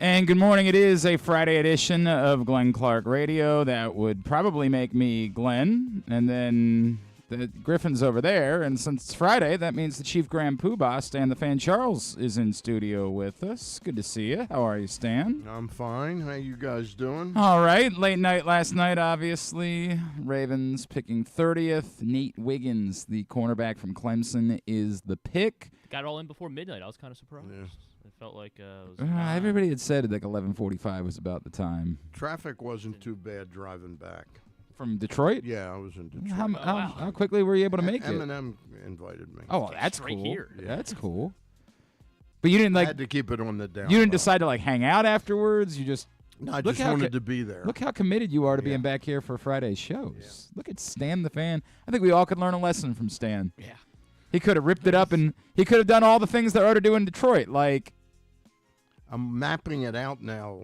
And good morning. It is a Friday edition of Glenn Clark Radio. That would probably make me Glenn, and then the Griffin's over there. And since it's Friday, that means the Chief Grand Poobah, Stan the Fan Charles, is in studio with us. Good to see you. How are you, Stan? I'm fine. How you guys doing? All right. Late night last night, obviously. Ravens picking 30th. Nate Wiggins, the cornerback from Clemson, is the pick. Got it all in before midnight. I was kind of surprised. Yeah. It felt like it was everybody had said like 11:45 was about the time. Traffic wasn't too bad driving back. From Detroit? Yeah, I was in Detroit. How quickly were you able to make it? M&M invited me. Oh, that's right cool. Here. Yeah. That's cool. But you didn't I had to keep it on the down. You didn't decide to like hang out afterwards. You just no. I just wanted to be there. Look how committed you are to being back here for Friday's shows. Yeah. Look at Stan the Fan. I think we all could learn a lesson from Stan. Yeah. He could have ripped it up, and he could have done all the things that are to do in Detroit. Like, I'm mapping it out now,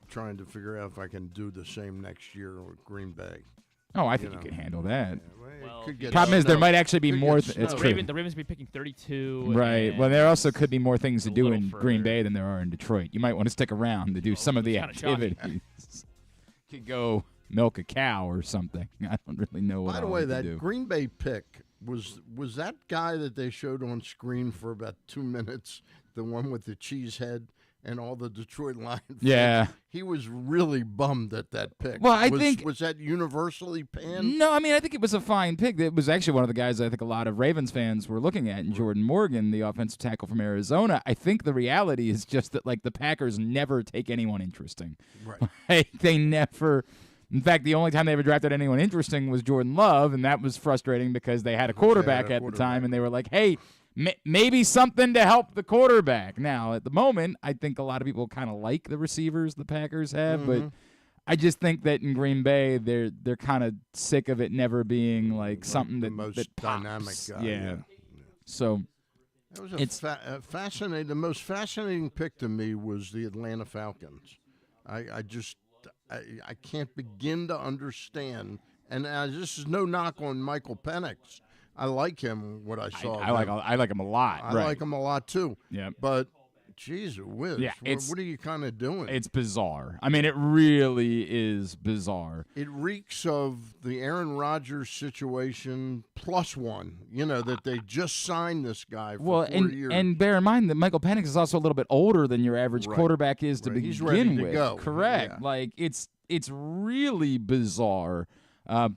trying to figure out if I can do the same next year with Green Bay. Oh, I think you can handle that. Yeah, problem is there might actually be more. It's true. The Ravens will be picking 32. Right. Well, there also could be more things to do in Green Bay than there are in Detroit. You might want to stick around to do some of the activities. Could go milk a cow or something. I don't really know what. By the way, that Green Bay pick was that guy that they showed on screen for about 2 minutes, the one with the cheese head and all the Detroit Lions. Yeah. He was really bummed at that pick. Well, I think was that universally panned? No, I mean I think it was a fine pick. It was actually one of the guys I think a lot of Ravens fans were looking at, Jordan Morgan, the offensive tackle from Arizona. I think the reality is just that like the Packers never take anyone interesting. Right. Like, they never. In fact, the only time they ever drafted anyone interesting was Jordan Love, and that was frustrating because they had a quarterback at the time, and they were like, hey, maybe something to help the quarterback. Now, at the moment, I think a lot of people kind of like the receivers the Packers have, but I just think that in Green Bay, they're kind of sick of it never being like something the that most that dynamic pops. guy. Yeah. So it was fascinating. The most fascinating pick to me was the Atlanta Falcons. I can't begin to understand, and this is no knock on Michael Penix. I like him. What I saw, I like him a lot. I like him a lot too. Yeah, but geez, whiz, yeah, what are you kind of doing? It's bizarre. I mean, it really is bizarre. It reeks of the Aaron Rodgers situation +1. You know that they just signed this guy for 4 years. And bear in mind that Michael Penix is also a little bit older than your average quarterback is to begin He's ready with. To go. Correct. Yeah. Like it's really bizarre,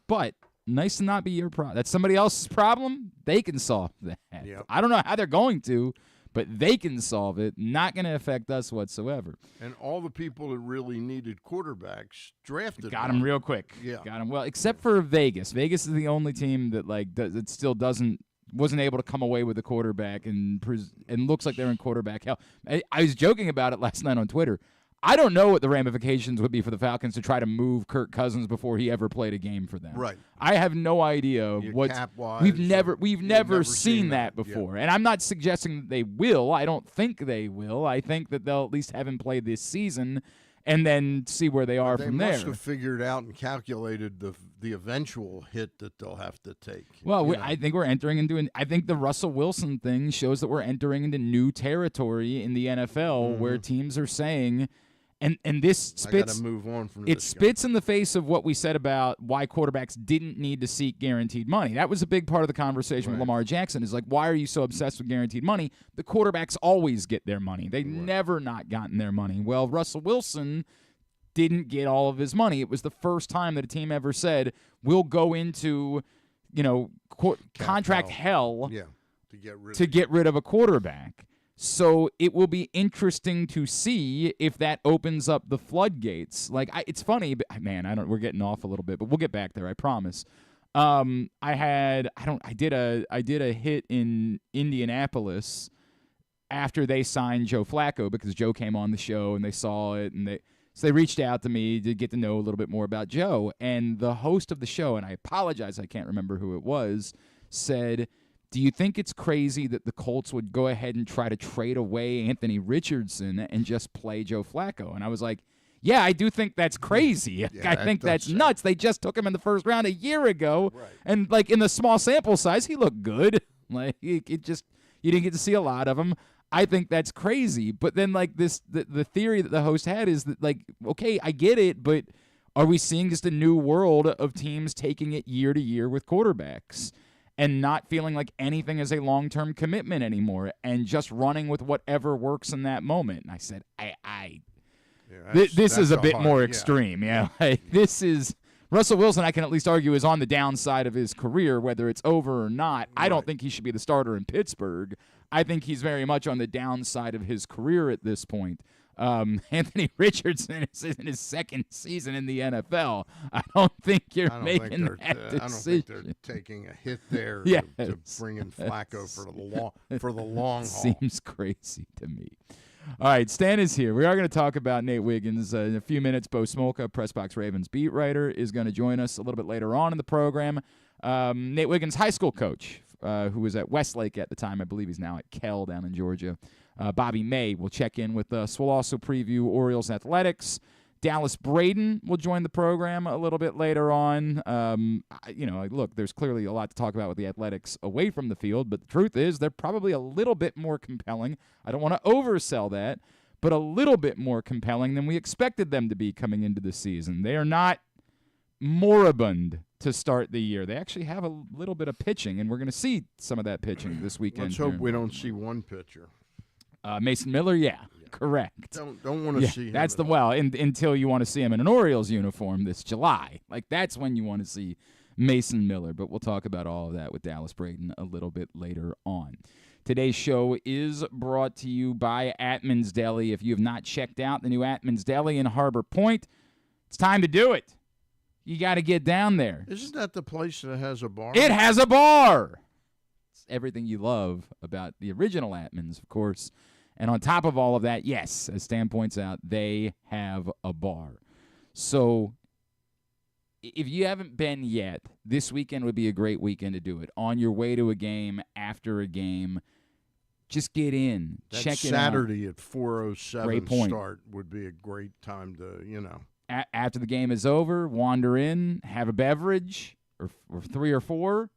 but. Nice to not be your problem. That's somebody else's problem. They can solve that. Yep. I don't know how they're going to, but they can solve it. Not going to affect us whatsoever. And all the people that really needed quarterbacks drafted Got them real quick. Yeah, got them well, except for Vegas. Vegas is the only team that that still wasn't able to come away with a quarterback and looks like they're in quarterback hell. I was joking about it last night on Twitter. I don't know what the ramifications would be for the Falcons to try to move Kirk Cousins before he ever played a game for them. Right. I have no idea what we've never seen that before. And I'm not suggesting that they will. I don't think they will. I think that they'll at least have him play this season and then see where they are from there. They must have figured out and calculated the eventual hit that they'll have to take. Well, I think we're entering into I think the Russell Wilson thing shows that we're entering into new territory in the NFL where teams are saying – And this spits. I gotta move on from it spits in the face of what we said about why quarterbacks didn't need to seek guaranteed money. That was a big part of the conversation with Lamar Jackson. Is like, why are you so obsessed with guaranteed money? The quarterbacks always get their money. They never not gotten their money. Well, Russell Wilson didn't get all of his money. It was the first time that a team ever said, "We'll go into, contract hell to get rid of a quarterback." So it will be interesting to see if that opens up the floodgates. Like it's funny, but man, we're getting off a little bit, but we'll get back there, I promise. I did a hit in Indianapolis after they signed Joe Flacco because Joe came on the show and they saw it and they reached out to me to get to know a little bit more about Joe. And the host of the show, and I apologize, I can't remember who it was, said, "Do you think it's crazy that the Colts would go ahead and try to trade away Anthony Richardson and just play Joe Flacco?" And I was like, yeah, I do think that's crazy. Yeah, I think that's nuts. They just took him in the first round a year ago, and like in the small sample size, he looked good. Like you didn't get to see a lot of him. I think that's crazy. But then, like, the theory that the host had is that, like, okay, I get it, but are we seeing just a new world of teams taking it year to year with quarterbacks and not feeling like anything is a long-term commitment anymore and just running with whatever works in that moment? And I said, this is a bit more extreme. Yeah. Like, this is Russell Wilson, I can at least argue, is on the downside of his career, whether it's over or not. I don't think he should be the starter in Pittsburgh. I think he's very much on the downside of his career at this point. Anthony Richardson is in his second season in the NFL. I don't think you're making that decision. I don't think they're taking a hit there to bring in Flacco for the long haul. Seems crazy to me. All right, Stan is here. We are going to talk about Nate Wiggins in a few minutes. Bo Smolka, PressBox Ravens beat writer, is going to join us a little bit later on in the program. Nate Wiggins, high school coach, who was at Westlake at the time. I believe he's now at Kell down in Georgia. Bobby May will check in with us. We'll also preview Orioles-Athletics. Dallas Braden will join the program a little bit later on. Look, there's clearly a lot to talk about with the Athletics away from the field, but the truth is they're probably a little bit more compelling. I don't want to oversell that, but a little bit more compelling than we expected them to be coming into the season. They are not moribund to start the year. They actually have a little bit of pitching, and we're going to see some of that pitching this weekend. Let's hope we don't see one pitcher. Mason Miller, correct. Don't want to see him. That's until you want to see him in an Orioles uniform this July. Like, that's when you want to see Mason Miller. But we'll talk about all of that with Dallas Braden a little bit later on. Today's show is brought to you by Atman's Deli. If you have not checked out the new Atman's Deli in Harbor Point, it's time to do it. You got to get down there. Isn't that the place that has a bar? It has a bar. It's everything you love about the original Atman's, of course. And on top of all of that, yes, as Stan points out, they have a bar. So if you haven't been yet, this weekend would be a great weekend to do it. On your way to a game, after a game, just get in. That check it out. Saturday at 4:07 start would be a great time to, After the game is over, wander in, have a beverage, or 3 or 4.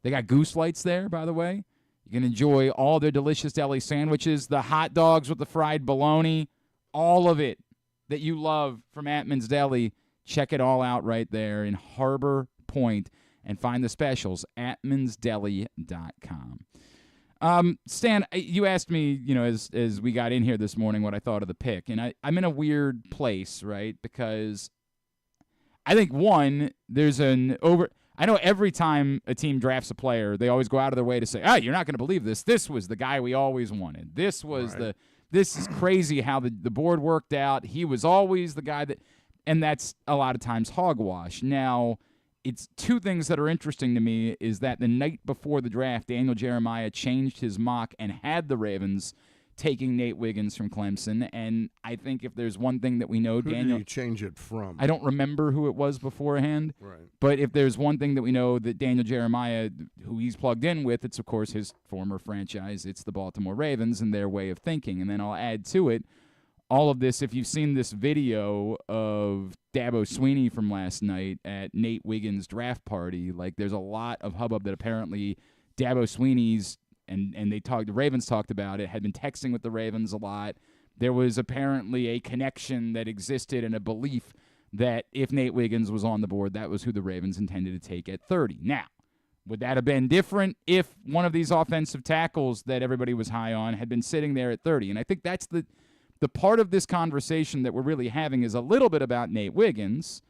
They got goose lights there, by the way. You can enjoy all their delicious deli sandwiches, the hot dogs with the fried bologna, all of it that you love from Atman's Deli. Check it all out right there in Harbor Point and find the specials at atmansdeli.com. Stan, you asked me, as we got in here this morning, what I thought of the pick. And I'm in a weird place, right? Because I think, one, there's I know every time a team drafts a player, they always go out of their way to say, you're not going to believe this. This was the guy we always wanted. This was this is crazy how the board worked out. He was always the guy and that's a lot of times hogwash. Now, it's two things that are interesting to me is that the night before the draft, Daniel Jeremiah changed his mock and had the Ravens taking Nate Wiggins from Clemson. And I think if there's one thing that we know, Who Daniel... did you change it from? I don't remember who it was beforehand. Right. But if there's one thing that we know that Daniel Jeremiah, who he's plugged in with, it's, of course, his former franchise. It's the Baltimore Ravens and their way of thinking. And then I'll add to it all of this. If you've seen this video of Dabo Sweeney from last night at Nate Wiggins' draft party, like there's a lot of hubbub that apparently Dabo Sweeney's and the Ravens talked about it, had been texting with the Ravens a lot. There was apparently a connection that existed and a belief that if Nate Wiggins was on the board, that was who the Ravens intended to take at 30. Now, would that have been different if one of these offensive tackles that everybody was high on had been sitting there at 30? And I think that's the part of this conversation that we're really having is a little bit about Nate Wiggins,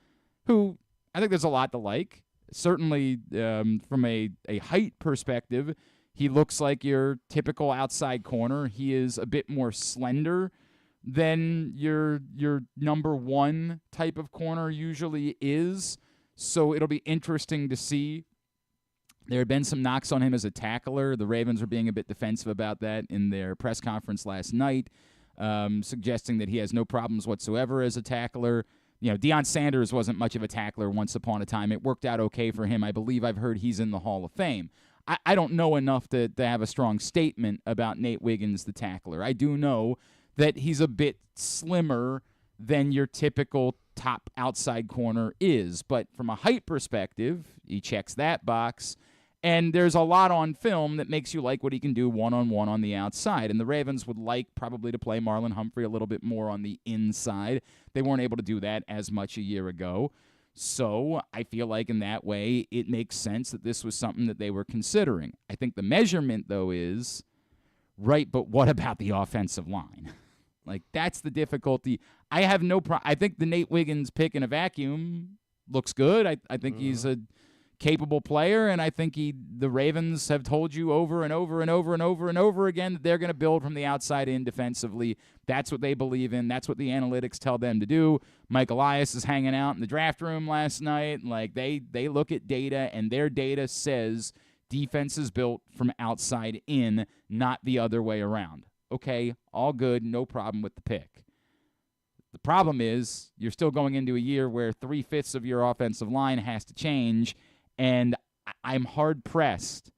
who I think there's a lot to like. Certainly from a height perspective, he looks like your typical outside corner. He is a bit more slender than your number one type of corner usually is. So it'll be interesting to see. There had been some knocks on him as a tackler. The Ravens were being a bit defensive about that in their press conference last night, suggesting that he has no problems whatsoever as a tackler. Deion Sanders wasn't much of a tackler once upon a time. It worked out okay for him. I believe I've heard he's in the Hall of Fame. I don't know enough to have a strong statement about Nate Wiggins, the tackler. I do know that he's a bit slimmer than your typical top outside corner is. But from a height perspective, he checks that box. And there's a lot on film that makes you like what he can do one-on-one on the outside. And the Ravens would like probably to play Marlon Humphrey a little bit more on the inside. They weren't able to do that as much a year ago. So I feel like in that way it makes sense that this was something that they were considering. I think the measurement, though, is, right, but what about the offensive line? Like, that's the difficulty. I have no problem. I think the Nate Wiggins pick in a vacuum looks good. I think he's a capable player, and I think the Ravens have told you over and over and over and over and over again that they're going to build from the outside in defensively. That's what they believe in. That's what the analytics tell them to do. Mike Elias is hanging out in the draft room last night. Like, they look at data, and their data says defense is built from outside in, not the other way around. Okay, all good, no problem with the pick. The problem is you're still going into a year where 3/5 of your offensive line has to change, and I'm hard-pressed.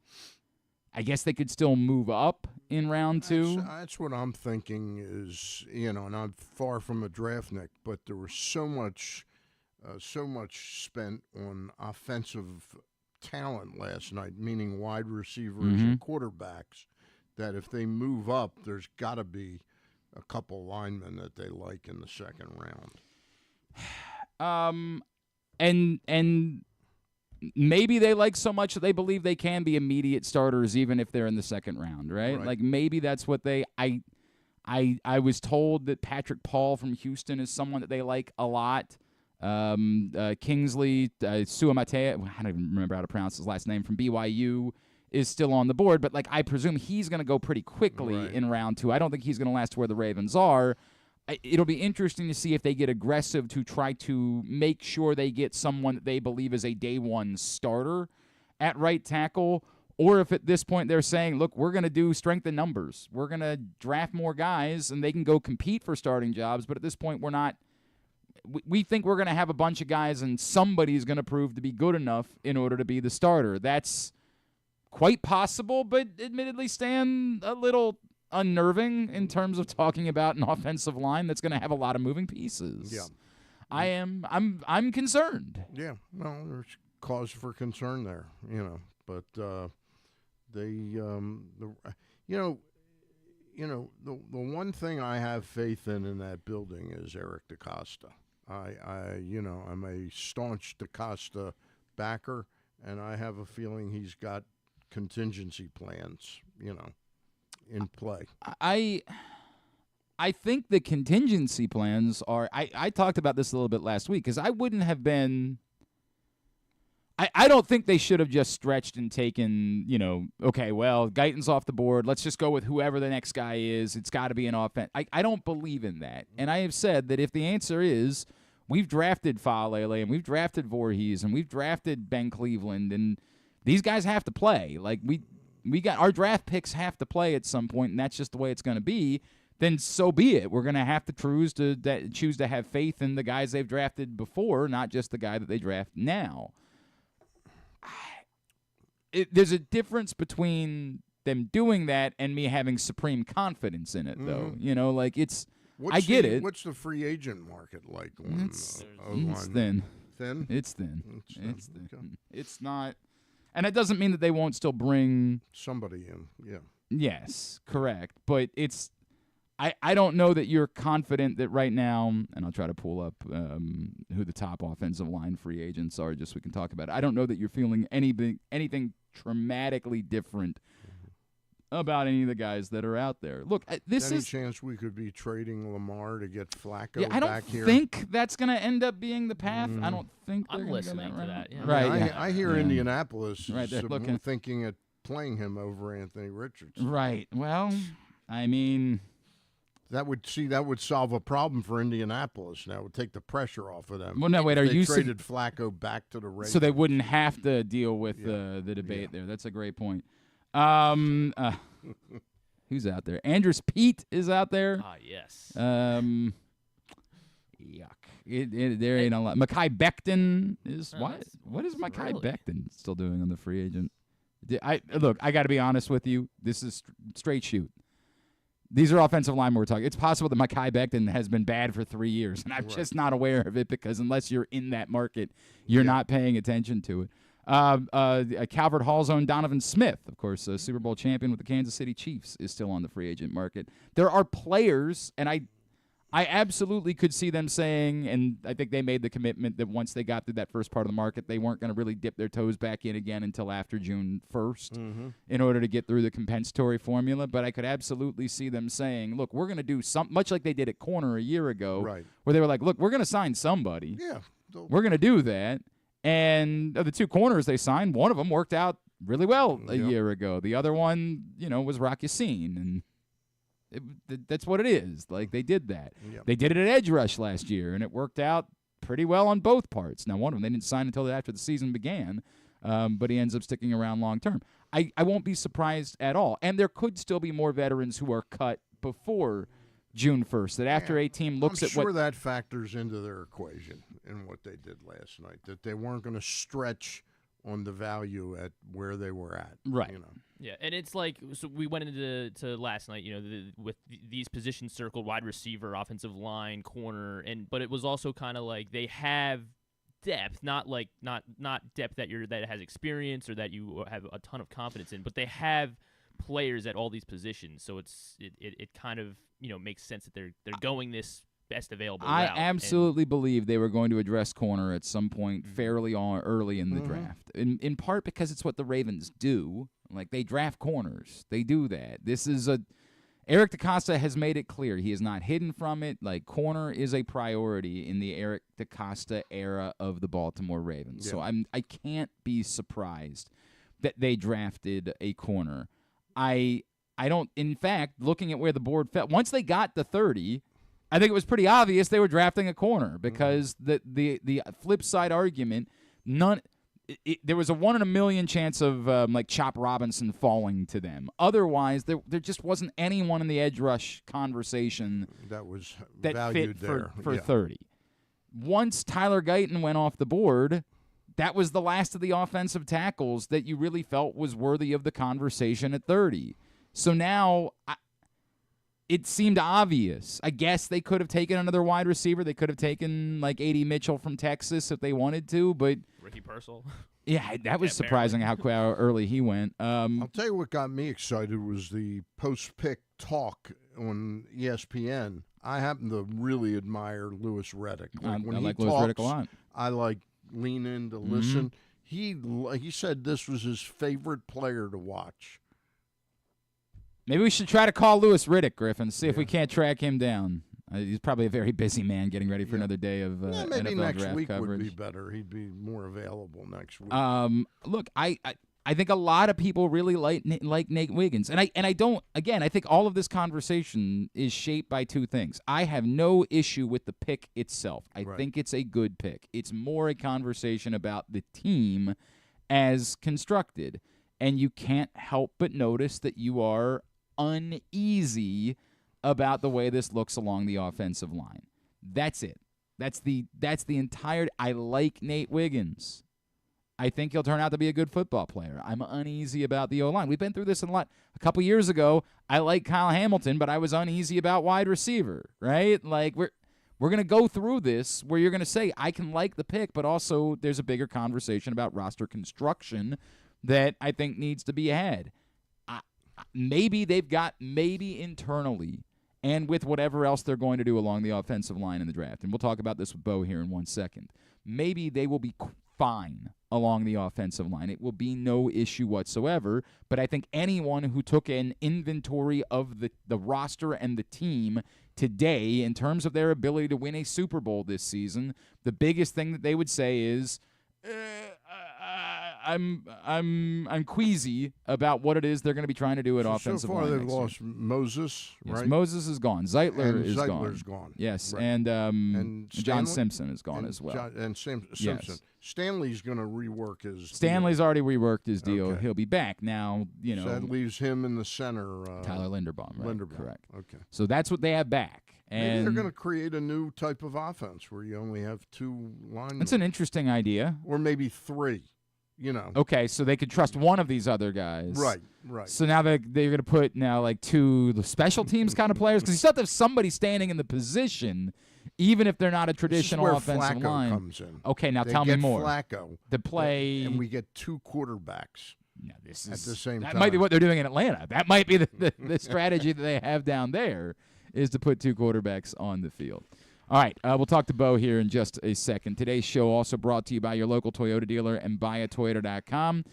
I guess they could still move up in round 2. That's what I'm thinking is, and I'm far from a draft Nick, but there was so much spent on offensive talent last night, meaning wide receivers and quarterbacks, that if they move up, there's got to be a couple linemen that they like in the second round. And maybe they like so much that they believe they can be immediate starters even if they're in the second round, right? Like, maybe that's what they I was told that Patrick Paul from Houston is someone that they like a lot. Kingsley Suamate, I don't even remember how to pronounce his last name, from BYU is still on the board, but I presume he's going to go pretty quickly in round 2. I don't think he's going to last where the Ravens are. It'll be interesting to see if they get aggressive to try to make sure they get someone that they believe is a day one starter at right tackle, or if at this point they're saying, look, we're going to do strength in numbers. We're going to draft more guys, and they can go compete for starting jobs, but at this point we're not. We think we're going to have a bunch of guys, and somebody's going to prove to be good enough in order to be the starter. That's quite possible, but admittedly, Stan, a little unnerving in terms of talking about an offensive line that's going to have a lot of moving pieces. Yeah, I'm concerned. Yeah, well, there's cause for concern there, But the one thing I have faith in that building is Eric DaCosta. I'm a staunch DaCosta backer, and I have a feeling he's got contingency plans, in play. I think the contingency plans are. I talked about this a little bit last week because I wouldn't have been. I don't think they should have just stretched and taken, okay, well, Guyton's off the board. Let's just go with whoever the next guy is. It's got to be an offense. I don't believe in that. And I have said that if the answer is we've drafted Faalele and we've drafted Voorhees and we've drafted Ben Cleveland and these guys have to play. Like, we got our draft picks have to play at some point, and that's just the way it's going to be, then so be it. We're going to have to choose to have faith in the guys they've drafted before, not just the guy that they draft now. There's a difference between them doing that and me having supreme confidence in it, though. I get it. What's the free agent market like? It's thin. Thin? It's thin. It's thin. Okay. It's not. And it doesn't mean that they won't still bring somebody in. Yeah. Yes, correct. But it's. I don't know that you're confident that right now, and I'll try to pull up who the top offensive line free agents are just so we can talk about it. I don't know that you're feeling anything dramatically different about any of the guys that are out there. Look, any chance we could be trading Lamar to get Flacco I don't back here? think that's going to end up being the path. I don't think they're I'm listening to that. Yeah. Right. I hear Indianapolis right there, is thinking of playing him over Anthony Richardson. Right. Well, I mean, that would solve a problem for Indianapolis. That would take the pressure off of them. Well, no, wait. Are you traded Flacco back to the Ravens, so they wouldn't have to deal with the debate there? That's a great point. Who's out there? Andrus Peat is out there. Ah, yes. Yuck. There ain't a lot. Mekhi Becton is what is Mekhi Becton still doing on the free agent? I got to be honest with you. This is straight shoot. These are offensive linemen we're talking. It's possible that Mekhi Becton has been bad for 3 years, and I'm just not aware of it because unless you're in that market, you're not paying attention to it. Calvert Hall's own Donovan Smith, of course, a Super Bowl champion with the Kansas City Chiefs, is still on the free agent market. There are players, and I absolutely could see them saying, and I think they made the commitment that once they got through that first part of the market, they weren't going to really dip their toes back in again until after June 1st in order to get through the compensatory formula. But I could absolutely see them saying, look, we're going to do something, much like they did at corner a year ago, where they were like, look, we're going to sign somebody. Yeah. We're going to do that. And of the two corners they signed, one of them worked out really well a year ago. The other one, was Rock Yassin, and that's what it is. Like, they did that. Yep. They did it at edge rush last year, and it worked out pretty well on both parts. Now, one of them they didn't sign until after the season began, but he ends up sticking around long term. I won't be surprised at all. And there could still be more veterans who are cut before June 1st, that after a team looks at what... I'm sure that factors into their equation in what they did last night, that they weren't going to stretch on the value at where they were at. Right. Yeah, and it's like, so we went into last night, with these positions circled, wide receiver, offensive line, corner, but it was also kind of like they have depth, not depth that has experience or that you have a ton of confidence in, but they have players at all these positions, so it kind of makes sense that they're going this best available route. I absolutely believe they were going to address corner at some point fairly early in the draft, in part because it's what the Ravens do. Like, they draft corners. They do that. Eric DeCosta has made it clear. He is not hidden from it. Like, corner is a priority in the Eric DeCosta era of the Baltimore Ravens. Yeah. So I can't be surprised that they drafted a corner. I don't, in fact, looking at where the board fell, once they got to 30, I think it was pretty obvious they were drafting a corner because the flip side argument, there was a 1 in a million chance of like Chop Robinson falling to them. Otherwise, there just wasn't anyone in the edge rush conversation that valued fit for 30. Once Tyler Guyton went off the board, that was the last of the offensive tackles that you really felt was worthy of the conversation at 30. So now it seemed obvious. I guess they could have taken another wide receiver. They could have taken like A.D. Mitchell from Texas if they wanted to, but Ricky Purcell. Yeah, that was surprising how early he went. I'll tell you what got me excited was the post-pick talk on ESPN. I happen to really admire Louis Riddick. I like Louis Riddick a lot. I lean in to listen. He said this was his favorite player to watch. Maybe we should try to call Louis Riddick, Griffin, see if we can't track him down. He's probably a very busy man getting ready for another day of maybe NFL next draft week coverage. would be better. He'd be more available next week. Look, I think a lot of people really like Nate Wiggins, and I don't. Again, I think all of this conversation is shaped by two things. I have no issue with the pick itself. I think it's a good pick. It's more a conversation about the team as constructed, and you can't help but notice that you are uneasy about the way this looks along the offensive line. That's it. That's the entire. I like Nate Wiggins. I think he'll turn out to be a good football player. I'm uneasy about the O-line. We've been through this a lot. A couple years ago, I liked Kyle Hamilton, but I was uneasy about wide receiver, right? Like, we're going to go through this where you're going to say, I can like the pick, but also there's a bigger conversation about roster construction that I think needs to be had. Maybe internally and with whatever else they're going to do along the offensive line in the draft, and we'll talk about this with Bo here in 1 second, maybe they will be fine along the offensive line. It will be no issue whatsoever, but I think anyone who took an inventory of the roster and the team today in terms of their ability to win a Super Bowl this season, the biggest thing that they would say is, I'm queasy about what it is they're going to be trying to do at offensive line. So far, they've lost Moses, right? Yes, Moses is gone. Zeitler's gone. Yes, right. and John Simpson is gone as well. Simpson. Yes. Stanley's going to rework his. Stanley's already reworked his deal. Okay. He'll be back now. So that leaves him in the center. Tyler Linderbaum. Right? Linderbaum. Correct. Okay. So that's what they have back. And maybe they're going to create a new type of offense where you only have two linemen. That's an interesting idea. Or maybe three. Okay, so they could trust one of these other guys. Right. So now they're going to put like two special teams kind of players because you still have to have somebody standing in the position even if they're not a This is traditional where offensive Flacco line. comes in. Okay, now They tell me get more. Flacco The play, and we get 2 quarterbacks. No, this at is, the same that time. might be what they're doing in Atlanta. That might be the strategy that they have down there, is to put 2 quarterbacks on the field. All right, we'll talk to Bo here in just a second. Today's show also brought to you by your local Toyota dealer and buyatoyota.com.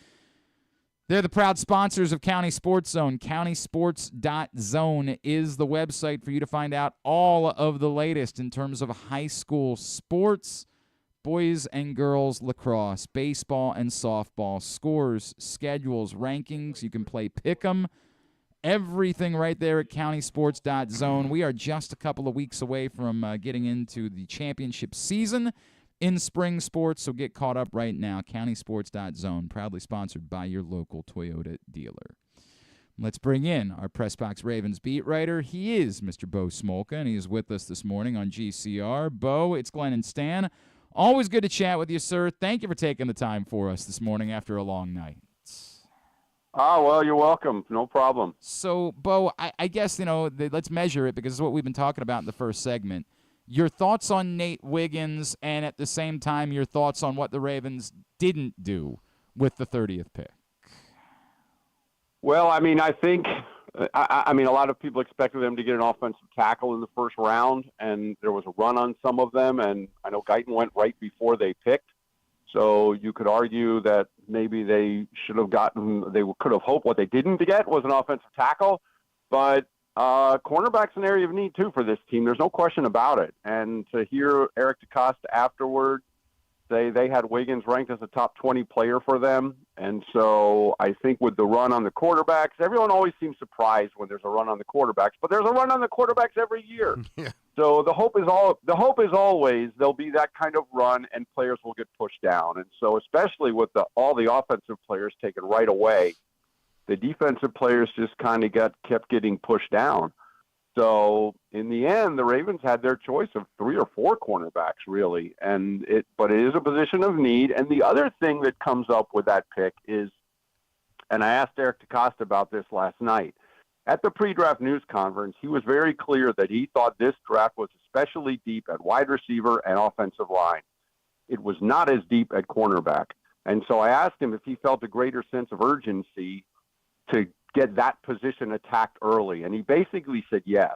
They're the proud sponsors of County Sports Zone. CountySports.zone is the website for you to find out all of the latest in terms of high school sports, boys and girls lacrosse, baseball and softball, scores, schedules, rankings. You can play pick'em. Everything right there at CountySports.zone. We are just a couple of weeks away from getting into the championship season in spring sports, so get caught up right now. CountySports.zone, proudly sponsored by your local Toyota dealer. Let's bring in our PressBox Ravens beat writer. He is Mr. Bo Smolka, and he is with us this morning on GCR. Bo, it's Glenn and Stan. Always good to chat with you, sir. Thank you for taking the time for us this morning after a long night. Well, you're welcome. No problem. So, Bo, I guess, let's measure it because it's what we've been talking about in the first segment. Your thoughts on Nate Wiggins, and at the same time, your thoughts on what the Ravens didn't do with the 30th pick. Well, I mean, I think, a lot of people expected them to get an offensive tackle in the first round, and there was a run on some of them, and I know Guyton went right before they picked. So you could argue that maybe they could have hoped what they didn't get was an offensive tackle. But cornerback's an area of need, too, for this team. There's no question about it. And to hear Eric DeCosta afterward say they had Wiggins ranked as a top 20 player for them. And so I think with the run on the quarterbacks, everyone always seems surprised when there's a run on the quarterbacks, but there's a run on the quarterbacks every year. Yeah. So the hope is always there'll be that kind of run and players will get pushed down. And so especially with all the offensive players taken right away, the defensive players just kind of kept getting pushed down. So in the end, the Ravens had their choice of 3 or 4 cornerbacks, really, but it is a position of need. And the other thing that comes up with that pick is, and I asked Eric DeCosta about this last night, at the pre-draft news conference, he was very clear that he thought this draft was especially deep at wide receiver and offensive line. It was not as deep at cornerback. And so I asked him if he felt a greater sense of urgency to get that position attacked early. And he basically said yes.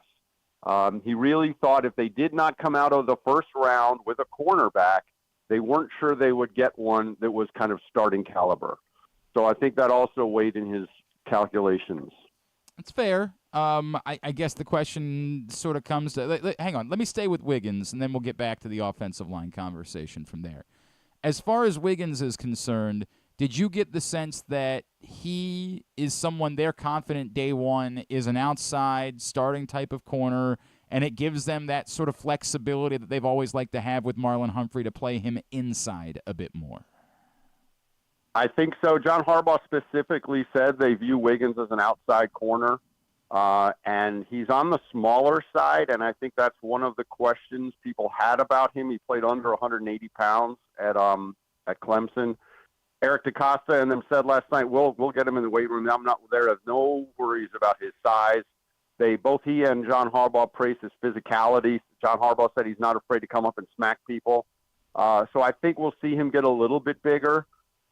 He really thought if they did not come out of the first round with a cornerback, they weren't sure they would get one that was kind of starting caliber. So I think that also weighed in his calculations. It's fair. I guess the question sort of comes to hang on. Let me stay with Wiggins, and then we'll get back to the offensive line conversation from there. As far as Wiggins is concerned, did you get the sense that he is someone they're confident day one is an outside starting type of corner, and it gives them that sort of flexibility that they've always liked to have with Marlon Humphrey to play him inside a bit more? I think so. John Harbaugh specifically said they view Wiggins as an outside corner, and he's on the smaller side, and I think that's one of the questions people had about him. He played under 180 pounds at Clemson. Eric DeCosta and them said last night, we'll get him in the weight room. I'm not there. Have no worries about his size. Both he and John Harbaugh praised his physicality. John Harbaugh said he's not afraid to come up and smack people. So I think we'll see him get a little bit bigger.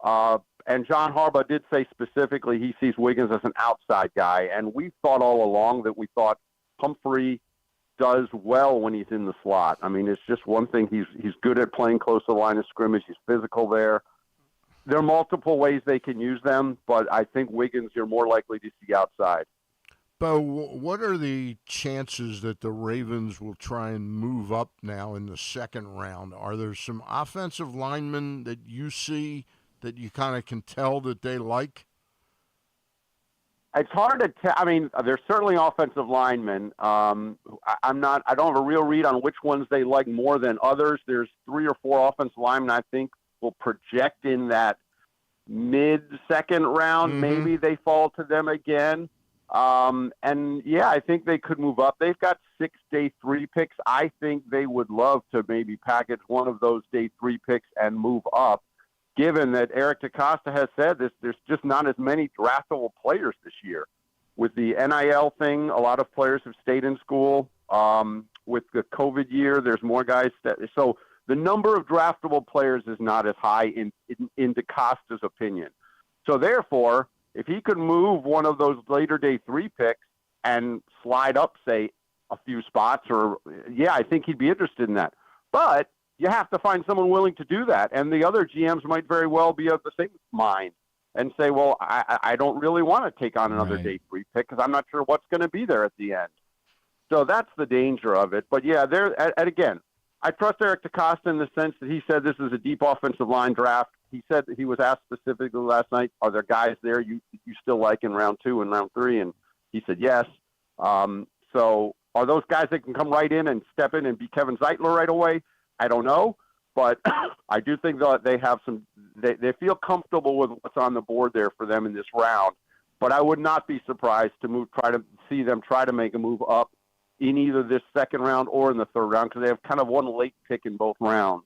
And John Harbaugh did say specifically he sees Wiggins as an outside guy. And we thought all along that we thought Humphrey does well when he's in the slot. I mean, it's just one thing. He's good at playing close to the line of scrimmage. He's physical there. There are multiple ways they can use them, but I think Wiggins you're more likely to see outside. Bo, what are the chances that the Ravens will try and move up now in the second round? Are there some offensive linemen that you see that you kind of can tell that they like? It's hard to tell. I mean, there's certainly offensive linemen. I don't have a real read on which ones they like more than others. There's 3 or 4 offensive linemen I think will project in that mid-second round. Mm-hmm. Maybe they fall to them again. And, yeah, I think they could move up. They've got 6 day 3 picks. I think they would love to maybe package one of those day 3 picks and move up, given that Eric DeCosta has said there's just not as many draftable players this year. With the NIL thing, a lot of players have stayed in school. with the COVID year, there's more guys so the number of draftable players is not as high in DeCosta's opinion. So therefore, if he could move one of those later day 3 picks and slide up, say, a few spots, I think he'd be interested in that. But you have to find someone willing to do that. And the other GMs might very well be of the same mind and say, well, I don't really want to take on another day 3 pick because I'm not sure what's going to be there at the end. So that's the danger of it. But, yeah, and again, I trust Eric DeCosta in the sense that he said this is a deep offensive line draft. He said that he was asked specifically last night, are there guys there you still like in round 2 and round 3? And he said yes. So are those guys that can come right in and step in and be Kevin Zeitler right away? I don't know. But I do think that they have they feel comfortable with what's on the board there for them in this round. But I would not be surprised to try to make a move up in either this second round or in the third round because they have kind of one late pick in both rounds.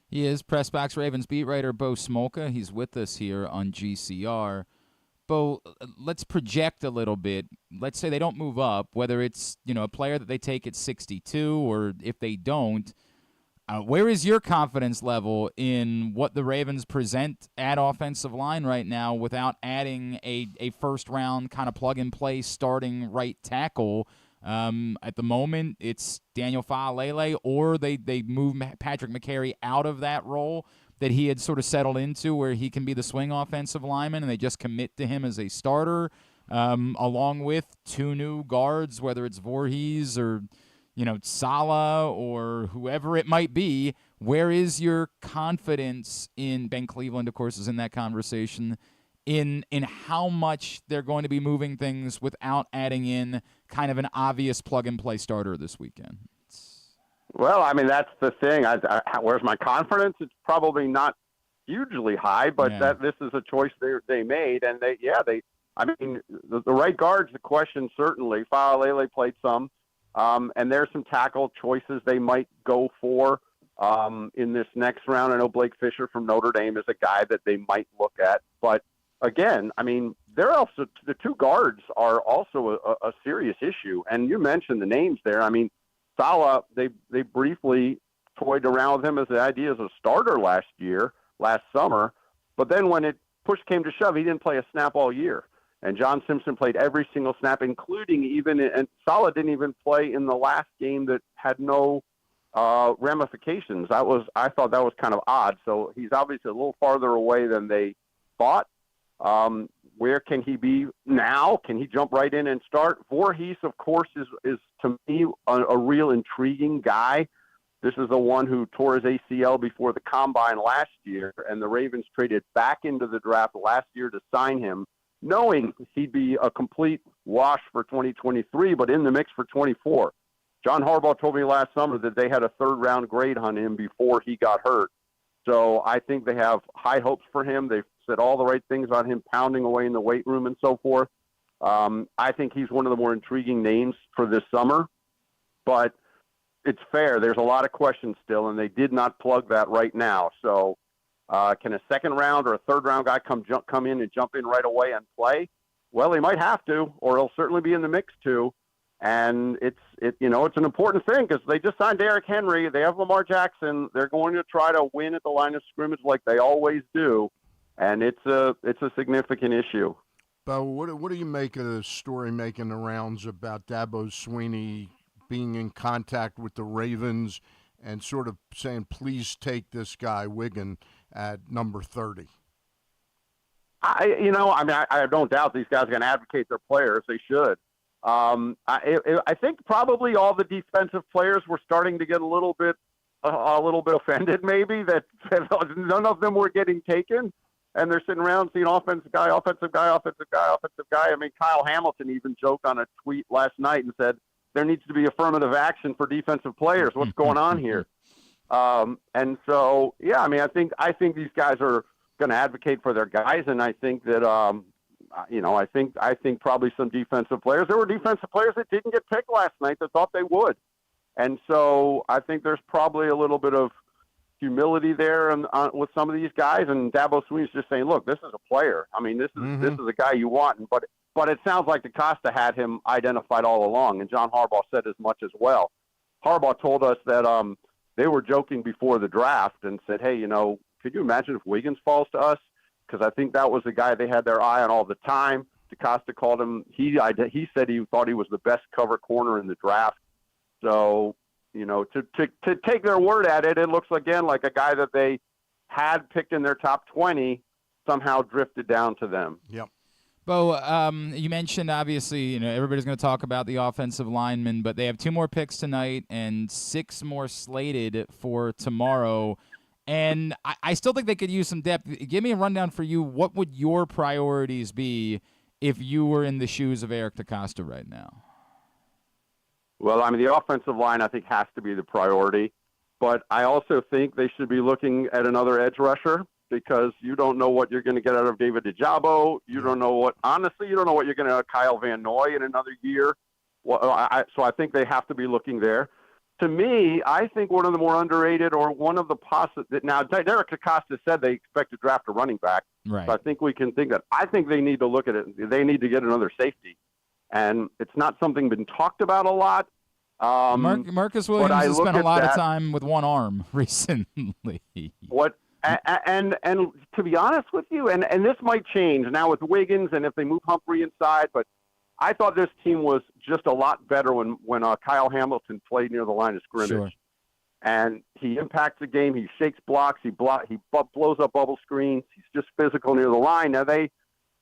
He is PressBox Ravens beat writer Bo Smolka. He's with us here on GCR. Bo, let's project a little bit. Let's say they don't move up, whether it's a player that they take at 62 or if they don't. Where is your confidence level in what the Ravens present at offensive line right now without adding a first-round kind of plug-and-play starting right tackle? At the moment, it's Daniel Faalele, or they move Patrick McCary out of that role that he had sort of settled into where he can be the swing offensive lineman, and they just commit to him as a starter, along with 2 new guards, whether it's Voorhees or Sala or whoever it might be. Where is your confidence in Ben Cleveland, of course, is in that conversation, in how much they're going to be moving things without adding in kind of an obvious plug-and-play starter this weekend? Well, I mean, that's the thing. Where's my confidence? It's probably not hugely high, but this is a choice they made, and the right guard's the question, certainly. Faalele played some, and there's some tackle choices they might go for in this next round. I know Blake Fisher from Notre Dame is a guy that they might look at, but again, I mean, they're also the 2 guards are also a serious issue, and you mentioned the names there. I mean, Sala, they briefly toyed around with him as the idea as a starter last summer, but then when push came to shove, he didn't play a snap all year. And John Simpson played every single snap, including and Sala didn't even play in the last game that had no ramifications. I thought that was kind of odd. So he's obviously a little farther away than they thought. Where can he be now? Can he jump right in and start? Voorhees, of course, is to me a real intriguing guy. This is the one who tore his ACL before the combine last year, and the Ravens traded back into the draft last year to sign him, knowing he'd be a complete wash for 2023, but in the mix for 24. John Harbaugh told me last summer that they had a 3rd-round grade on him before he got hurt. So I think they have high hopes for him. They've said all the right things about him pounding away in the weight room and so forth. I think he's one of the more intriguing names for this summer. But it's fair. There's a lot of questions still, and they did not plug that right now. So can a 2nd-round or a 3rd-round guy come in and jump in right away and play? Well, he might have to, or he'll certainly be in the mix too. And it's an important thing because they just signed Derrick Henry. They have Lamar Jackson. They're going to try to win at the line of scrimmage like they always do. And it's a significant issue. But what do you make of the story making the rounds about Dabo Swinney being in contact with the Ravens and sort of saying, please take this guy, Wiggins, at number 30? I don't doubt these guys are going to advocate their players. They should. I think probably all the defensive players were starting to get a little bit offended, maybe that none of them were getting taken, and they're sitting around seeing offensive guy. I mean, Kyle Hamilton even joked on a tweet last night and said there needs to be affirmative action for defensive players. What's going on here? And so, yeah, I mean, I think these guys are going to advocate for their guys, and I think that I think probably some defensive players. There were defensive players that didn't get picked last night that thought they would. And so I think there's probably a little bit of humility there with some of these guys. And Dabo Swinney's just saying, look, this is a player. I mean, this is a guy you want. But it sounds like DeCosta had him identified all along, and John Harbaugh said as much as well. Harbaugh told us that they were joking before the draft and said, hey, could you imagine if Wiggins falls to us? Because I think that was the guy they had their eye on all the time. DeCosta called him. He said he thought he was the best cover corner in the draft. So, to take their word at it, it looks again like a guy that they had picked in their top 20 somehow drifted down to them. Yep. Bo, you mentioned, obviously, everybody's going to talk about the offensive linemen, but they have 2 more picks tonight and 6 more slated for tomorrow. And I still think they could use some depth. Give me a rundown for you. What would your priorities be if you were in the shoes of Eric DeCosta right now? Well, the offensive line, I think, has to be the priority. But I also think they should be looking at another edge rusher because you don't know what you're going to get out of David Ojabo. You don't know what you're going to get out of Kyle Van Noy in another year. So I think they have to be looking there. To me, I think one of the more underrated or one of the now Derek DeCosta said they expect to draft a running back. Right. So I think we can think that. I think they need to look at it. They need to get another safety. And it's not something been talked about a lot. Marcus Williams has spent a lot of time with one arm recently. And to be honest with you, and this might change now with Wiggins and if they move Humphrey inside, but I thought this team was just a lot better when Kyle Hamilton played near the line of scrimmage. Sure. And he impacts the game. He shakes blocks. He blows up bubble screens. He's just physical near the line. Now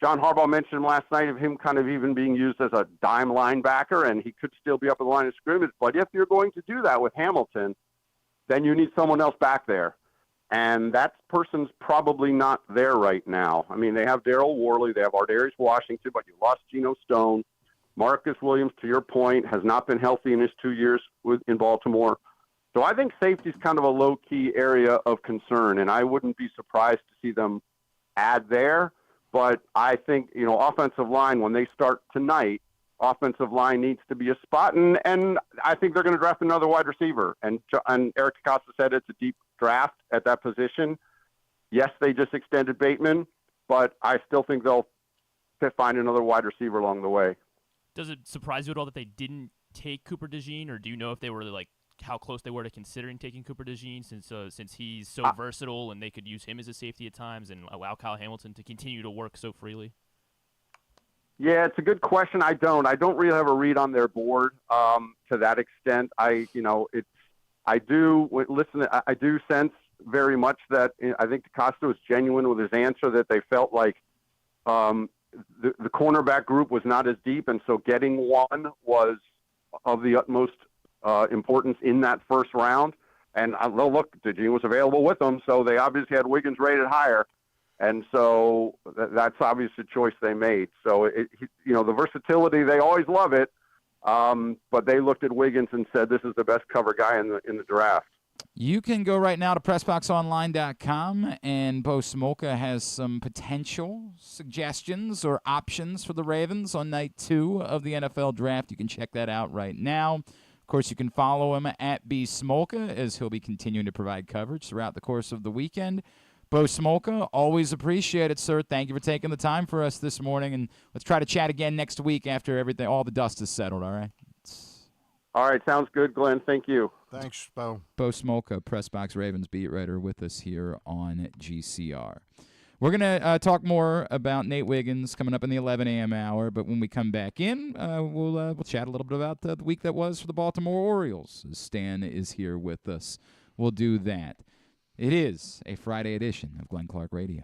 John Harbaugh mentioned last night of him kind of even being used as a dime linebacker, and he could still be up in the line of scrimmage. But if you're going to do that with Hamilton, then you need someone else back there. And that person's probably not there right now. They have Darryl Worley. They have Ardarius Washington, but you lost Geno Stone. Marcus Williams, to your point, has not been healthy in his 2 years in Baltimore. So I think safety is kind of a low-key area of concern, and I wouldn't be surprised to see them add there. But I think, offensive line, when they start tonight, offensive line needs to be a spot. And I think they're going to draft another wide receiver. And Eric DeCosta said it's a deep draft at that position. Yes, they just extended Bateman, but I still think they'll find another wide receiver along the way. Does it surprise you at all that they didn't take Cooper DeJean, or do you know if they were how close they were to considering taking Cooper DeJean since he's so versatile and they could use him as a safety at times and allow Kyle Hamilton to continue to work so freely? Yeah, it's a good question. I don't really have a read on their board to that extent. I do sense very much that I think DeCosta was genuine with his answer that they felt like the cornerback group was not as deep, and so getting one was of the utmost importance in that first round. And look, DeJean was available with them, so they obviously had Wiggins rated higher. And so that's obviously a choice they made. So, the versatility, they always love it. But they looked at Wiggins and said, this is the best cover guy in the draft. You can go right now to PressBoxOnline.com, and Bo Smolka has some potential suggestions or options for the Ravens on night 2 of the NFL draft. You can check that out right now. Of course, you can follow him at @BSmolka as he'll be continuing to provide coverage throughout the course of the weekend. Bo Smolka, always appreciate it, sir. Thank you for taking the time for us this morning, and let's try to chat again next week after all the dust is settled, all right? All right, sounds good, Glenn. Thank you. Thanks, Bo. Bo Smolka, PressBox Ravens beat writer, with us here on GCR. We're going to talk more about Nate Wiggins coming up in the 11 a.m. hour, but when we come back in, we'll chat a little bit about the week that was for the Baltimore Orioles. Stan is here with us. We'll do that. It is a Friday edition of Glenn Clark Radio.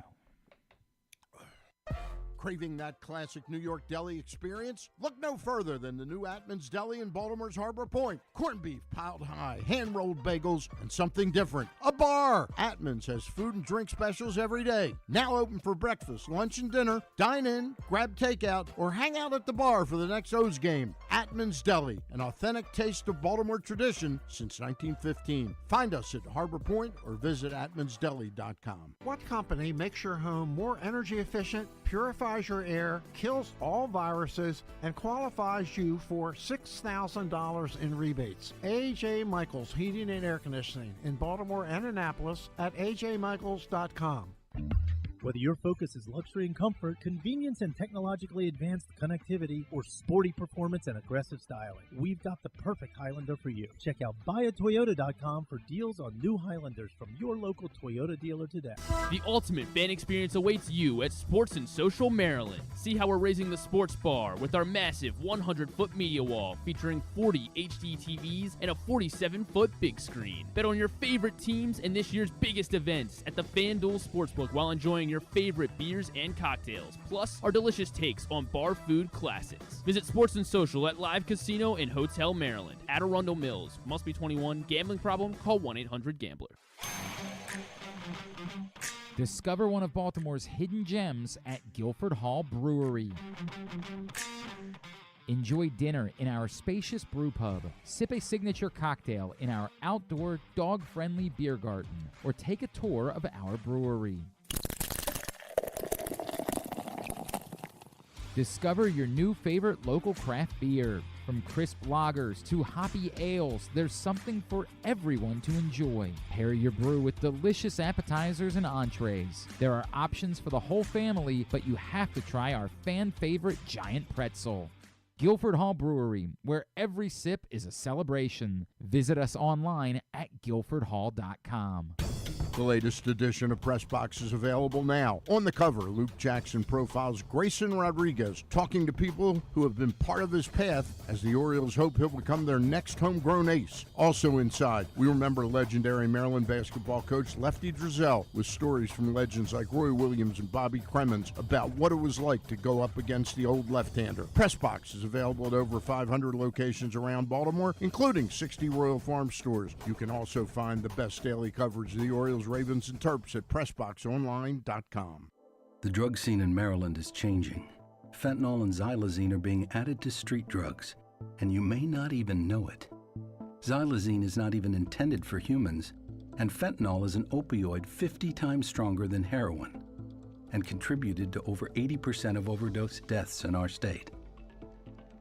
Craving that classic New York deli experience? Look no further than the new Atman's Deli in Baltimore's Harbor Point. Corned beef piled high, hand-rolled bagels, and something different. A bar! Atman's has food and drink specials every day. Now open for breakfast, lunch, and dinner. Dine in, grab takeout, or hang out at the bar for the next O's game. Atman's Deli, an authentic taste of Baltimore tradition since 1915. Find us at Harbor Point or visit atmansdeli.com. What company makes your home more energy efficient, purifies your air, kills all viruses, and qualifies you for $6,000 in rebates? A.J. Michaels Heating and Air Conditioning in Baltimore and Annapolis at ajmichaels.com. Whether your focus is luxury and comfort, convenience and technologically advanced connectivity, or sporty performance and aggressive styling, we've got the perfect Highlander for you. Check out buyatoyota.com for deals on new Highlanders from your local Toyota dealer today. The ultimate fan experience awaits you at Sports and Social Maryland. See how we're raising the sports bar with our massive 100-foot media wall featuring 40 HD TVs and a 47-foot big screen. Bet on your favorite teams and this year's biggest events at the FanDuel Sportsbook while enjoying your favorite beers and cocktails, plus our delicious takes on bar food classics. Visit Sports and Social at Live Casino and Hotel Maryland at Arundel Mills. Must be 21. Gambling problem? Call 1-800-GAMBLER. Discover one of Baltimore's hidden gems at Guilford Hall Brewery. Enjoy dinner in our spacious brew pub, sip a signature cocktail in our outdoor, dog-friendly beer garden, or take a tour of our brewery. Discover your new favorite local craft beer. From crisp lagers to hoppy ales, there's something for everyone to enjoy. Pair your brew with delicious appetizers and entrees. There are options for the whole family, but you have to try our fan-favorite giant pretzel. Guilford Hall Brewery, where every sip is a celebration. Visit us online at guilfordhall.com. The latest edition of PressBox is available now. On the cover, Luke Jackson profiles Grayson Rodriguez, talking to people who have been part of his path as the Orioles hope he'll become their next homegrown ace. Also inside, we remember legendary Maryland basketball coach Lefty Driesell with stories from legends like Roy Williams and Bobby Cremins about what it was like to go up against the old left-hander. PressBox is available at over 500 locations around Baltimore, including 60 Royal Farm stores. You can also find the best daily coverage of the Orioles, Ravens, and Terps at PressBoxOnline.com. The drug scene in Maryland is changing. Fentanyl and xylazine are being added to street drugs, and you may not even know it. Xylazine is not even intended for humans, and fentanyl is an opioid 50 times stronger than heroin and contributed to over 80% of overdose deaths in our state.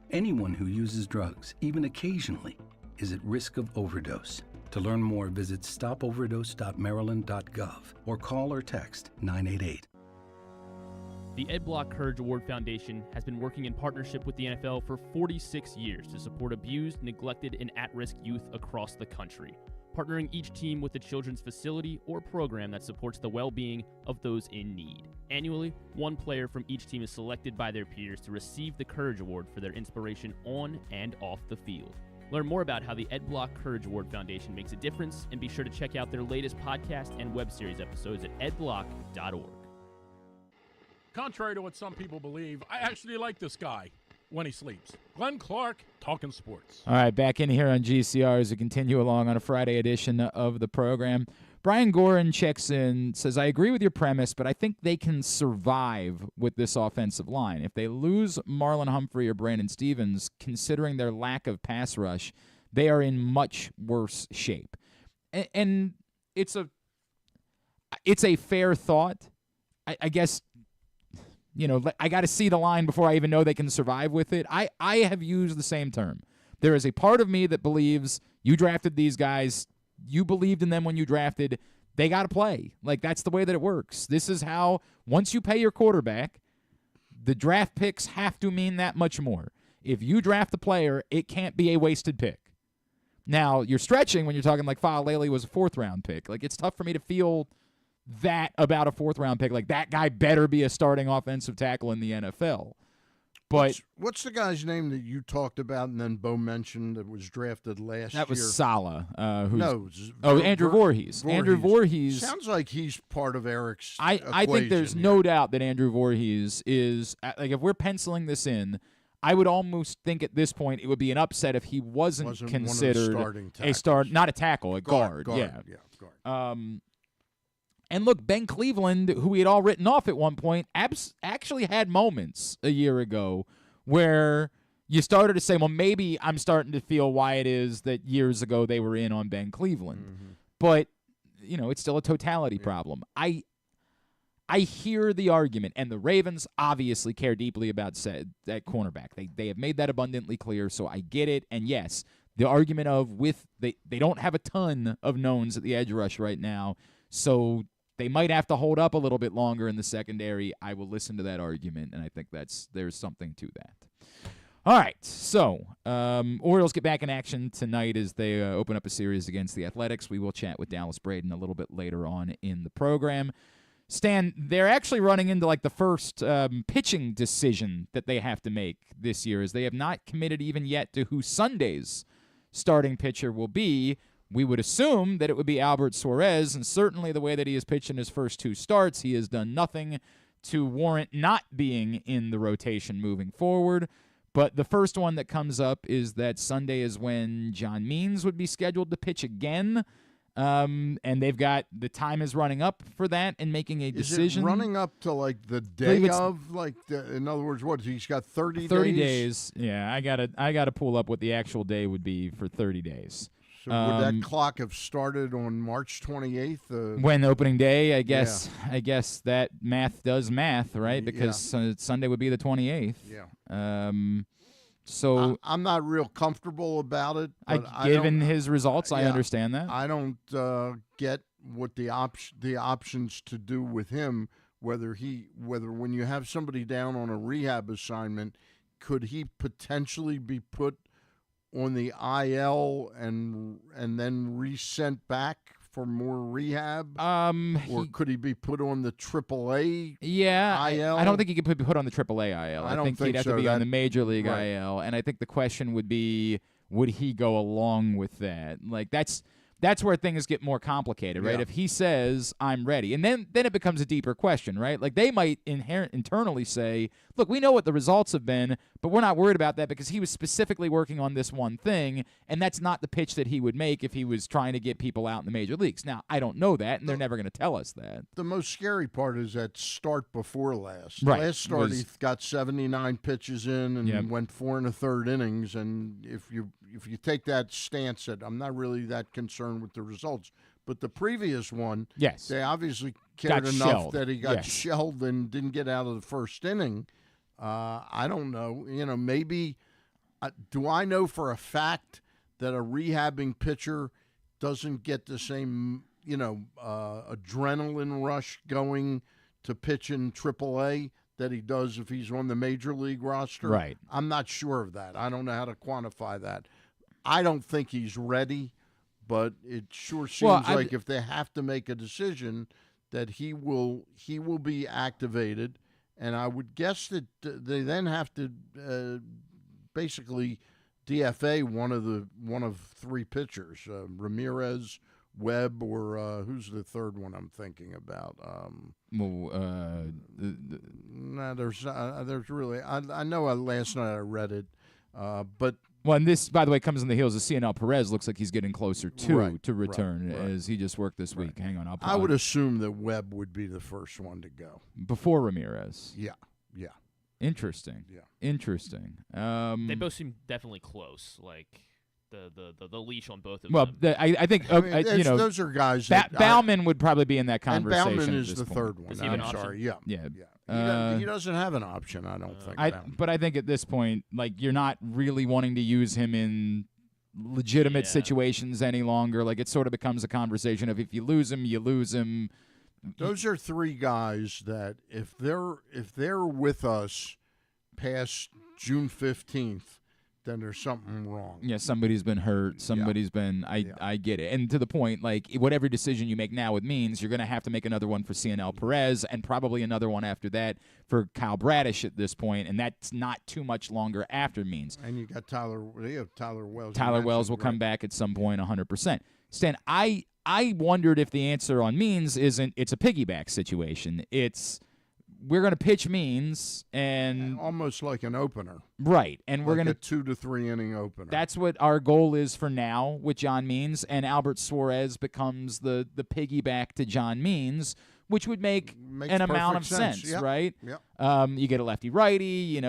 Anyone who uses drugs, even occasionally, is at risk of overdose. To learn more, visit stopoverdose.maryland.gov or call or text 988. The Ed Block Courage Award Foundation has been working in partnership with the NFL for 46 years to support abused, neglected, and at-risk youth across the country, partnering each team with a children's facility or program that supports the well-being of those in need. Annually, one player from each team is selected by their peers to receive the Courage Award for their inspiration on and off the field. Learn more about how the Ed Block Courage Award Foundation makes a difference, and be sure to check out their latest podcast and web series episodes at edblock.org. Contrary to what some people believe, I actually like this guy when he sleeps. Glenn Clark, talking sports. All right, back in here on GCR as we continue along on a Friday edition of the program. Brian Gorin checks in, says, I agree with your premise, but I think they can survive with this offensive line. If they lose Marlon Humphrey or Brandon Stevens, considering their lack of pass rush, they are in much worse shape. And it's a fair thought. I guess, you know, I got to see the line before I even know they can survive with it. I have used the same term. There is a part of me that believes you drafted these guys, you believed in them when you drafted, they got to play. Like, that's the way that it works. This is how, once you pay your quarterback, the draft picks have to mean that much more. If you draft a player, it can't be a wasted pick. Now, you're stretching when you're talking like Fa'alele was a fourth-round pick. Like, it's tough for me to feel that about a fourth-round pick. Like, that guy better be a starting offensive tackle in the NFL. But what's the guy's name that you talked about and then Bo mentioned that was drafted last year? That was Sala. Andrew Voorhees. Andrew Voorhees. Sounds like he's part of Eric's I think there's no doubt that Andrew Voorhees is, like, if we're penciling this in, I would almost think at this point it would be an upset if he wasn't considered not a tackle, a guard. Yeah, guard. And look, Ben Cleveland, who we had all written off at one point, actually had moments a year ago where you started to say, well, maybe I'm starting to feel why it is that years ago they were in on Ben Cleveland. Mm-hmm. But, you know, it's still a totality problem. I hear the argument, and the Ravens obviously care deeply about that cornerback. They have made that abundantly clear, so I get it. And, yes, the argument of they don't have a ton of knowns at the edge rush right now, so they might have to hold up a little bit longer in the secondary, I will listen to that argument, and I think there's something to that. All right, so Orioles get back in action tonight as they open up a series against the Athletics. We will chat with Dallas Braden a little bit later on in the program. Stan, they're actually running into like the first pitching decision that they have to make this year, as they have not committed even yet to who Sunday's starting pitcher will be. We would assume that it would be Albert Suarez, and certainly the way that he has pitched in his first 2 starts, he has done nothing to warrant not being in the rotation moving forward. But the first one that comes up is that Sunday is when John Means would be scheduled to pitch again. And they've got the time is running up for that and making a decision. Is it running up to like the day of, like in other words, what he's got 30 days? 30 days. Yeah, I gotta pull up what the actual day would be for 30 days. So would that clock have started on March 28th? When opening day, I guess. Yeah. I guess that math does math, right? Because Sunday would be the 28th. Yeah. So I'm not real comfortable about it. But given his results, I understand that. I don't get what the options to do with him. Whether when you have somebody down on a rehab assignment, could he potentially be put on the IL and then resent back for more rehab? Or could he be put on the AAA IL? I don't think he could be put on the AAA IL. I think he'd have to be on the Major League IL. And I think the question would be, would he go along with that? Like, that's where things get more complicated, right? Yeah. If he says, I'm ready, and then it becomes a deeper question, right? Like, they might internally say, look, we know what the results have been, but we're not worried about that because he was specifically working on this one thing, and that's not the pitch that he would make if he was trying to get people out in the major leagues. Now, I don't know that, and they're never going to tell us that. The most scary part is that start before last. Right. Last start, he got 79 pitches in and went 4 1/3 innings, and if you take that stance that I'm not really that concerned with the results, but the previous one, they obviously cared enough that he got shelled and didn't get out of the first inning. I don't know. Maybe do I know for a fact that a rehabbing pitcher doesn't get the same, adrenaline rush going to pitch in AAA that he does if he's on the major league roster? Right. I'm not sure of that. I don't know how to quantify that. I don't think he's ready, but it sure seems like if they have to make a decision, that he will be activated. And I would guess that they then have to basically DFA one of 3 pitchers, Ramirez, Webb, or who's the third one I'm thinking about? There's really I know last night I read it, but. Well, and this, by the way, comes on the heels of CNL Perez. Looks like he's getting closer to return as he just worked this week. Hang on. I would assume that Webb would be the first one to go. Before Ramirez. Yeah. Interesting. Yeah. Interesting. They both seem definitely close, like the leash on both of them. Well, I think those are guys that Bauman would probably be in that conversation. And Bauman is the point. third one. I'm sorry. Yeah. He doesn't have an option, I don't think. But I think at this point, like, you're not really wanting to use him in legitimate situations any longer. Like, it sort of becomes a conversation of if you lose him, you lose him. Those are 3 guys that if they're with us past June 15th, then there's something wrong. Yeah, somebody's been hurt. Somebody's been. I get it. And to the point, like, whatever decision you make now with Means, you're going to have to make another one for CNL Perez and probably another one after that for Kyle Bradish at this point, and that's not too much longer after Means. And you got Tyler Wells. Tyler Wells will come back at some point 100%. Stan, I wondered if the answer on Means isn't it's a piggyback situation. It's we're going to pitch Means and almost like an opener. Right. And we're going to a 2 to 3 inning opener. That's what our goal is for now with John Means, and Albert Suarez becomes the piggyback to John Means, which would make an amount of sense, right? Yep. You get a lefty-righty,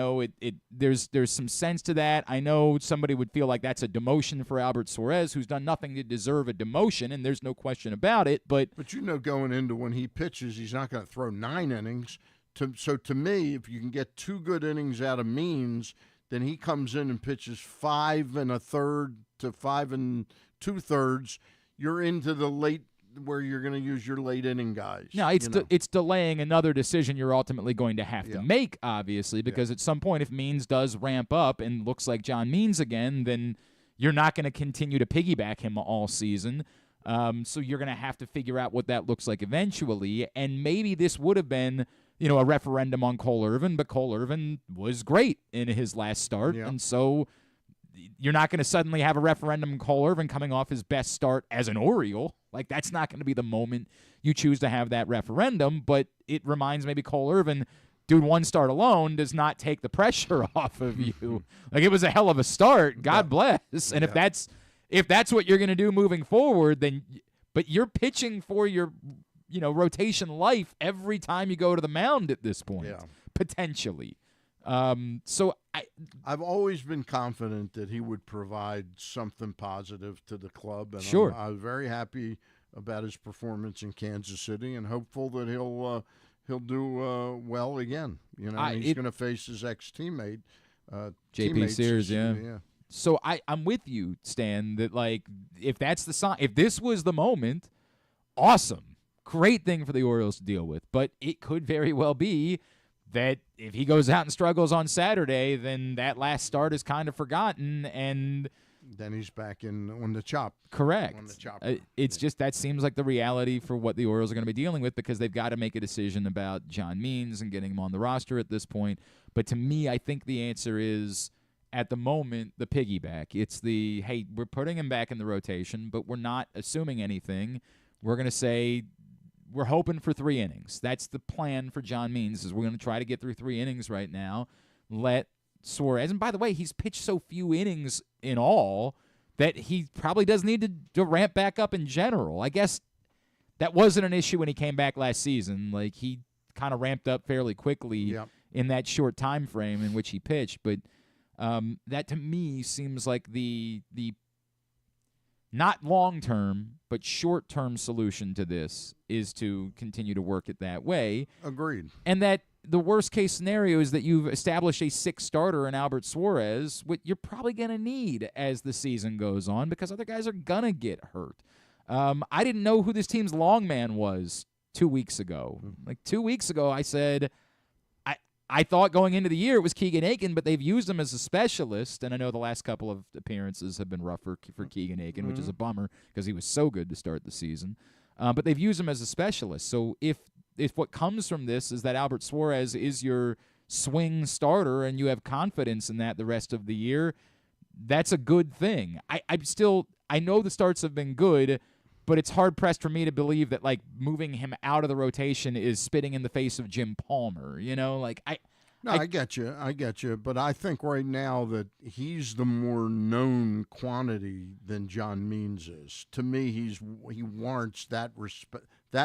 there's some sense to that. I know somebody would feel like that's a demotion for Albert Suarez, who's done nothing to deserve a demotion, and there's no question about it. But going into when he pitches, he's not going to throw 9 innings. So to me, if you can get 2 good innings out of Means, then he comes in and pitches 5 1/3 to 5 2/3. You're into the late where you're going to use your late inning guys. No, it's delaying another decision you're ultimately going to have to make, obviously, because at some point, if Means does ramp up and looks like John Means again, then you're not going to continue to piggyback him all season. So you're going to have to figure out what that looks like eventually. And maybe this would have been, a referendum on Cole Irvin, but Cole Irvin was great in his last start. Yeah. And so you're not going to suddenly have a referendum on Cole Irvin coming off his best start as an Oriole. Like, that's not going to be the moment you choose to have that referendum. But it reminds maybe Cole Irvin, dude, one start alone does not take the pressure off of you. Like, it was a hell of a start. God bless. And if that's what you're going to do moving forward, but you're pitching for your, rotation life every time you go to the mound at this point, potentially. So I've always been confident that he would provide something positive to the club, and sure. I was very happy about his performance in Kansas City, and hopeful that he'll do well again. He's going to face his ex-teammate, JP Sears. Yeah. So I'm with you, Stan, that if that's the sign, if this was the moment, awesome. Great thing for the Orioles to deal with. But it could very well be that if he goes out and struggles on Saturday, then that last start is kind of forgotten, and then he's back on the chop. Correct. On the chopper. It's just that seems like the reality for what the Orioles are going to be dealing with, because they've got to make a decision about John Means and getting him on the roster at this point. But to me, I think the answer is, at the moment, the piggyback. It's hey, we're putting him back in the rotation, but we're not assuming anything. We're going to say we're hoping for 3 innings. That's the plan for John Means, is we're going to try to get through 3 innings right now. Let Suarez, and by the way, he's pitched so few innings in all that he probably does need to ramp back up in general. I guess that wasn't an issue when he came back last season. Like, he kind of ramped up fairly quickly in that short time frame in which he pitched, but that to me seems like the not long-term, but short-term solution to this is to continue to work it that way. Agreed. And that the worst-case scenario is that you've established a 6th starter in Albert Suarez, what you're probably going to need as the season goes on, because other guys are going to get hurt. I didn't know who this team's long man was 2 weeks ago. Like 2 weeks ago, I said I thought going into the year it was Keegan Aiken, but they've used him as a specialist, and I know the last couple of appearances have been rough for Keegan Aiken, which is a bummer because he was so good to start the season. But they've used him as a specialist. So if what comes from this is that Albert Suarez is your swing starter and you have confidence in that the rest of the year, that's a good thing. I know the starts have been good, but it's hard-pressed for me to believe that, moving him out of the rotation is spitting in the face of Jim Palmer, I get you. But I think right now that he's the more known quantity than John Means is. To me, he warrants that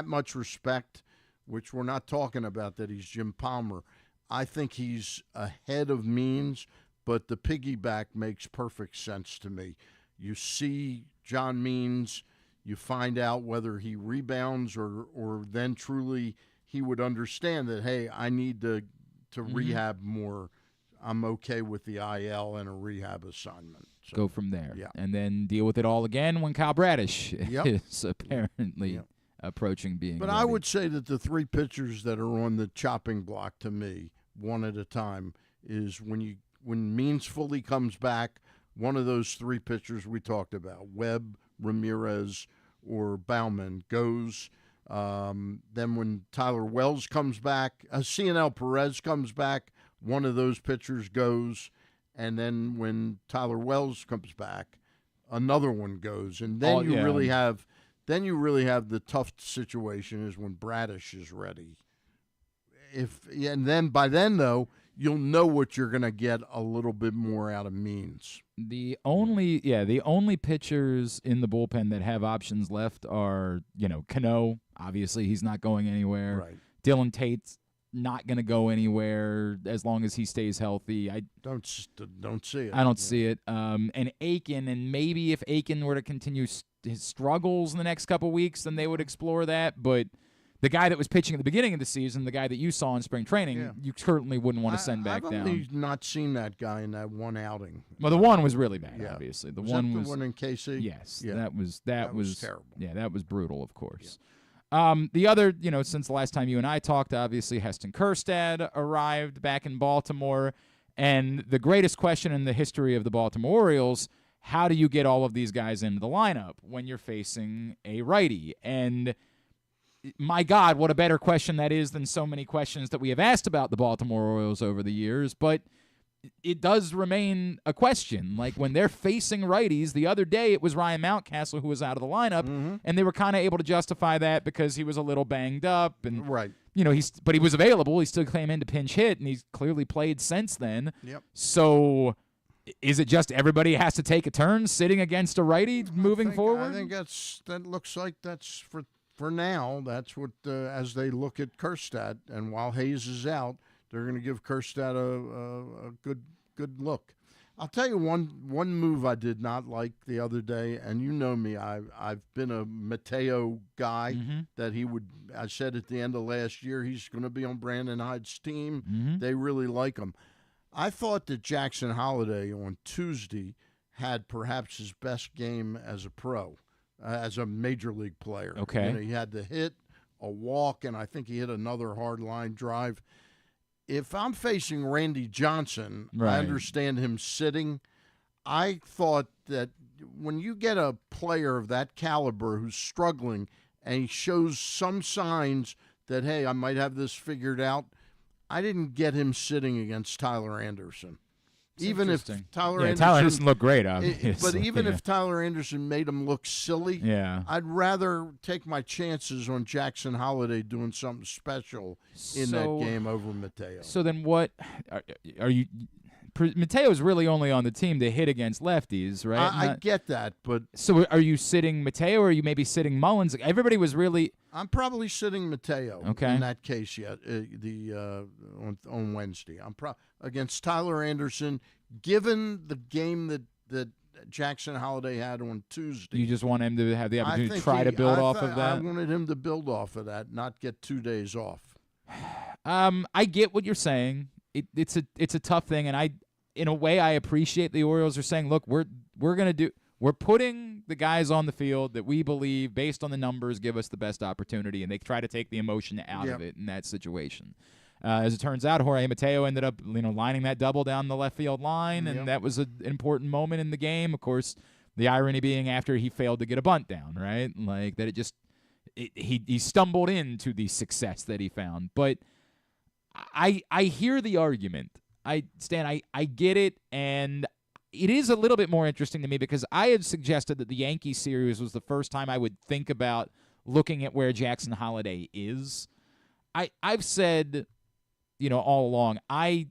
much respect, which we're not talking about that he's Jim Palmer. I think he's ahead of Means, but the piggyback makes perfect sense to me. You see John Means, you find out whether he rebounds or then truly he would understand that, hey, I need to rehab more. I'm okay with the IL and a rehab assignment. So, go from there. And then deal with it all again when Kyle Bradish Yep. is apparently approaching being But ready. I would say that the 3 pitchers that are on the chopping block to me, one at a time, is when Means fully comes back, one of those 3 pitchers we talked about, Webb, Ramirez, or Baumann, goes. Then when Tyler Wells comes back, CNL Perez comes back, one of those pitchers goes. And then when Tyler Wells comes back, another one goes. And then you really have the tough situation is when Bradish is ready. And then by then though, you'll know what you're going to get a little bit more out of Means. The only pitchers in the bullpen that have options left are, Cano. Obviously, he's not going anywhere. Right. Dylan Tate's not going to go anywhere as long as he stays healthy. I don't see it. I don't see it. And Aiken, and maybe if Aiken were to continue his struggles in the next couple weeks, then they would explore that. But the guy that was pitching at the beginning of the season, the guy that you saw in spring training, you certainly wouldn't want to send back I've down. only not seen that guy in that one outing. Well, the one was really bad, obviously. The was one that was the one in KC. Yes, Yeah. that was terrible. Yeah, that was brutal, of course. The other, since the last time you and I talked, obviously Heston Kjerstad arrived back in Baltimore, and the greatest question in the history of the Baltimore Orioles: how do you get all of these guys into the lineup when you're facing a righty? And my God, what a better question that is than so many questions that we have asked about the Baltimore Orioles over the years. But it does remain a question. Like when they're facing righties, the other day it was Ryan Mountcastle who was out of the lineup, and they were kind of able to justify that because he was a little banged up, and but he was available. He still came in to pinch hit, and he's clearly played since then. Yep. So is it just everybody has to take a turn sitting against a righty moving forward? I think that looks like that's for now. That's what as they look at Kjerstad, and while Hayes is out, they're going to give Kjerstad a good look. I'll tell you one move I did not like the other day, and you know me, I've been a Mateo guy. That I said at the end of last year he's going to be on Brandon Hyde's team. They really like him. I thought that Jackson Holliday on Tuesday had perhaps his best game as a pro, as a major league player. Okay. He had the hit, a walk, and I think he hit another hard line drive. If I'm facing Randy Johnson, Right. I understand him sitting. I thought that when you get a player of that caliber who's struggling and he shows some signs that, hey, I might have this figured out, I didn't get him sitting against Tyler Anderson. Even if Tyler Anderson looked great, obviously. But even if Tyler Anderson made him look silly, Yeah. I'd rather take my chances on Jackson Holliday doing something special in that game over Mateo. So then what are you Mateo's really only on the team to hit against lefties, right? I get that, but so are you sitting Mateo, or are you maybe sitting Mullins? Everybody was really. I'm probably sitting Mateo. Okay. In that case, yet on Wednesday, I'm against Tyler Anderson. Given the game that Jackson Holliday had on Tuesday, You just want him to have the opportunity to try to build off of that. I wanted him to build off of that, not get 2 days off. I get what you're saying. It's a tough thing, and in a way, I appreciate the Orioles are saying, look, we're putting the guys on the field that we believe, based on the numbers, give us the best opportunity, and they try to take the emotion out of it in that situation. As it turns out, Jorge Mateo ended up, lining that double down the left field line, and that was an important moment in the game. Of course, the irony being after he failed to get a bunt down, right? Like that, he stumbled into the success that he found. But I hear the argument. Stan, I get it, and it is a little bit more interesting to me because I had suggested that the Yankee series was the first time I would think about looking at where Jackson Holliday is. I've said, all along, I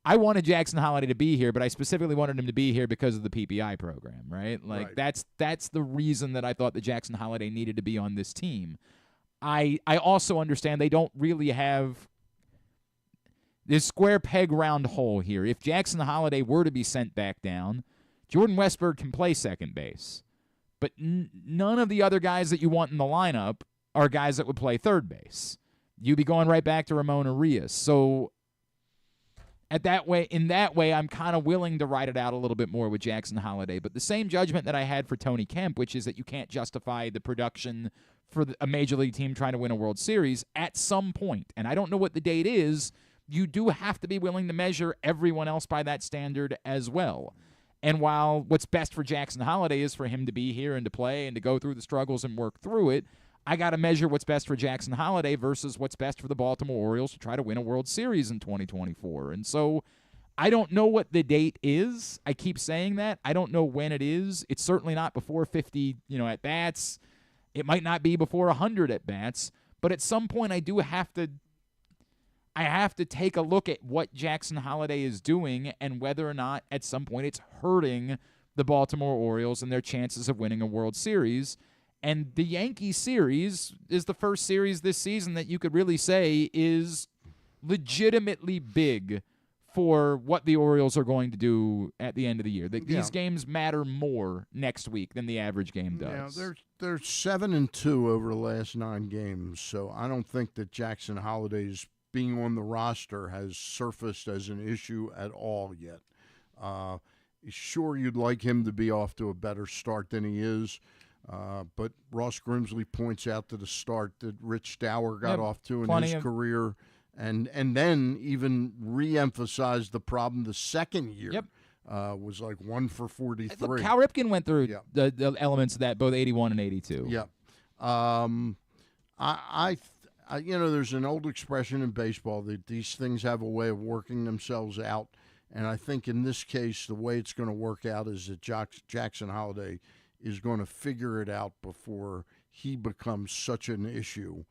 wanted Jackson Holliday to be here, but I specifically wanted him to be here because of the PPI program, right? Like that's the reason that I thought that Jackson Holliday needed to be on this team. I also understand they don't really have this square peg round hole here. If Jackson Holliday were to be sent back down, Jordan Westburg can play second base. But none of the other guys that you want in the lineup are guys that would play third base. You'd be going right back to Ramon Arias. So in that way, I'm kind of willing to ride it out a little bit more with Jackson Holliday. But the same judgment that I had for Tony Kemp, which is that you can't justify the production for a major league team trying to win a World Series at some point. And I don't know what the date is. You do have to be willing to measure everyone else by that standard as well. And while what's best for Jackson Holliday is for him to be here and to play and to go through the struggles and work through it, I got to measure what's best for Jackson Holliday versus what's best for the Baltimore Orioles to try to win a World Series in 2024. And so I don't know what the date is. I keep saying that. I don't know when it is. It's certainly not before 50, at-bats. It might not be before 100 at-bats. But at some point I have to take a look at what Jackson Holliday is doing and whether or not at some point it's hurting the Baltimore Orioles and their chances of winning a World Series. And the Yankee series is the first series this season that you could really say is legitimately big for what the Orioles are going to do at the end of the year. These games matter more next week than the average game does. Yeah, they're 7-2 over the last 9 games, so I don't think that Jackson Holliday's being on the roster has surfaced as an issue at all yet. Sure, you'd like him to be off to a better start than he is, but Ross Grimsley points out to the start that Rich Dower got off to in his career. And then even re-emphasized the problem the second year. Was like 1 for 43. Look, Cal Ripken went through the elements of that, both 81 and 82. Yeah. I there's an old expression in baseball that these things have a way of working themselves out. And I think in this case, the way it's going to work out is that Jackson Holliday is going to figure it out before he becomes such an issue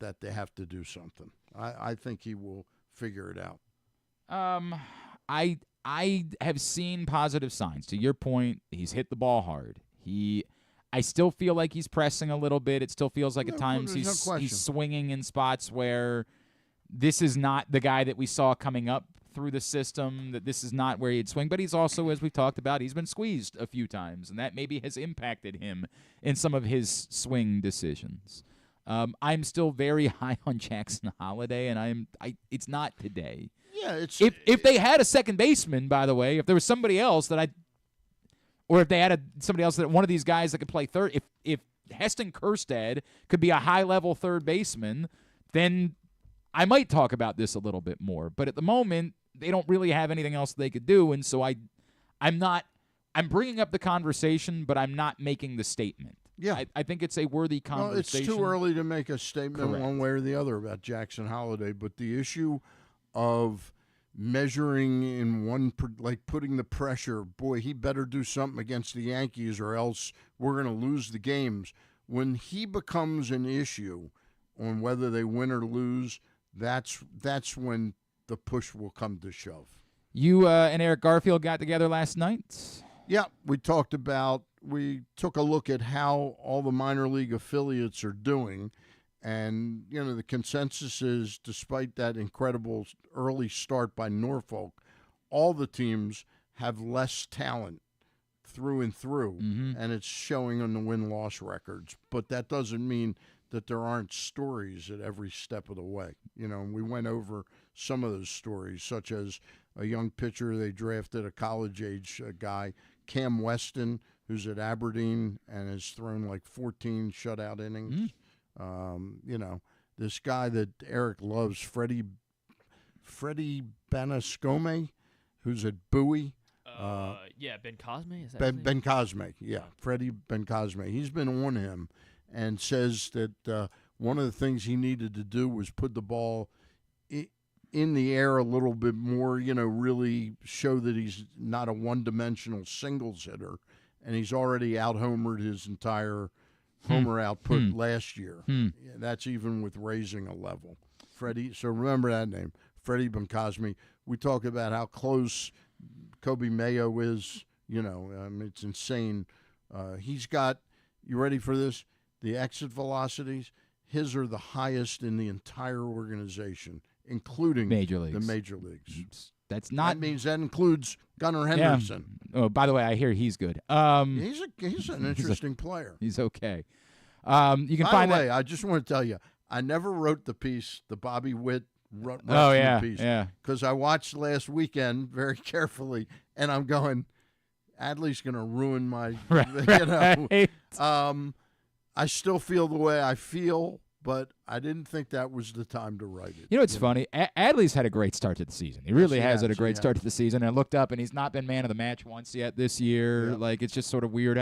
that they have to do something. I think he will figure it out. I have seen positive signs. To your point, he's hit the ball hard. I still feel like he's pressing a little bit. It still feels like at times he's swinging in spots where this is not the guy that we saw coming up through the system, that this is not where he'd swing. But he's also, as we've talked about, he's been squeezed a few times, and that maybe has impacted him in some of his swing decisions. I'm still very high on Jackson Holliday, and it's not today. Yeah, if they had a second baseman, by the way, if there was somebody else or if they had somebody else, that one of these guys that could play third, if Heston Kjerstad could be a high-level third baseman, then I might talk about this a little bit more. But at the moment, they don't really have anything else they could do, and so I'm bringing up the conversation, but I'm not making the statement. Yeah, I think it's a worthy conversation. Well, it's too early to make a statement one way or the other about Jackson Holliday, but the issue of measuring in putting the pressure, boy, he better do something against the Yankees or else we're going to lose the games. When he becomes an issue on whether they win or lose, that's when the push will come to shove. You and Eric Garfield got together last night? Yeah, we took a look at how all the minor league affiliates are doing. And, the consensus is, despite that incredible early start by Norfolk, all the teams have less talent through and through, and it's showing on the win-loss records. But that doesn't mean that there aren't stories at every step of the way. And we went over some of those stories, such as a young pitcher they drafted, a college-age guy, Cam Weston, who's at Aberdeen and has thrown like 14 shutout innings. This guy that Eric loves, Freddie Benascome, who's at Bowie. Ben Cosme? Is that Ben Cosme, yeah. Freddie Ben Cosme. He's been on him and says that one of the things he needed to do was put the ball in the air a little bit more, really show that he's not a one-dimensional singles hitter, and he's already out-homered his entire homer output last year. Yeah, that's even with raising a level. Freddie, so remember that name, Freddie Ben Cosme. We talk about how close Kobe Mayo is. It's insane. He's got, you ready for this? The exit velocities, his are the highest in the entire organization, including the major leagues. That includes Gunnar Henderson. Yeah. Oh, by the way, I hear he's good. He's an interesting player. He's okay. You can By the way, I just want to tell you, I never wrote the piece, the Bobby Witt piece. Because I watched last weekend very carefully, and I'm going, Adley's going to ruin my, I still feel the way I feel, but I didn't think that was the time to write it. It's funny. Adley's had a great start to the season. He really has had a great start to the season. And I looked up, and he's not been man of the match once yet this year. Yeah. It's just sort of weird.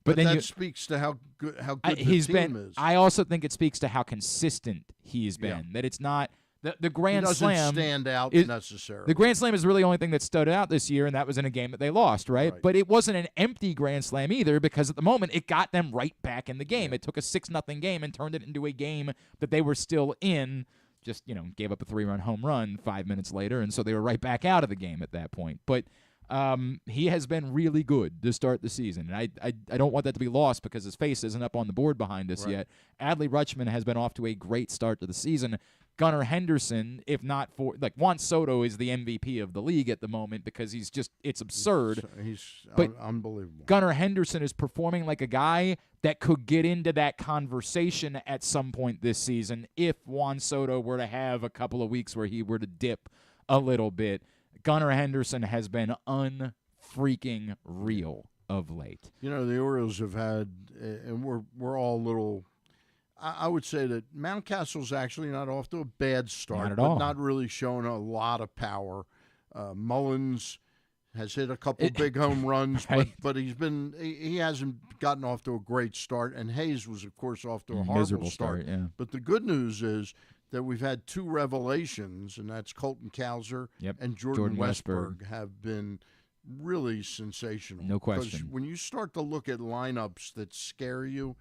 But then that speaks to how good the team is. I also think it speaks to how consistent he's been. Yeah. That it's not the Grand Slam doesn't stand out necessarily. The Grand Slam is really the only thing that stood out this year, and that was in a game that they lost, right? But it wasn't an empty Grand Slam either, because at the moment it got them right back in the game. Yeah. It took a 6-0 game and turned it into a game that they were still in. Just gave up a 3-run home run 5 minutes later, and so they were right back out of the game at that point. But He has been really good to start the season. And I don't want that to be lost because his face isn't up on the board behind us yet. Adley Rutschman has been off to a great start to the season. Gunnar Henderson, if not for, like, Juan Soto is the MVP of the league at the moment because it's absurd. He's but unbelievable. Gunnar Henderson is performing like a guy that could get into that conversation at some point this season if Juan Soto were to have a couple of weeks where he were to dip a little bit. Gunnar Henderson has been unfreaking real of late. You know, the Orioles have had, and we're all a little. I would say that Mountcastle's actually not off to a bad start, Not at but all. not really showing a lot of power. Mullins has hit a couple big home runs, but he hasn't gotten off to a great start. And Hayes was, of course, off to a horrible Miserable start. Yeah. But the good news is that we've had two revelations, and that's Colton Cowser and Jordan Westberg have been really sensational. No question. Because when you start to look at lineups that scare you,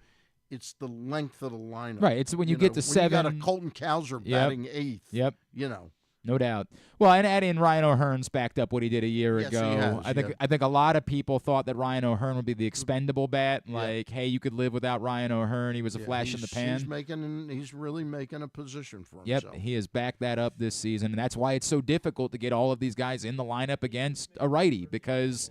it's the length of the lineup. Right. It's when you get to when seven. You got a Colton Cowser batting eighth. Yep. You know. No doubt. Well, and add in Ryan O'Hearn's backed up what he did a year Yes, ago. he has, I think a lot of people thought that Ryan O'Hearn would be the expendable bat. Like, hey, you could live without Ryan O'Hearn. He was a flash in the pan. He's really making a position for Yep, himself. he has backed that up this season, and that's why it's so difficult to get all of these guys in the lineup against a righty because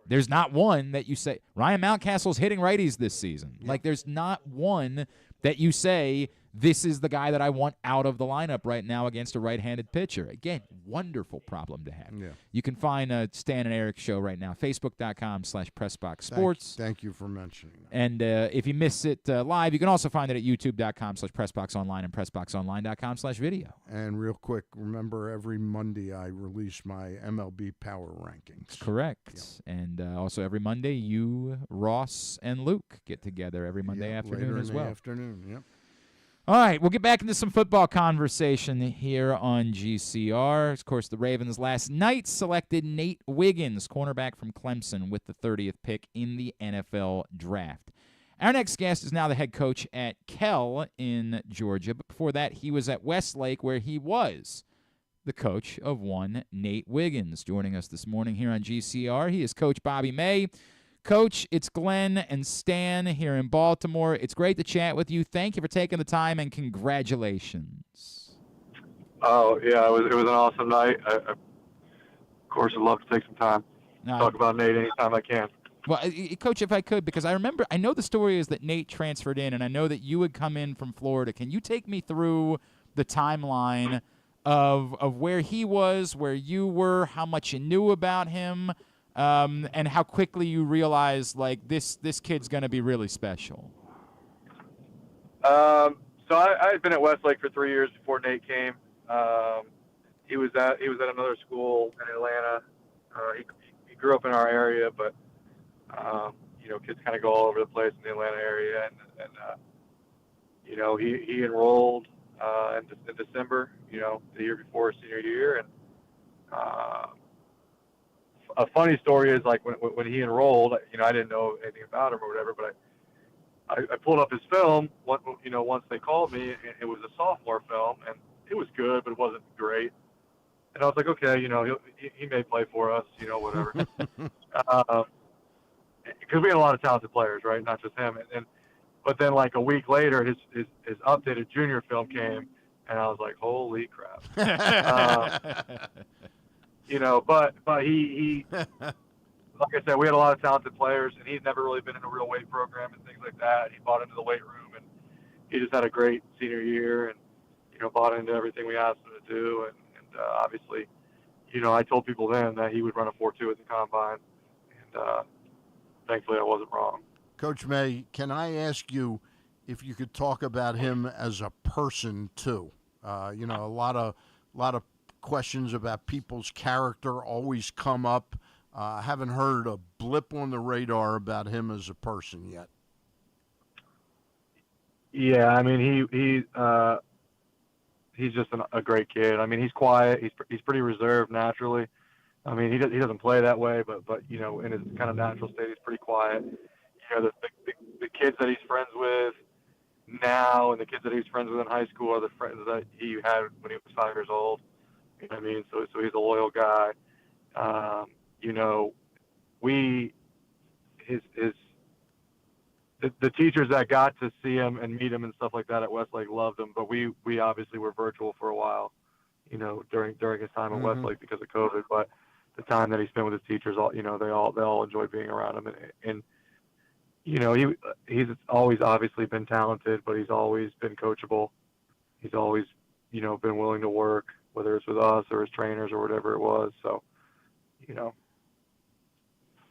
there's not one that you say Ryan Mountcastle's hitting righties this season. Like, there's not one that you say this is the guy that I want out of the lineup right now against a right-handed pitcher. Again, wonderful problem to have. Yeah. You can find Stan and Eric's show right now, Facebook.com/PressBoxSports. Thank you for mentioning that. And if you miss it live, you can also find it at YouTube.com/PressBoxOnline and PressBoxOnline.com/video. And real quick, remember every Monday I release my MLB Power Rankings. Correct. Yep. And also every Monday, you, Ross, and Luke get together every Monday afternoon later as in well. the afternoon, yep. All right, we'll get back into some football conversation here on GCR. Of course, the Ravens last night selected Nate Wiggins, cornerback from Clemson, with the 30th pick in the NFL draft. Our next guest is now the head coach at Kell in Georgia, but before that, he was at Westlake, where he was the coach of one Nate Wiggins. Joining us this morning here on GCR, he is Coach Bobby May. Coach, it's Glenn and Stan here in Baltimore. It's great to chat with you. Thank you for taking the time, and congratulations. Oh, yeah, it was an awesome night. I of course, I'd love to take some time to talk about Nate anytime I can. Well, Coach, if I could, because I know the story is that Nate transferred in, and I know that you had come in from Florida. Can you take me through the timeline of where he was, where you were, how much you knew about him, and how quickly you realized, like, this kid's going to be really special? So I had been at Westlake for 3 years before Nate came. He was at another school in Atlanta. He grew up in our area, but kids kind of go all over the place in the Atlanta area, and he enrolled in December, the year before his senior year, and a funny story is, like, when he enrolled, I didn't know anything about him or whatever, but I pulled up his film, once they called me, and it was a sophomore film, and it was good, but it wasn't great. And I was like, okay, he may play for us, whatever. Because we had a lot of talented players, right? Not just him. But then, like, a week later, his updated junior film came, and I was like, holy crap. But he like I said, we had a lot of talented players, and he'd never really been in a real weight program and things like that. He bought into the weight room, and he just had a great senior year, and bought into everything we asked him to do. And obviously, I told people then that he would run a 4.2 at the combine, and thankfully I wasn't wrong. Coach May, can I ask you if you could talk about him as a person too? A lot of questions about people's character always come up. I haven't heard a blip on the radar about him as a person yet. Yeah, I mean, he's just a great kid. I mean, he's quiet. He's pretty reserved naturally. I mean, he doesn't play that way, but in his kind of natural state, he's pretty quiet. The kids that he's friends with now and the kids that he was friends with in high school are the friends that he had when he was 5 years old. You know what I mean? So he's a loyal guy. the teachers that got to see him and meet him and stuff like that at Westlake loved him, but we obviously were virtual for a while, during his time at Westlake because of COVID. But the time that he spent with his teachers, they all enjoyed being around him, and he's always obviously been talented, but he's always been coachable. He's always been willing to work, whether it's with us or his trainers or whatever it was. So,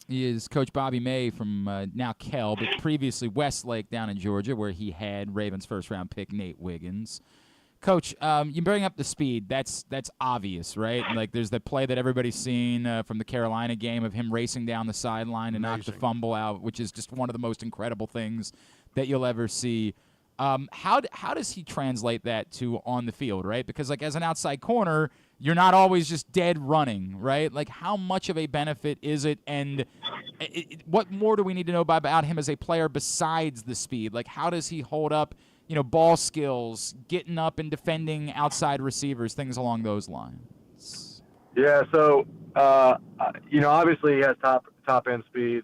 He is Coach Bobby May from now Kell, but previously Westlake down in Georgia, where he had Ravens first-round pick Nate Wiggins. Coach, you bring up the speed. That's obvious, right? Like there's the play that everybody's seen from the Carolina game of him racing down the sideline and knock the fumble out, which is just one of the most incredible things that you'll ever see. How does he translate that to on the field, right? Because like as an outside corner, you're not always just dead running, right? Like how much of a benefit is it, and what more do we need to know about him as a player besides the speed? Like how does he hold up, ball skills, getting up and defending outside receivers, things along those lines? Yeah, so obviously he has top end speed,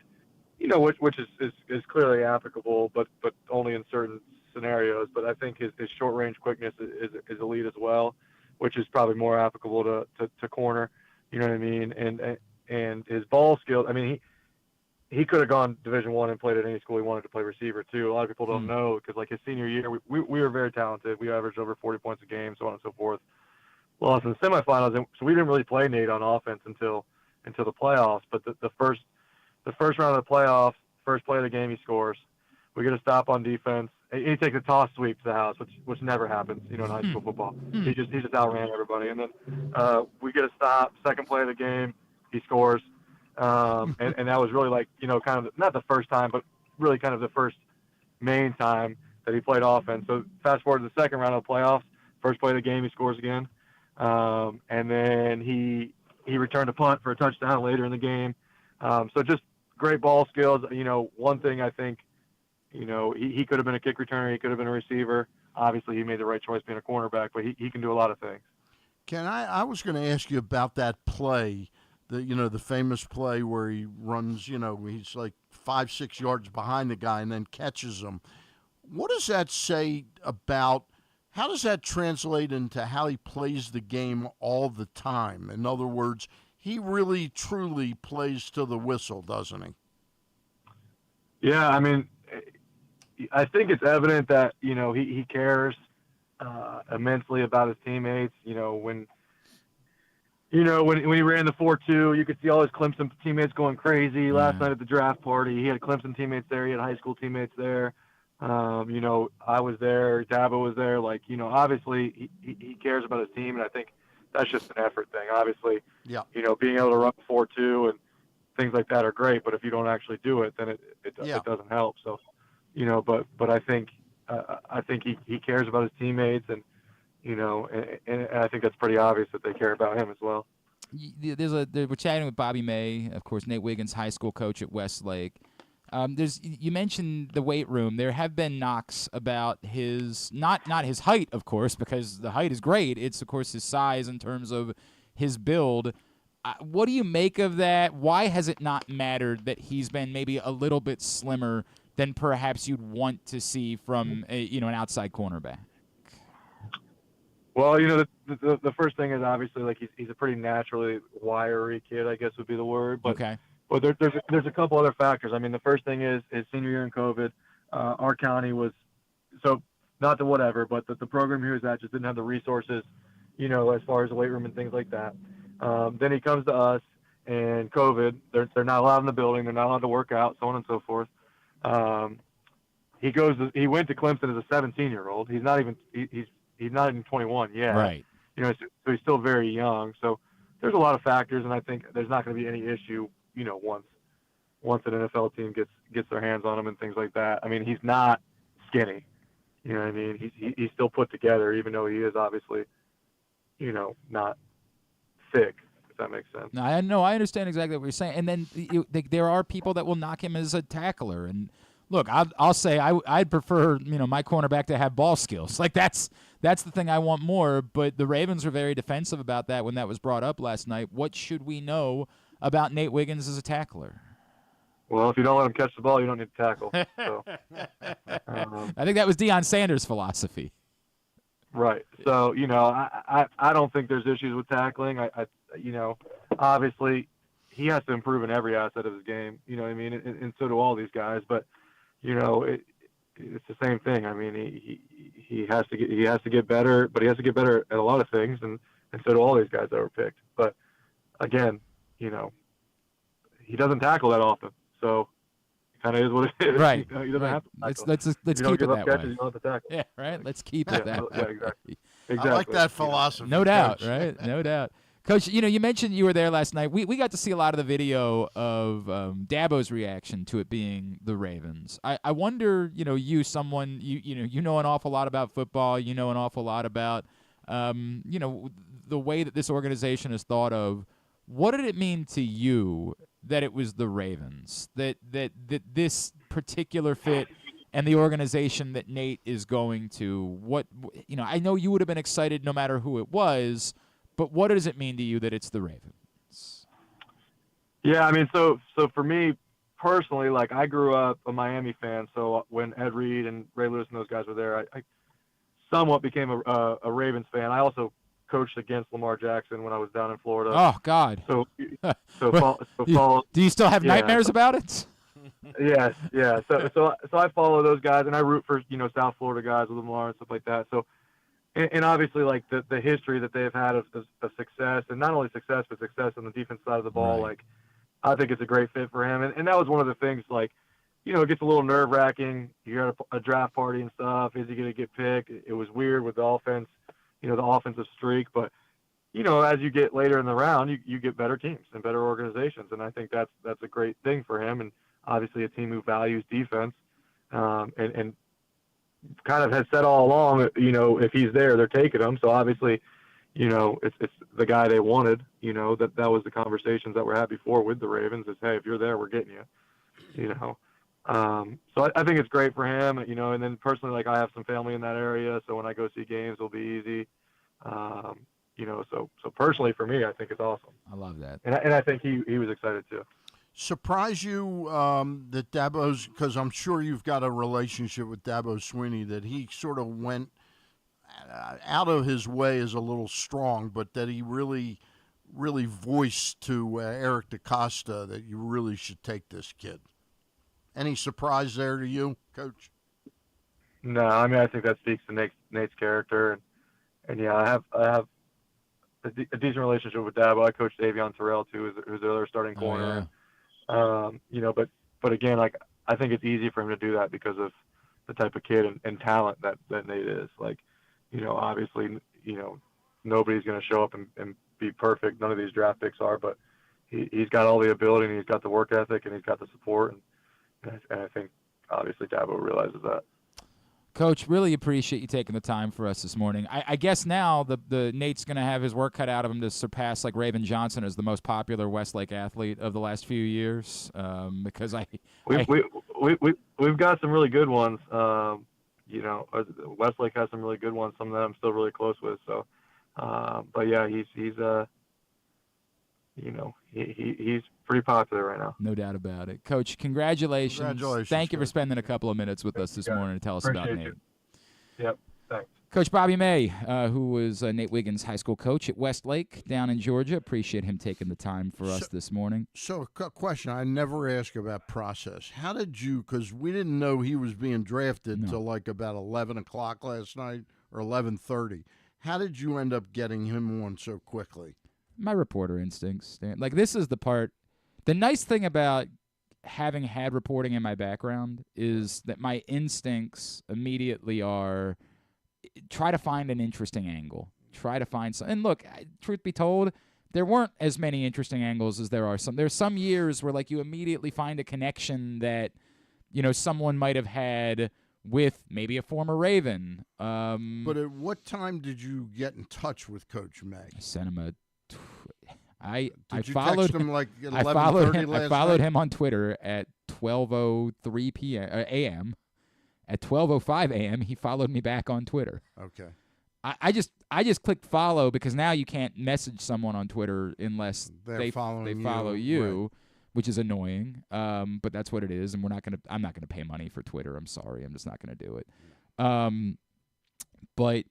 which is clearly applicable, but only in certain scenarios. But I think his short range quickness is elite as well, which is probably more applicable to corner. You know what I mean? And his ball skills. I mean, he could have gone Division I and played at any school he wanted to play receiver too. A lot of people don't know because like his senior year, we were very talented. We averaged over 40 points a game, so on and so forth. Lost in the semifinals, so we didn't really play Nate on offense until the playoffs. But the first round of the playoffs, first play of the game, he scores. We get a stop on defense. He takes a toss sweep to the house, which never happens, in high school football. He just outran everybody. And then we get a stop, second play of the game, he scores. And that was really like, kind of not the first time, but really kind of the first main time that he played offense. So fast forward to the second round of the playoffs, first play of the game, he scores again. And then he returned a punt for a touchdown later in the game. So just great ball skills. One thing I think, he could have been a kick returner. He could have been a receiver. Obviously, he made the right choice being a cornerback, but he can do a lot of things. I was going to ask you about that play, the famous play where he runs, he's like 5-6 yards behind the guy and then catches him. What does that say about, how does that translate into how he plays the game all the time? In other words, he really, truly plays to the whistle, doesn't he? Yeah, I mean, I think it's evident that, he cares immensely about his teammates. When he ran the 4-2, you could see all his Clemson teammates going crazy. Last night at the draft party, he had Clemson teammates there. He had high school teammates there. I was there. Dabo was there. Like, obviously he cares about his team, and I think that's just an effort thing. Obviously, being able to run 4-2 and things like that are great, but if you don't actually do it, then it doesn't help. So, but I think he cares about his teammates, and and I think that's pretty obvious that they care about him as well. We're chatting with Bobby May, of course, Nate Wiggins, high school coach at Westlake. You mentioned the weight room. There have been knocks about his not his height, of course, because the height is great. It's of course his size in terms of his build. What do you make of that? Why has it not mattered that he's been maybe a little bit slimmer than perhaps you'd want to see from an outside cornerback? Well, the first thing is obviously like he's a pretty naturally wiry kid, I guess would be the word. But okay. But there's a couple other factors. I mean, the first thing is his senior year in COVID, our county was so not the whatever, but the program he was at just didn't have the resources, as far as the weight room and things like that. Then he comes to us, and COVID, they're not allowed in the building, they're not allowed to work out, so on and so forth. He went to Clemson as a 17-year-old. He's not even 21 yet. Right. So he's still very young. So there's a lot of factors, and I think there's not going to be any issue, once an NFL team gets their hands on him and things like that. I mean, he's not skinny. You know what I mean? He's still put together, even though he is obviously, not thick, if that makes sense. No, I understand exactly what you're saying. And then there are people that will knock him as a tackler. And look, I'll say I'd prefer my cornerback to have ball skills. Like that's the thing I want more. But the Ravens were very defensive about that when that was brought up last night. What should we know about Nate Wiggins as a tackler? Well, if you don't let him catch the ball, you don't need to tackle. So, I think that was Deion Sanders' philosophy. right. So, I don't think there's issues with tackling. Obviously he has to improve in every asset of his game. You know what I mean? And so do all these guys. But, it's the same thing. I mean, he has to get better, but he has to get better at a lot of things, and so do all these guys that were picked. But again, he doesn't tackle that often, so it kind of is what it is. Right. He doesn't have to tackle. Let's you keep it that catches, way. you don't have to tackle. Yeah, right. Let's keep it that way. Yeah, exactly. I like that philosophy. No doubt, Coach. right? No doubt. Coach, you mentioned you were there last night. We got to see a lot of the video of Dabo's reaction to it being the Ravens. I wonder, you know an awful lot about football. You know an awful lot about, the way that this organization is thought of. What did it mean to you that it was the Ravens? That this particular fit and the organization that Nate is going to? I know you would have been excited no matter who it was. But what does it mean to you that it's the Ravens? Yeah, I mean, so for me personally, like I grew up a Miami fan, so when Ed Reed and Ray Lewis and those guys were there, I somewhat became a Ravens fan. I also coached against Lamar Jackson when I was down in Florida. Oh God! So do you still have nightmares about it? Yes, yeah. So I follow those guys, and I root for South Florida guys with Lamar and stuff like that. So. And obviously, like the history that they've had of success, and not only success, but success on the defense side of the ball, right. like I think it's a great fit for him. And that was one of the things, like, it gets a little nerve-wracking. You're at a draft party and stuff. Is he going to get picked? It was weird with the offense, the offensive streak. But, as you get later in the round, you get better teams and better organizations. And I think that's a great thing for him. And obviously a team who values defense and kind of has said all along, if he's there, they're taking him. So obviously, it's the guy they wanted. That was the conversations that were had before with the Ravens. Is, hey, if you're there, we're getting you. So I think it's great for him. And then personally, like I have some family in that area, so when I go see games, it'll be easy. So personally for me, I think it's awesome. I love that, and I think he was excited too. Surprise you that Dabo's, because I'm sure you've got a relationship with Dabo Swinney, that he sort of went out of his way is a little strong, but that he really voiced to Eric DaCosta that you really should take this kid. Any surprise there to you, Coach? No, I mean I think that speaks to Nate's character, and yeah, I have a decent relationship with Dabo. I coached Avion Terrell too, who's the other starting corner. Oh, yeah. But again, like I think it's easy for him to do that because of the type of kid and talent that Nate is. Like, obviously, nobody's going to show up and be perfect. None of these draft picks are, but he's got all the ability and he's got the work ethic and he's got the support. And I think obviously Dabo realizes that. Coach, really appreciate you taking the time for us this morning. I guess now the Nate's going to have his work cut out of him to surpass like Raven Johnson as the most popular Westlake athlete of the last few years. Because we've got some really good ones. Westlake has some really good ones. Some that I'm still really close with. So, but yeah, he's pretty popular right now. No doubt about it. Coach, congratulations. Thank you for spending a couple of minutes with us this morning to tell us about Nate. Yep, thanks. Coach Bobby May, who was Nate Wiggins' high school coach at Westlake down in Georgia. Appreciate him taking the time for us this morning. So a question I never ask about process. How did you, because we didn't know he was being drafted till like about 11 o'clock last night or 11:30. How did you end up getting him on so quickly? My reporter instincts. Like, this is the part. The nice thing about having had reporting in my background is that my instincts immediately are try to find an interesting angle. Try to find some. And look, truth be told, there weren't as many interesting angles as there are some. There's some years where, like, you immediately find a connection that, someone might have had with maybe a former Raven. But at what time did you get in touch with Coach May? I sent him a I followed him like 11:30 I followed him on Twitter at 12:03 a.m. At 12:05 a.m. he followed me back on Twitter. Okay. I just clicked follow because now you can't message someone on Twitter unless they follow you. Right. Which is annoying, but that's what it is, and I'm not gonna pay money for Twitter. I'm sorry, I'm just not gonna do it. But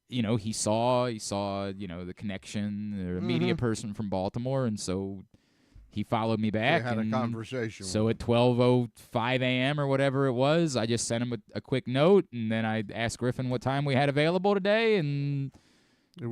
he saw the connection, a media person from Baltimore, and so he followed me back. They had a conversation. So at 12:05 a.m. or whatever it was, I just sent him a quick note, and then I asked Griffin what time we had available today, and. It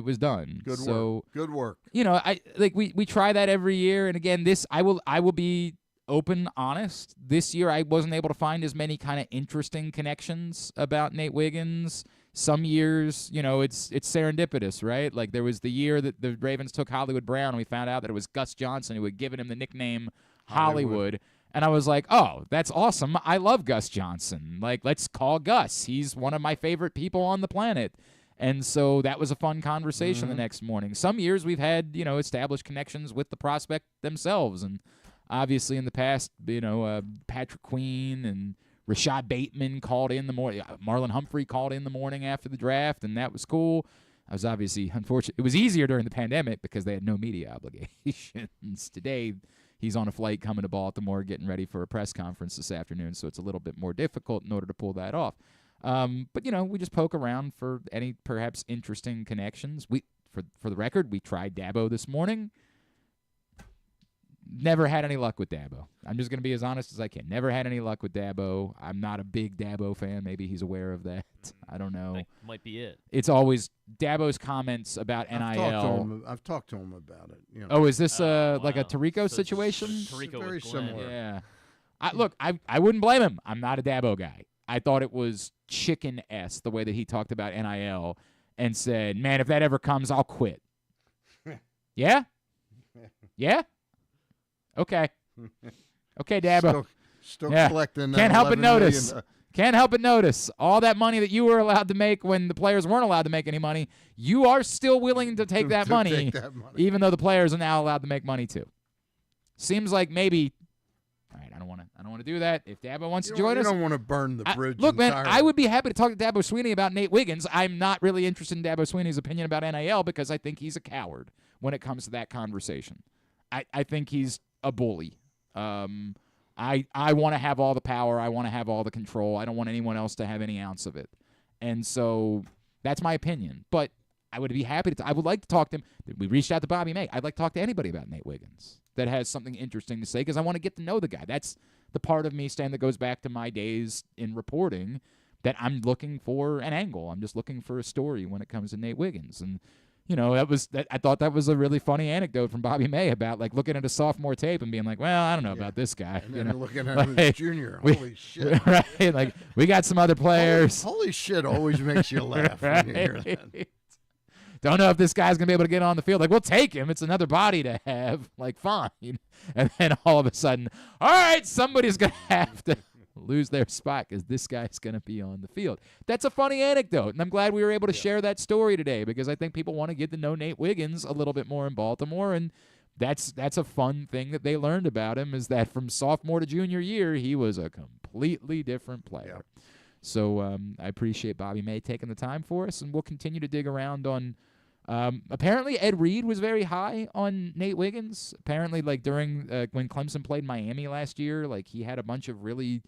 was done. Good work. We try that every year, and again, I will be open, honest. This year, I wasn't able to find as many kind of interesting connections about Nate Wiggins. Some years, it's serendipitous, right? Like there was the year that the Ravens took Hollywood Brown, and we found out that it was Gus Johnson who had given him the nickname Hollywood. And I was like, oh, that's awesome. I love Gus Johnson. Like, let's call Gus. He's one of my favorite people on the planet. And so that was a fun conversation the next morning. Some years we've had, established connections with the prospect themselves. And obviously in the past, Patrick Queen and Rashad Bateman called in the morning. Marlon Humphrey called in the morning after the draft, and that was cool. I was obviously unfortunate. It was easier during the pandemic because they had no media obligations. Today, he's on a flight coming to Baltimore, getting ready for a press conference this afternoon, so it's a little bit more difficult in order to pull that off. But we just poke around for any perhaps interesting connections. For the record, we tried Dabo this morning. Never had any luck with Dabo. I'm just going to be as honest as I can. Never had any luck with Dabo. I'm not a big Dabo fan. Maybe he's aware of that. I don't know. That might be it. It's always Dabo's comments about NIL. I've talked to him about it. Oh, is this like a Tirico situation? Tirico very similar. Yeah. I wouldn't blame him. I'm not a Dabo guy. I thought it was chicken-esque the way that he talked about NIL and said, man, if that ever comes, I'll quit. Yeah? Yeah? Okay. Okay, Dabo. Still collecting. Can't help but notice. Can't help but notice. All that money that you were allowed to make when the players weren't allowed to make any money, you are still willing to take that money, even though the players are now allowed to make money too. Seems like maybe. All right, I don't want to do that. If Dabo wants to join us, you don't want to burn the bridge. Look, man, I would be happy to talk to Dabo Swinney about Nate Wiggins. I'm not really interested in Dabo Swinney's opinion about NIL because I think he's a coward when it comes to that conversation. I think he's a bully. I want to have all the power. I want to have all the control. I don't want anyone else to have any ounce of it. And so that's my opinion. But I would be happy to. I would like to talk to him. We reached out to Bobby May. I'd like to talk to anybody about Nate Wiggins that has something interesting to say because I want to get to know the guy. That's the part of me, Stan, that goes back to my days in reporting that I'm looking for an angle. I'm just looking for a story when it comes to Nate Wiggins. And, I thought that was a really funny anecdote from Bobby May about, like, looking at a sophomore tape and being like, well, I don't know about this guy. And then looking at him as junior. Holy shit. Right? Like, we got some other players. Holy shit always makes you laugh when you hear that. Don't know if this guy's going to be able to get on the field. Like, we'll take him. It's another body to have. Like, fine. And then all of a sudden, all right, somebody's going to have to lose their spot because this guy's going to be on the field. That's a funny anecdote, and I'm glad we were able to share that story today because I think people want to get to know Nate Wiggins a little bit more in Baltimore, and that's a fun thing that they learned about him is that from sophomore to junior year, he was a completely different player. Yeah. So I appreciate Bobby May taking the time for us, and we'll continue to dig around on apparently Ed Reed was very high on Nate Wiggins. Apparently, like during when Clemson played Miami last year, like he had a bunch of really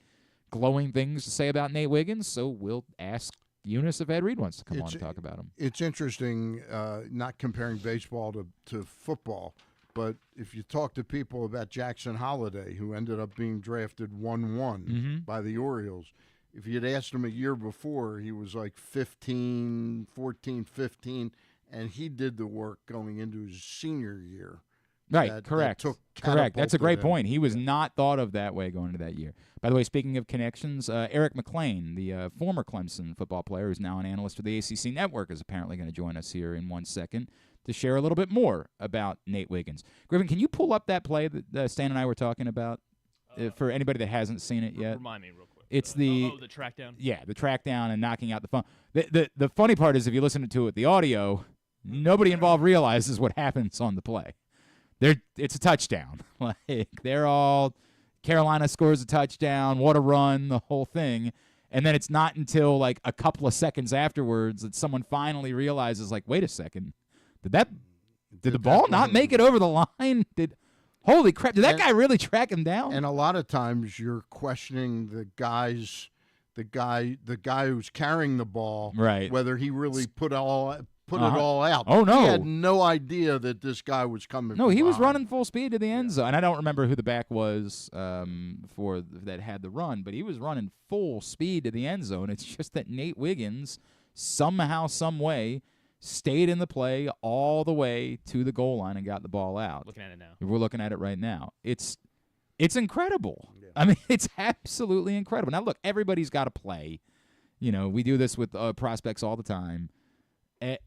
glowing things to say about Nate Wiggins. So we'll ask Eunice if Ed Reed wants to come on and talk about him. It's interesting, not comparing baseball to football, but if you talk to people about Jackson Holliday, who ended up being drafted 1-1 by the Orioles, if you'd asked him a year before, he was like 14, 15, and he did the work going into his senior year. Right, correct. That's a great point. He was not thought of that way going into that year. By the way, speaking of connections, Eric Mac Lain, the former Clemson football player who's now an analyst for the ACC Network, is apparently going to join us here in 1 second to share a little bit more about Nate Wiggins. Griffin, can you pull up that play that Stan and I were talking about for anybody that hasn't seen it yet? Remind me real quick. It's the track down? Yeah, the track down and knocking out the phone. The funny part is if you listen to it, the audio, nobody involved realizes what happens on the play. It's a touchdown. Like they're all Carolina scores a touchdown, what a run, the whole thing. And then it's not until like a couple of seconds afterwards that someone finally realizes, like, wait a second, did the ball not make it over the line? Holy crap, did that guy really track him down? And a lot of times you're questioning the guy who's carrying the ball, right? Whether he really put it all out. Oh no, he had no idea that this guy was coming. No, he was behind. running full speed to the end zone. And I don't remember who the back was that had the run, but he was running full speed to the end zone. It's just that Nate Wiggins somehow, some way, stayed in the play all the way to the goal line and got the ball out. Looking at it now. We're looking at it right now. It's incredible. Yeah. I mean, it's absolutely incredible. Now, look, everybody's got to play. We do this with prospects all the time.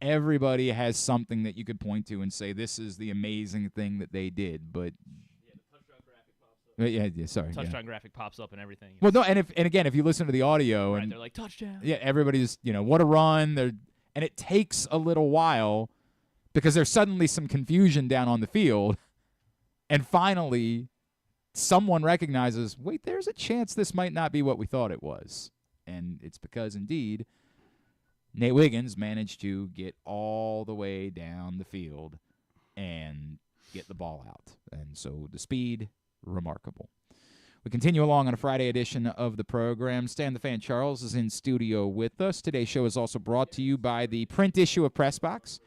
Everybody has something that you could point to and say, this is the amazing thing that they did. But the touchdown graphic pops up. Yeah, sorry. Touchdown graphic pops up and everything. Well, no, and again, if you listen to the audio, right, and they're like, touchdown. Yeah, everybody's, what a run. And it takes a little while because there's suddenly some confusion down on the field. And finally, someone recognizes, wait, there's a chance this might not be what we thought it was. And it's because, indeed, Nate Wiggins managed to get all the way down the field and get the ball out. And so the speed, remarkable. We continue along on a Friday edition of the program. Stan the Fan Charles is in studio with us. Today's show is also brought to you by the print issue of PressBox,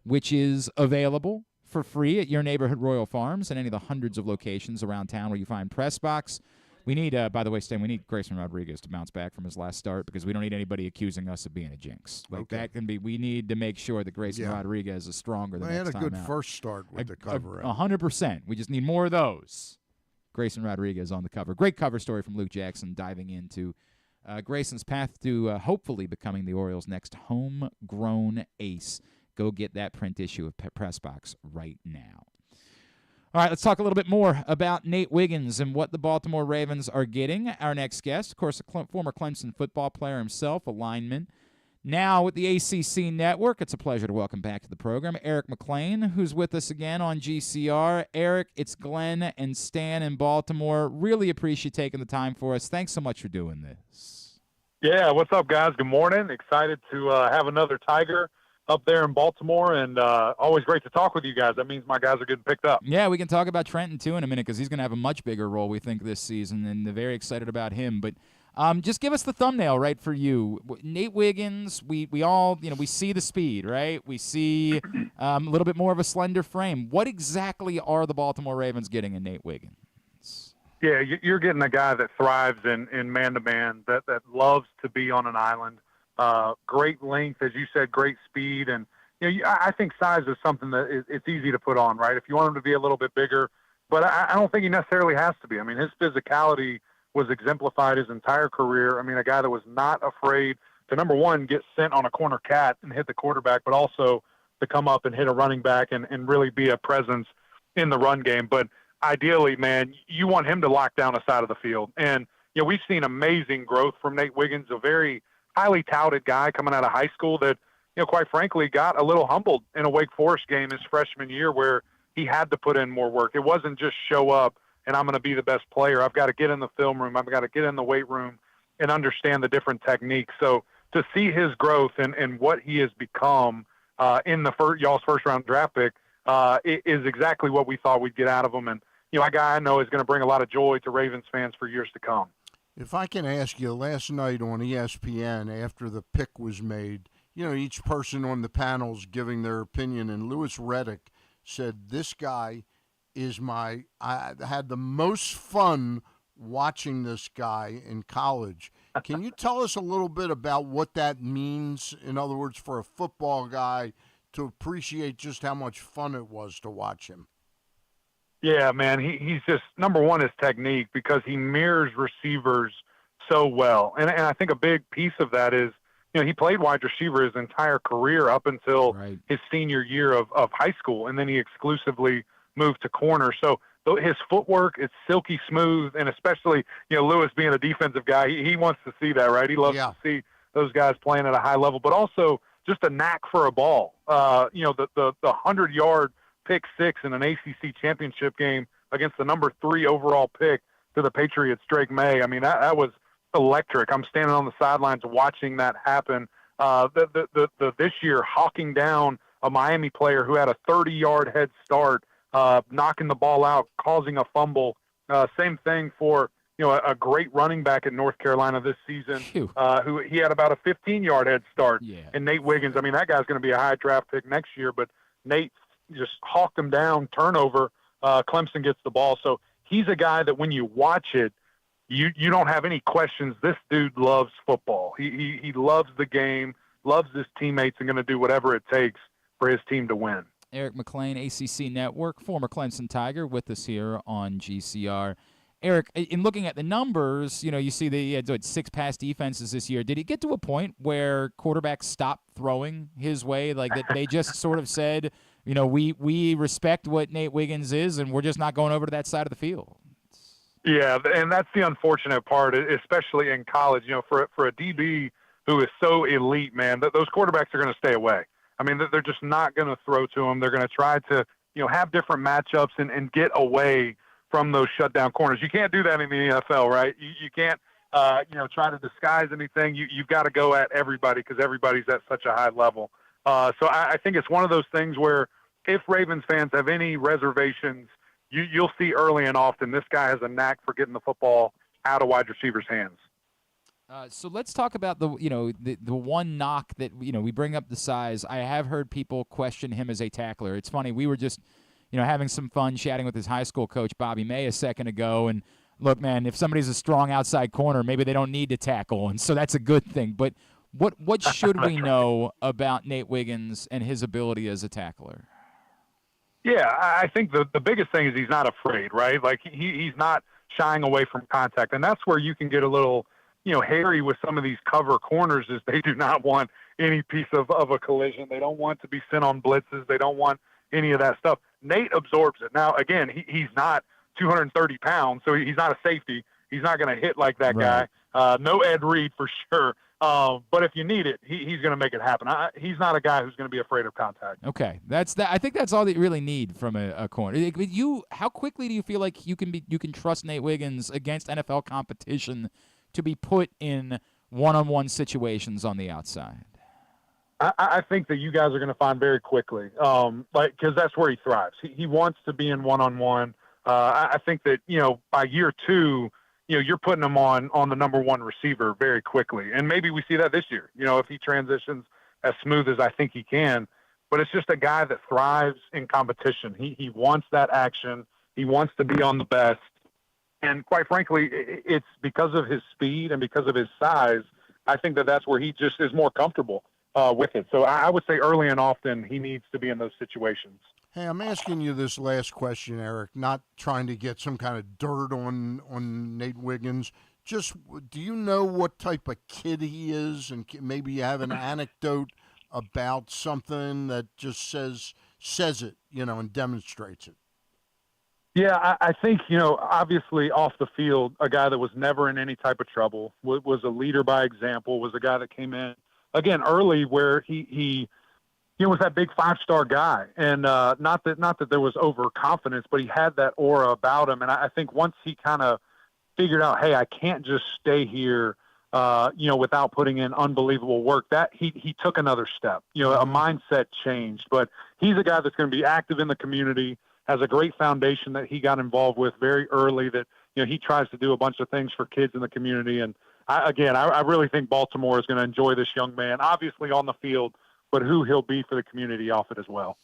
which is available for free at your neighborhood Royal Farms and any of the hundreds of locations around town where you find PressBox. We need, by the way, Stan, we need Grayson Rodriguez to bounce back from his last start because we don't need anybody accusing us of being a jinx. That can be, we need to make sure that Grayson Rodriguez is stronger the next time out. He had a good first start with the cover. 100%. We just need more of those. Grayson Rodriguez on the cover. Great cover story from Luke Jackson diving into Grayson's path to hopefully becoming the Orioles' next homegrown ace. Go get that print issue of PressBox right now. All right, let's talk a little bit more about Nate Wiggins and what the Baltimore Ravens are getting. Our next guest, of course, a former Clemson football player himself, a lineman. Now with the ACC Network, it's a pleasure to welcome back to the program Eric Mac Lain, who's with us again on GCR. Eric, it's Glenn and Stan in Baltimore. Really appreciate taking the time for us. Thanks so much for doing this. Yeah, what's up, guys? Good morning. Excited to have another Tiger up there in Baltimore, and always great to talk with you guys. That means my guys are getting picked up. Yeah, we can talk about Trenton, too, in a minute because he's going to have a much bigger role, we think, this season, and very excited about him. But just give us the thumbnail, right, for you. Nate Wiggins, we all, we see the speed, right? We see a little bit more of a slender frame. What exactly are the Baltimore Ravens getting in Nate Wiggins? Yeah, you're getting a guy that thrives in man-to-man, that loves to be on an island. Great length, as you said, great speed. And, I think size is something that it's easy to put on, right? If you want him to be a little bit bigger, but I don't think he necessarily has to be. I mean, his physicality was exemplified his entire career. I mean, a guy that was not afraid to, number one, get sent on a corner cat and hit the quarterback, but also to come up and hit a running back and really be a presence in the run game. But ideally, man, you want him to lock down a side of the field. And, we've seen amazing growth from Nate Wiggins, a very highly touted guy coming out of high school that, quite frankly, got a little humbled in a Wake Forest game his freshman year where he had to put in more work. It wasn't just show up and I'm going to be the best player. I've got to get in the film room. I've got to get in the weight room and understand the different techniques. So to see his growth and what he has become in the y'all's first-round draft pick is exactly what we thought we'd get out of him. And, a guy I know is going to bring a lot of joy to Ravens fans for years to come. If I can ask you, last night on ESPN, after the pick was made, each person on the panel's giving their opinion, and Louis Riddick said, this guy is I had the most fun watching this guy in college. Can you tell us a little bit about what that means, in other words, for a football guy to appreciate just how much fun it was to watch him? Yeah, man, he's just, number one, his technique, because he mirrors receivers so well. And I think a big piece of that is, he played wide receiver his entire career up until his senior year of high school, and then he exclusively moved to corner. So his footwork is silky smooth, and especially, Lewis being a defensive guy, he wants to see that, right? He loves to see those guys playing at a high level, but also just a knack for a ball. The 100-yard pick six in an ACC championship game against the number 3 overall pick to the Patriots, Drake May. I mean, that was electric. I'm standing on the sidelines watching that happen. This year, hawking down a Miami player who had a 30-yard head start, knocking the ball out, causing a fumble. Same thing for a great running back in North Carolina this season, who he had about a 15-yard head start. Yeah. And Nate Wiggins, I mean, that guy's going to be a high draft pick next year, but Nate just hawked him down, turnover. Clemson gets the ball. So he's a guy that when you watch it, you don't have any questions. This dude loves football. He loves the game, loves his teammates, and going to do whatever it takes for his team to win. Eric Mac Lain, ACC Network, former Clemson Tiger, with us here on GCR. Eric, in looking at the numbers, you see he had 6 pass defenses this year. Did he get to a point where quarterbacks stopped throwing his way, like that they just sort of said, we respect what Nate Wiggins is, and we're just not going over to that side of the field? Yeah, and that's the unfortunate part, especially in college. For a DB who is so elite, man, those quarterbacks are going to stay away. I mean, they're just not going to throw to him. They're going to try to, have different matchups and get away from those shutdown corners. You can't do that in the NFL, right? You can't, try to disguise anything. You've got to go at everybody because everybody's at such a high level. So I think it's one of those things where if Ravens fans have any reservations, you'll see early and often this guy has a knack for getting the football out of wide receivers' hands. So let's talk about the one knock that we bring up the size. I have heard people question him as a tackler. It's funny, we were just having some fun chatting with his high school coach Bobby May a second ago, and look, man, if somebody's a strong outside corner, maybe they don't need to tackle, and so that's a good thing. But what should we know about Nate Wiggins and his ability as a tackler? Yeah, I think the biggest thing is he's not afraid, right? Like he's not shying away from contact, and that's where you can get a little hairy with some of these cover corners is they do not want any piece of a collision. They don't want to be sent on blitzes. They don't want any of that stuff. Nate absorbs it. Now, again, he's not 230 pounds, so he's not a safety. He's not going to hit like that guy. No Ed Reed for sure. But if you need it, he's going to make it happen. He's not a guy who's going to be afraid of contact. Okay, that's that. I think that's all that you really need from a corner. How quickly do you feel like you can trust Nate Wiggins against NFL competition to be put in one-on-one situations on the outside? I think that you guys are going to find very quickly, because that's where he thrives. He wants to be in one-on-one. I think that, by year 2, you're putting him on the number 1 receiver very quickly. And maybe we see that this year, if he transitions as smooth as I think he can. But it's just a guy that thrives in competition. He wants that action. He wants to be on the best. And quite frankly, it's because of his speed and because of his size, I think that that's where he just is more comfortable with it. So I would say early and often he needs to be in those situations. Hey, I'm asking you this last question, Eric, not trying to get some kind of dirt on Nate Wiggins. Just, do you know what type of kid he is? And maybe you have an anecdote about something that just says it, and demonstrates it. Yeah, I think, obviously off the field, a guy that was never in any type of trouble, was a leader by example, was a guy that came in, again, early where he was that big 5-star guy. And not that there was overconfidence, but he had that aura about him. And I think once he kind of figured out, hey, I can't just stay here, without putting in unbelievable work, that he took another step. A mindset changed. But he's a guy that's going to be active in the community, has a great foundation that he got involved with very early that, he tries to do a bunch of things for kids in the community. And I really think Baltimore is going to enjoy this young man, obviously on the field, but who he'll be for the community off it as well.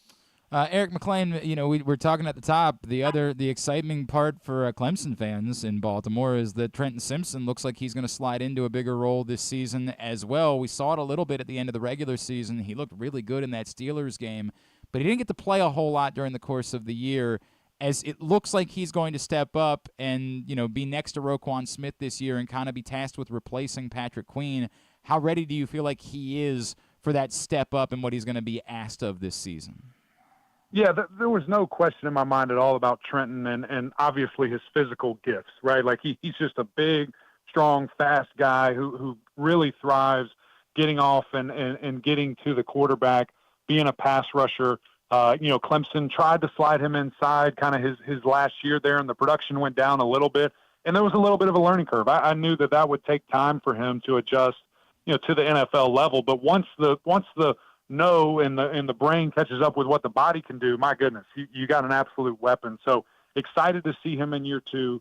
Eric Mac Lain, we're talking at the top. The exciting part for Clemson fans in Baltimore is that Trenton Simpson looks like he's going to slide into a bigger role this season as well. We saw it a little bit at the end of the regular season. He looked really good in that Steelers game, but he didn't get to play a whole lot during the course of the year, as it looks like he's going to step up and, be next to Roquan Smith this year and kind of be tasked with replacing Patrick Queen. How ready do you feel like he is for that step up and what he's going to be asked of this season? Yeah, there was no question in my mind at all about Trenton and obviously his physical gifts, right? Like he's just a big, strong, fast guy who really thrives getting off and getting to the quarterback, being a pass rusher. Clemson tried to slide him inside kind of his last year there, and the production went down a little bit. And there was a little bit of a learning curve. I knew that would take time for him to adjust, to the NFL level. But once the know and the brain catches up with what the body can do, my goodness, you got an absolute weapon. So excited to see him in year 2.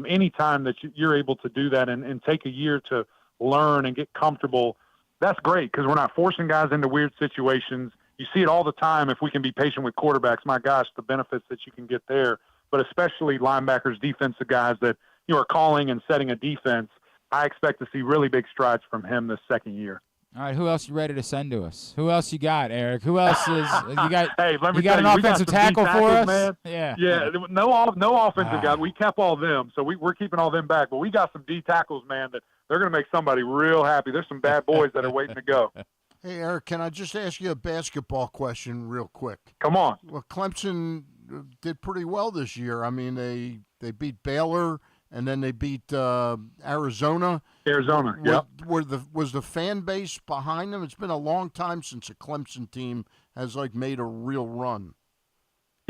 Anytime that you're able to do that and take a year to learn and get comfortable, that's great because we're not forcing guys into weird situations. You see it all the time. If we can be patient with quarterbacks, my gosh, the benefits that you can get there, but especially linebackers, defensive guys that are calling and setting a defense. I expect to see really big strides from him this second year. All right, who else you ready to send to us? Who else you got, Eric? Who else is you got? Hey, let me you got tell an you, offensive tackle for us? Man. Yeah. No offensive guys. We kept all them, so we're keeping all them back. But we got some D tackles, man, that they're going to make somebody real happy. There's some bad boys that are waiting to go. Hey, Eric, can I just ask you a basketball question real quick? Come on. Well, Clemson did pretty well this year. I mean, they beat Baylor, and then they beat Arizona. Yep. Was the fan base behind them? It's been a long time since a Clemson team has made a real run.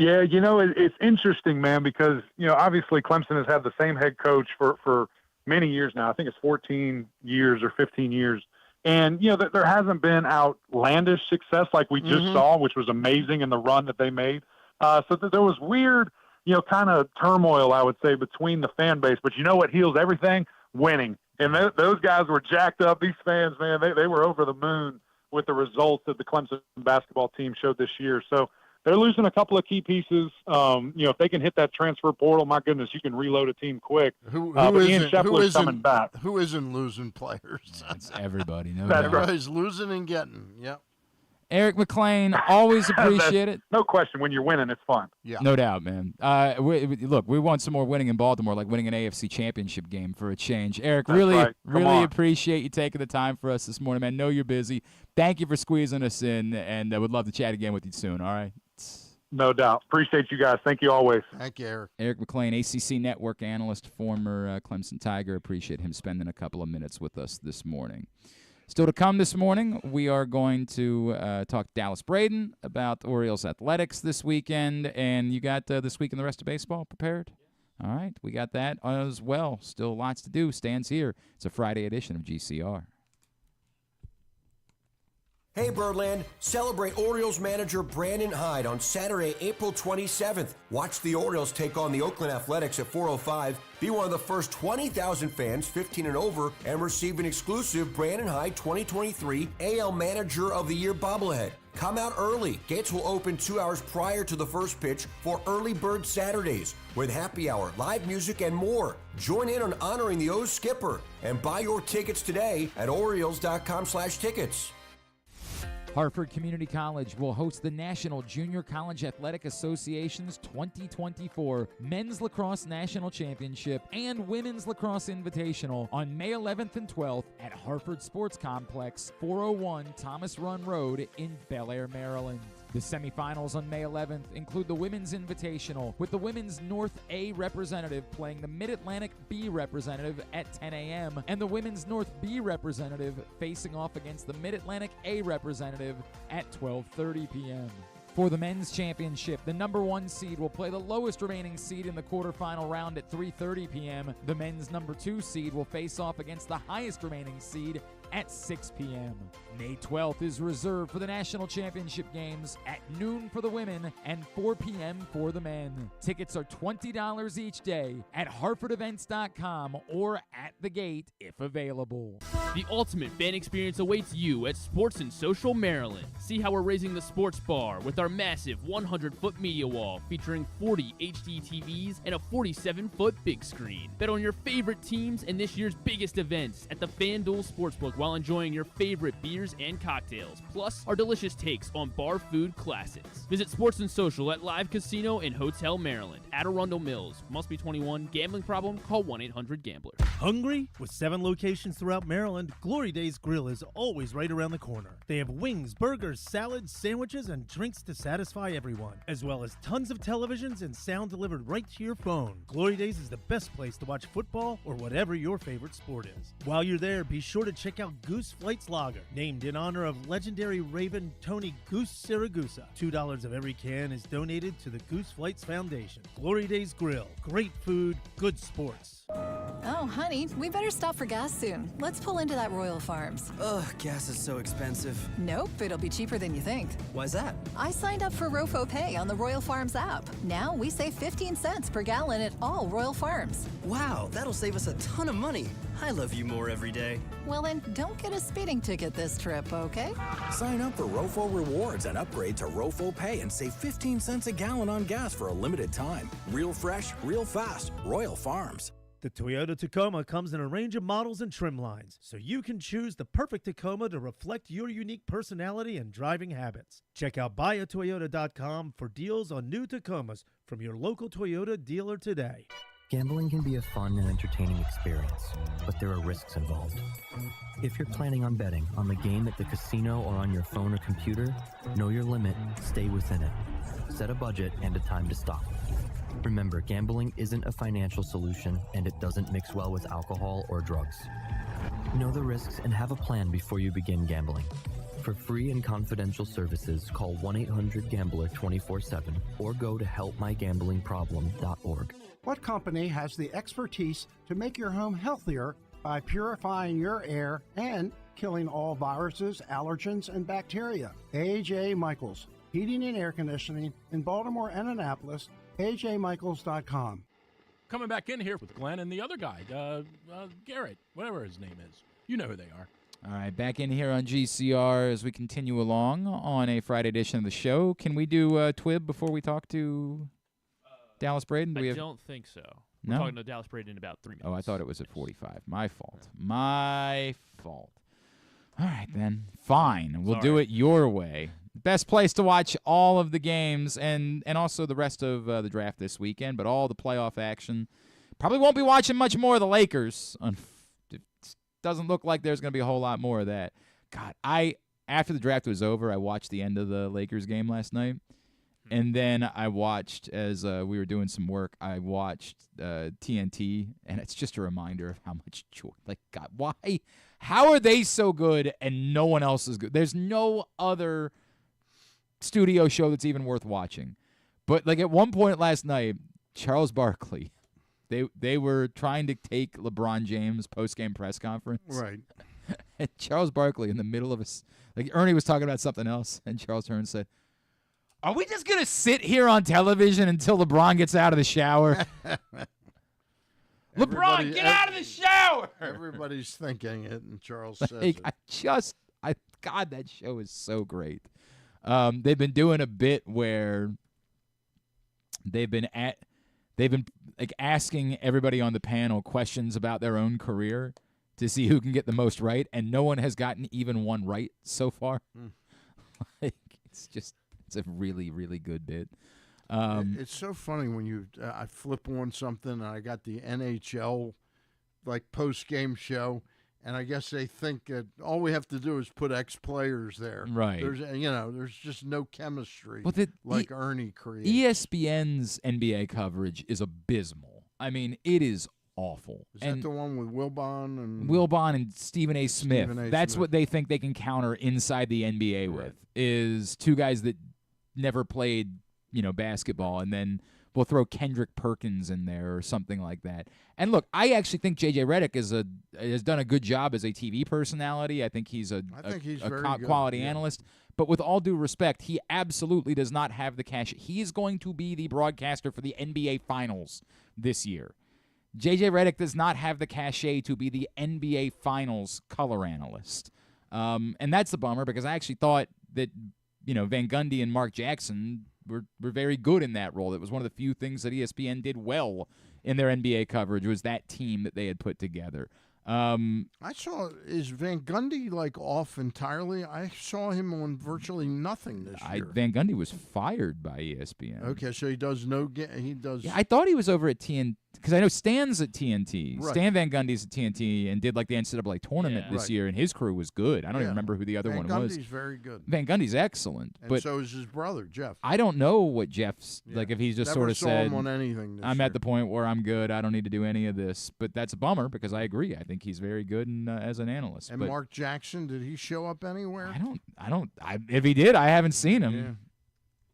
Yeah, it's interesting, man, because obviously Clemson has had the same head coach for many years now. I think it's 14 years or 15 years. And, there hasn't been outlandish success like we just saw, which was amazing in the run that they made. So there was weird, kind of turmoil, I would say, between the fan base. But what heals everything? Winning. And those guys were jacked up. These fans, man, they were over the moon with the results that the Clemson basketball team showed this year. So they're losing a couple of key pieces. If they can hit that transfer portal, my goodness, you can reload a team quick. Ian Shepler's coming back. Who isn't losing players? It's everybody. No That's doubt. Everybody's losing and getting. Yep. Eric McLean, always appreciate it. No question. When you're winning, it's fun. Yeah. No doubt, man. We want some more winning in Baltimore, like winning an AFC championship game for a change. Eric, That's really right. appreciate you taking the time for us this morning, man. Know you're busy. Thank you for squeezing us in, and I would love to chat again with you soon, all right? No doubt. Appreciate you guys. Thank you always. Thank you, Eric. Eric McLean, ACC Network Analyst, former Clemson Tiger. Appreciate him spending a couple of minutes with us this morning. Still to come this morning, we are going to talk Dallas Braden about Orioles-Athletics this weekend. And you got This Week in the Rest of Baseball prepared? All right, we got that as well. Still lots to do. Stan's here. It's a Friday edition of GCR. Hey Birdland, celebrate Orioles manager Brandon Hyde on Saturday, April 27th. Watch the Orioles take on the Oakland Athletics at 4:05. Be one of the first 20,000 fans 15 and over and receive an exclusive Brandon Hyde 2023 AL Manager of the Year bobblehead. Come out early. Gates will open 2 hours prior to the first pitch for Early Bird Saturdays with happy hour, live music, and more. Join in on honoring the O's skipper and buy your tickets today at Orioles.com/tickets. Hartford Community College will host the National Junior College Athletic Association's 2024 Men's Lacrosse National Championship and Women's Lacrosse Invitational on May 11th and 12th at Hartford Sports Complex, 401 Thomas Run Road in Bel Air, Maryland. The semifinals on May 11th include the Women's Invitational, with the Women's North A representative playing the Mid-Atlantic B representative at 10 a.m., and the Women's North B representative facing off against the Mid-Atlantic A representative at 12:30 p.m. For the men's championship, the number 1 seed will play the lowest remaining seed in the quarterfinal round at 3:30 p.m. The men's number 2 seed will face off against the highest remaining seed at 6 p.m. May 12th is reserved for the national championship games at noon for the women and 4 p.m. for the men. Tickets are $20 each day at HartfordEvents.com or at the gate if available. The ultimate fan experience awaits you at Sports and Social Maryland. See how we're raising the sports bar with our massive 100-foot media wall featuring 40 HD TVs and a 47-foot big screen. Bet on your favorite teams and this year's biggest events at the FanDuel Sportsbook while enjoying your favorite beers and cocktails, plus our delicious takes on bar food classics. Visit Sports and Social at Live Casino and Hotel Maryland at Arundel Mills. Must be 21. Gambling problem? Call 1-800-GAMBLER. Hungry? With 7 locations throughout Maryland, Glory Days Grill is always right around the corner. They have wings, burgers, salads, sandwiches, and drinks to satisfy everyone, as well as tons of televisions and sound delivered right to your phone. Glory Days is the best place to watch football or whatever your favorite sport is. While you're there, be sure to check out Goose Flights Lager, named in honor of legendary Raven Tony Goose Siragusa. $2 of every can is donated to the Goose Flights Foundation. Glory Days Grill, great food, good sports. Oh, honey, we better stop for gas soon. Let's pull into that Royal Farms. Ugh, gas is so expensive. Nope, it'll be cheaper than you think. Why's that? I signed up for Rofo Pay on the Royal Farms app. Now we save 15 cents per gallon at all Royal Farms. Wow, that'll save us a ton of money. I love you more every day. Well then, don't get a speeding ticket this trip, okay? Sign up for Rofo Rewards and upgrade to Rofo Pay and save 15 cents a gallon on gas for a limited time. Real fresh, real fast. Royal Farms. The Toyota Tacoma comes in a range of models and trim lines, so you can choose the perfect Tacoma to reflect your unique personality and driving habits. Check out buyatoyota.com for deals on new Tacomas from your local Toyota dealer today. Gambling can be a fun and entertaining experience, but there are risks involved. If you're planning on betting on the game at the casino or on your phone or computer, know your limit, stay within it. Set a budget and a time to stop. Remember, gambling isn't a financial solution, and it doesn't mix well with alcohol or drugs. Know the risks and have a plan before you begin gambling. For free and confidential services, call 1-800-GAMBLER 24/7 or go to helpmygamblingproblem.org. What company has the expertise to make your home healthier by purifying your air and killing all viruses, allergens, and bacteria? A.J. Michaels, Heating and Air Conditioning in Baltimore and Annapolis, ajmichaels.com. Coming back in here with Glenn and the other guy, Garrett, whatever his name is. You know who they are. All right, back in here on GCR as we continue along on a Friday edition of the show. Can we do Twib before we talk to Dallas Braden? I don't think so. We're talking to Dallas Braden in about 3 minutes. Oh, I thought it was at 45. My fault. My fault. All right, then. Fine. We'll do it your way. Best place to watch all of the games and also the rest of the draft this weekend, but all the playoff action. Probably won't be watching much more of the Lakers. It doesn't look like there's going to be a whole lot more of that. God, after the draft was over, I watched the end of the Lakers game last night. And then I watched, as we were doing some work, I watched TNT, and it's just a reminder of how much joy. Like, God, why? How are they so good and no one else is good? There's no other studio show that's even worth watching. But, like, at one point last night, Charles Barkley, they were trying to take LeBron James' post-game press conference. Right. And Charles Barkley, in the middle of Ernie was talking about something else, and Charles turned and said, "Are we just going to sit here on television until LeBron gets out of the shower?" LeBron, get out of the shower! Everybody's thinking it, and Charles says it. God, that show is so great. They've been doing a bit where they've been asking everybody on the panel questions about their own career to see who can get the most right, and no one has gotten even one right so far. It's a really, really good bit. It's so funny when I flip on something and I got the NHL post-game show, and I guess they think that all we have to do is put X players there. Right. There's just no chemistry Ernie creates. ESPN's NBA coverage is abysmal. I mean, it is awful. Is that the one with Wilbon and Stephen A. Smith? That's what they think they can counter inside the NBA with, is two guys that never played, basketball, and then we'll throw Kendrick Perkins in there or something like that. And look, I actually think JJ Redick has done a good job as a TV personality. I think he's a quality analyst. But with all due respect, he absolutely does not have the cash. He is going to be the broadcaster for the NBA Finals this year. JJ Redick does not have the cachet to be the NBA Finals color analyst. And that's the bummer, because I actually thought that, Van Gundy and Mark Jackson were very good in that role. It was one of the few things that ESPN did well in their NBA coverage, was that team that they had put together. I saw, is Van Gundy off entirely? I saw him on virtually nothing this year. Van Gundy was fired by ESPN. Okay, so he does he does. Yeah, I thought he was over at TNT. because I know Stan's at TNT. Right. Stan Van Gundy's at TNT and did like the NCAA tournament this year, and his crew was good. I don't even remember who the other one was. Van Gundy's very good. Van Gundy's excellent, And but so is his brother Jeff. I don't know what Jeff's like. If he's just Never sort of saw said, him on anything this "I'm year. at the point where I'm good. I don't need to do any of this." But that's a bummer because I agree. I think he's very good as an analyst. And but Mark Jackson, did he show up anywhere? if he did, I haven't seen him.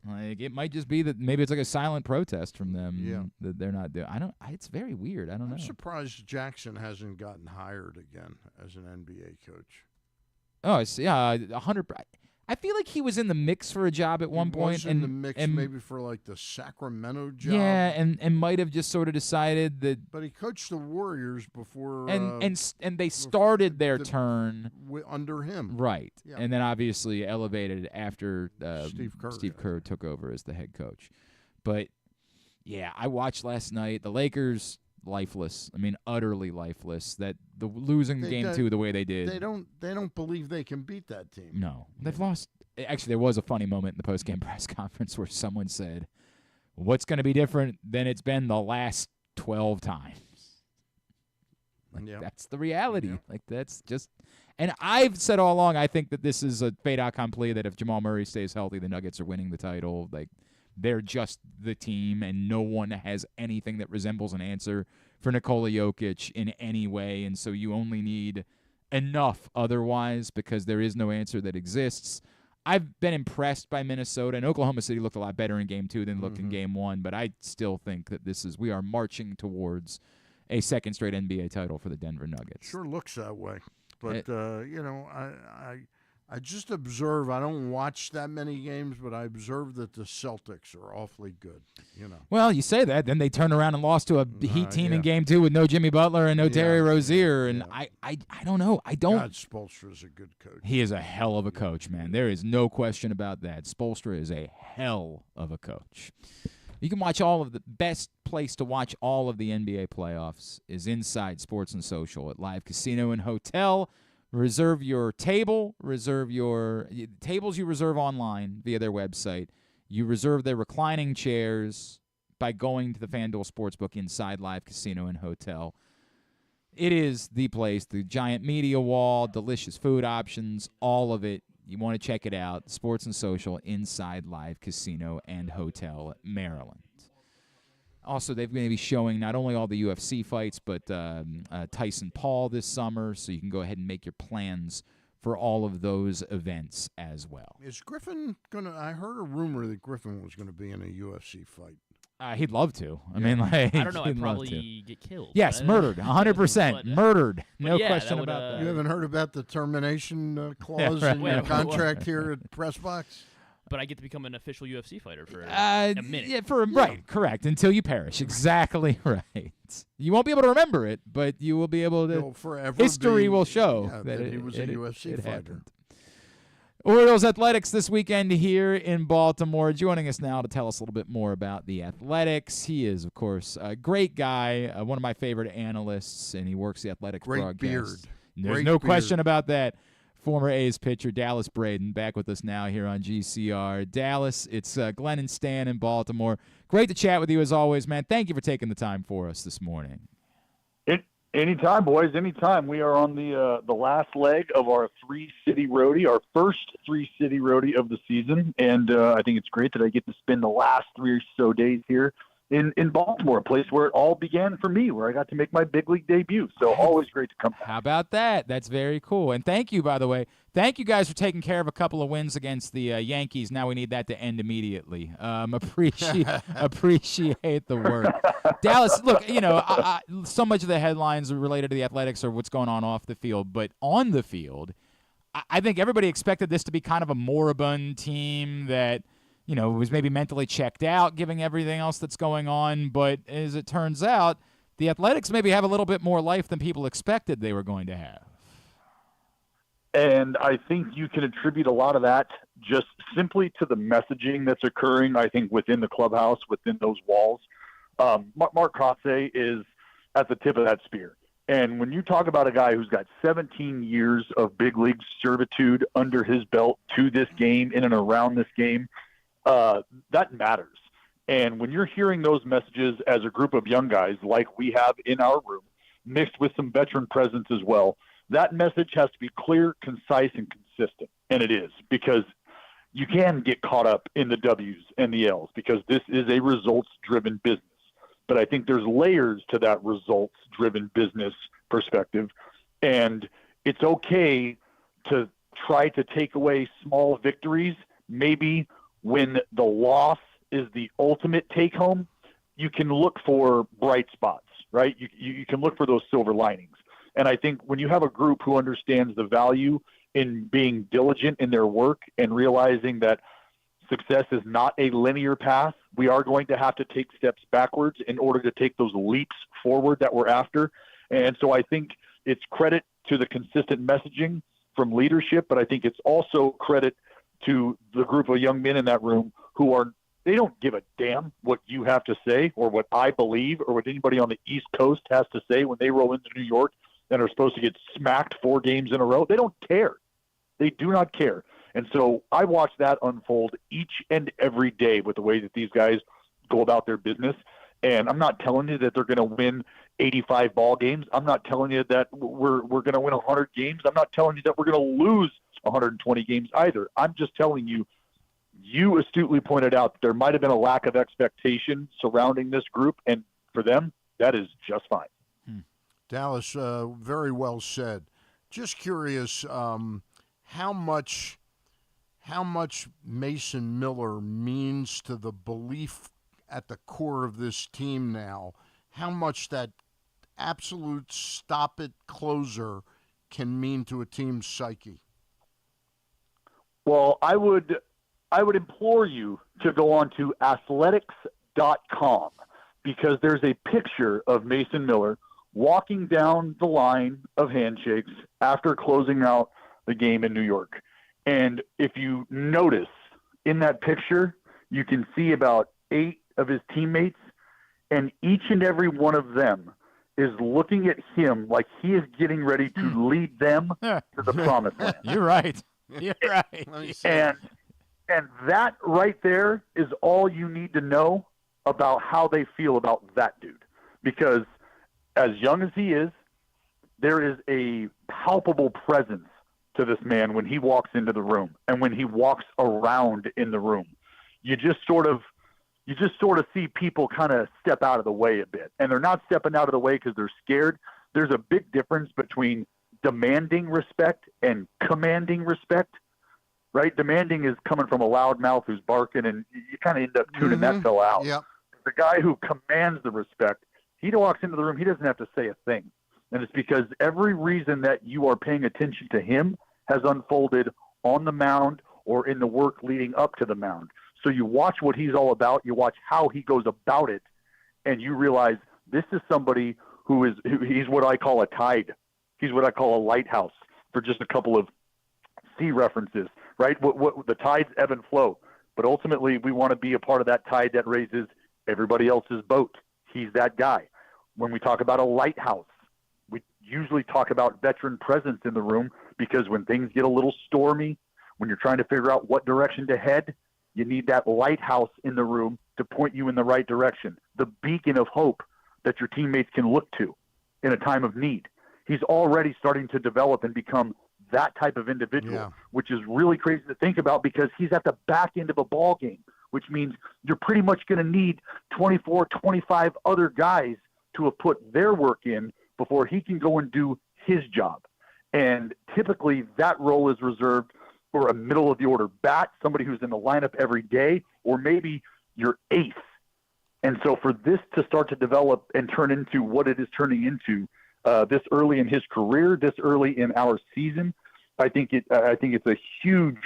Like it might just be that maybe it's like a silent protest from them that they're not doing. It's very weird. I don't know. I'm surprised Jackson hasn't gotten hired again as an NBA coach. Oh, it's 100. I feel like he was in the mix for a job at one point, Was in the mix maybe for like the Sacramento job. Yeah, and might have just sort of decided that. But he coached the Warriors before, and they started their turn under him, right? Yeah. And then obviously elevated after Steve Kerr took over as the head coach. But yeah, I watched last night. The Lakers lifeless. I mean, utterly lifeless. That the losing game 2 the way they did. They don't believe they can beat that team. No, they've lost. Actually, there was a funny moment in the post-game press conference where someone said, "What's going to be different than it's been the last 12 times?" That's the reality. Like that's just. And I've said all along, I think that this is a fait accompli. That if Jamal Murray stays healthy, the Nuggets are winning the title. Like. They're just the team, and no one has anything that resembles an answer for Nikola Jokic in any way, and so you only need enough otherwise because there is no answer that exists. I've been impressed by Minnesota, and Oklahoma City looked a lot better in Game 2 than looked in Game 1, but I still think that we are marching towards a second straight NBA title for the Denver Nuggets. Sure looks that way, but I just observe. I don't watch that many games, but I observe that the Celtics are awfully good. Well, you say that, then they turn around and lost to a Heat team in Game 2 with no Jimmy Butler and no Terry Rozier, and I don't know. I don't. God, Spoelstra's a good coach. He is a hell of a coach, man. There is no question about that. Spoelstra is a hell of a coach. You can watch all of the best place to watch all of the NBA playoffs is Inside Sports and Social at Live Casino and Hotel. Reserve your table. Reserve your tables. You reserve online via their website. You reserve their reclining chairs by going to the FanDuel Sportsbook inside Live Casino and Hotel. It is the place. The giant media wall, delicious food options, all of it. You want to check it out. Sports and Social inside Live Casino and Hotel, Maryland. Also, they're going to be showing not only all the UFC fights, but Tyson Paul this summer, so you can go ahead and make your plans for all of those events as well. Is Griffin going to – I heard a rumor that Griffin was going to be in a UFC fight. He'd love to. I mean, like, I don't know. I'd he'd love probably to. get killed. Yes, murdered, 100%. Murdered. No yeah, question would, about that. You haven't heard about the termination clause in your contract here at PressBox? But I get to become an official UFC fighter for a minute. Yeah, right, correct. Until you perish. Exactly right. You won't be able to remember it, but you will be able to. You'll forever history be, will show that he was a UFC fighter. Happened. Orioles-Athletics this weekend here in Baltimore. Joining us now to tell us a little bit more about the Athletics. He is, of course, a great guy, one of my favorite analysts, and he works the Athletics broadcast. Beard. There's Great no beard. question about that. Former A's pitcher Dallas Braden back with us now here on GCR. Dallas, it's Glenn and Stan in Baltimore. Great to chat with you as always, man. Thank you for taking the time for us this morning. Anytime, boys. Anytime. We are on the last leg of our three-city roadie, our first three-city roadie of the season, and I think it's great that I get to spend the last 3 or so days here in Baltimore, a place where it all began for me, where I got to make my big league debut. So always great to come back. How about that? That's very cool. And thank you, by the way. Thank you guys for taking care of a couple of wins against the Yankees. Now we need that to end immediately. Appreciate the work. Dallas, look, so much of the headlines related to the Athletics are what's going on off the field. But on the field, I think everybody expected this to be kind of a moribund team that – was maybe mentally checked out, given everything else that's going on. But as it turns out, the Athletics maybe have a little bit more life than people expected they were going to have. And I think you can attribute a lot of that just simply to the messaging that's occurring, I think, within the clubhouse, within those walls. Mark Kotze is at the tip of that spear. And when you talk about a guy who's got 17 years of big league servitude under his belt to this game, in and around this game, that matters. And when you're hearing those messages as a group of young guys like we have in our room, mixed with some veteran presence as well, that message has to be clear, concise, and consistent. And it is, because you can get caught up in the W's and the L's because this is a results-driven business. But I think there's layers to that results-driven business perspective. And it's okay to try to take away small victories. Maybe when the loss is the ultimate take-home, you can look for bright spots, right? You can look for those silver linings. And I think when you have a group who understands the value in being diligent in their work and realizing that success is not a linear path, we are going to have to take steps backwards in order to take those leaps forward that we're after. And so I think it's credit to the consistent messaging from leadership, but I think it's also credit to the group of young men in that room who they don't give a damn what you have to say or what I believe or what anybody on the East Coast has to say when they roll into New York and are supposed to get smacked 4 games in a row. They don't care. They do not care. And so I watch that unfold each and every day with the way that these guys go about their business. And I'm not telling you that they're going to win 85 ball games. I'm not telling you that we're going to win 100 games. I'm not telling you that we're going to lose 120 games either. I'm just telling you, you astutely pointed out that there might have been a lack of expectation surrounding this group, and for them, that is just fine. Dallas, very well said. Just curious, how much Mason Miller means to the belief at the core of this team now, how much that absolute stop-it closer can mean to a team's psyche. Well, I would implore you to go on to athletics.com because there's a picture of Mason Miller walking down the line of handshakes after closing out the game in New York. And if you notice in that picture, you can see about 8 of his teammates, and each and every one of them is looking at him like he is getting ready to lead them to the promised land. You're right. You're right. And that right there is all you need to know about how they feel about that dude. Because as young as he is, there is a palpable presence to this man when he walks into the room and when he walks around in the room. You just sort of see people kind of step out of the way a bit. And they're not stepping out of the way because they're scared. There's a big difference between demanding respect and commanding respect, right? Demanding is coming from a loud mouth who's barking, and you kind of end up tuning that fellow out. Yep. The guy who commands the respect, he walks into the room, he doesn't have to say a thing. And it's because every reason that you are paying attention to him has unfolded on the mound or in the work leading up to the mound. So you watch what he's all about, you watch how he goes about it, and you realize this is somebody he's what I call a tide. He's what I call a lighthouse, for just a couple of sea references, right? What the tides ebb and flow. But ultimately, we want to be a part of that tide that raises everybody else's boat. He's that guy. When we talk about a lighthouse, we usually talk about veteran presence in the room because when things get a little stormy, when you're trying to figure out what direction to head, you need that lighthouse in the room to point you in the right direction, the beacon of hope that your teammates can look to in a time of need. He's already starting to develop and become that type of individual, which is really crazy to think about because he's at the back end of a ball game, which means you're pretty much going to need 24, 25 other guys to have put their work in before he can go and do his job. And typically that role is reserved for a middle-of-the-order bat, somebody who's in the lineup every day, or maybe your ace. And so for this to start to develop and turn into what it is turning into this early in his career, this early in our season, I think it's a huge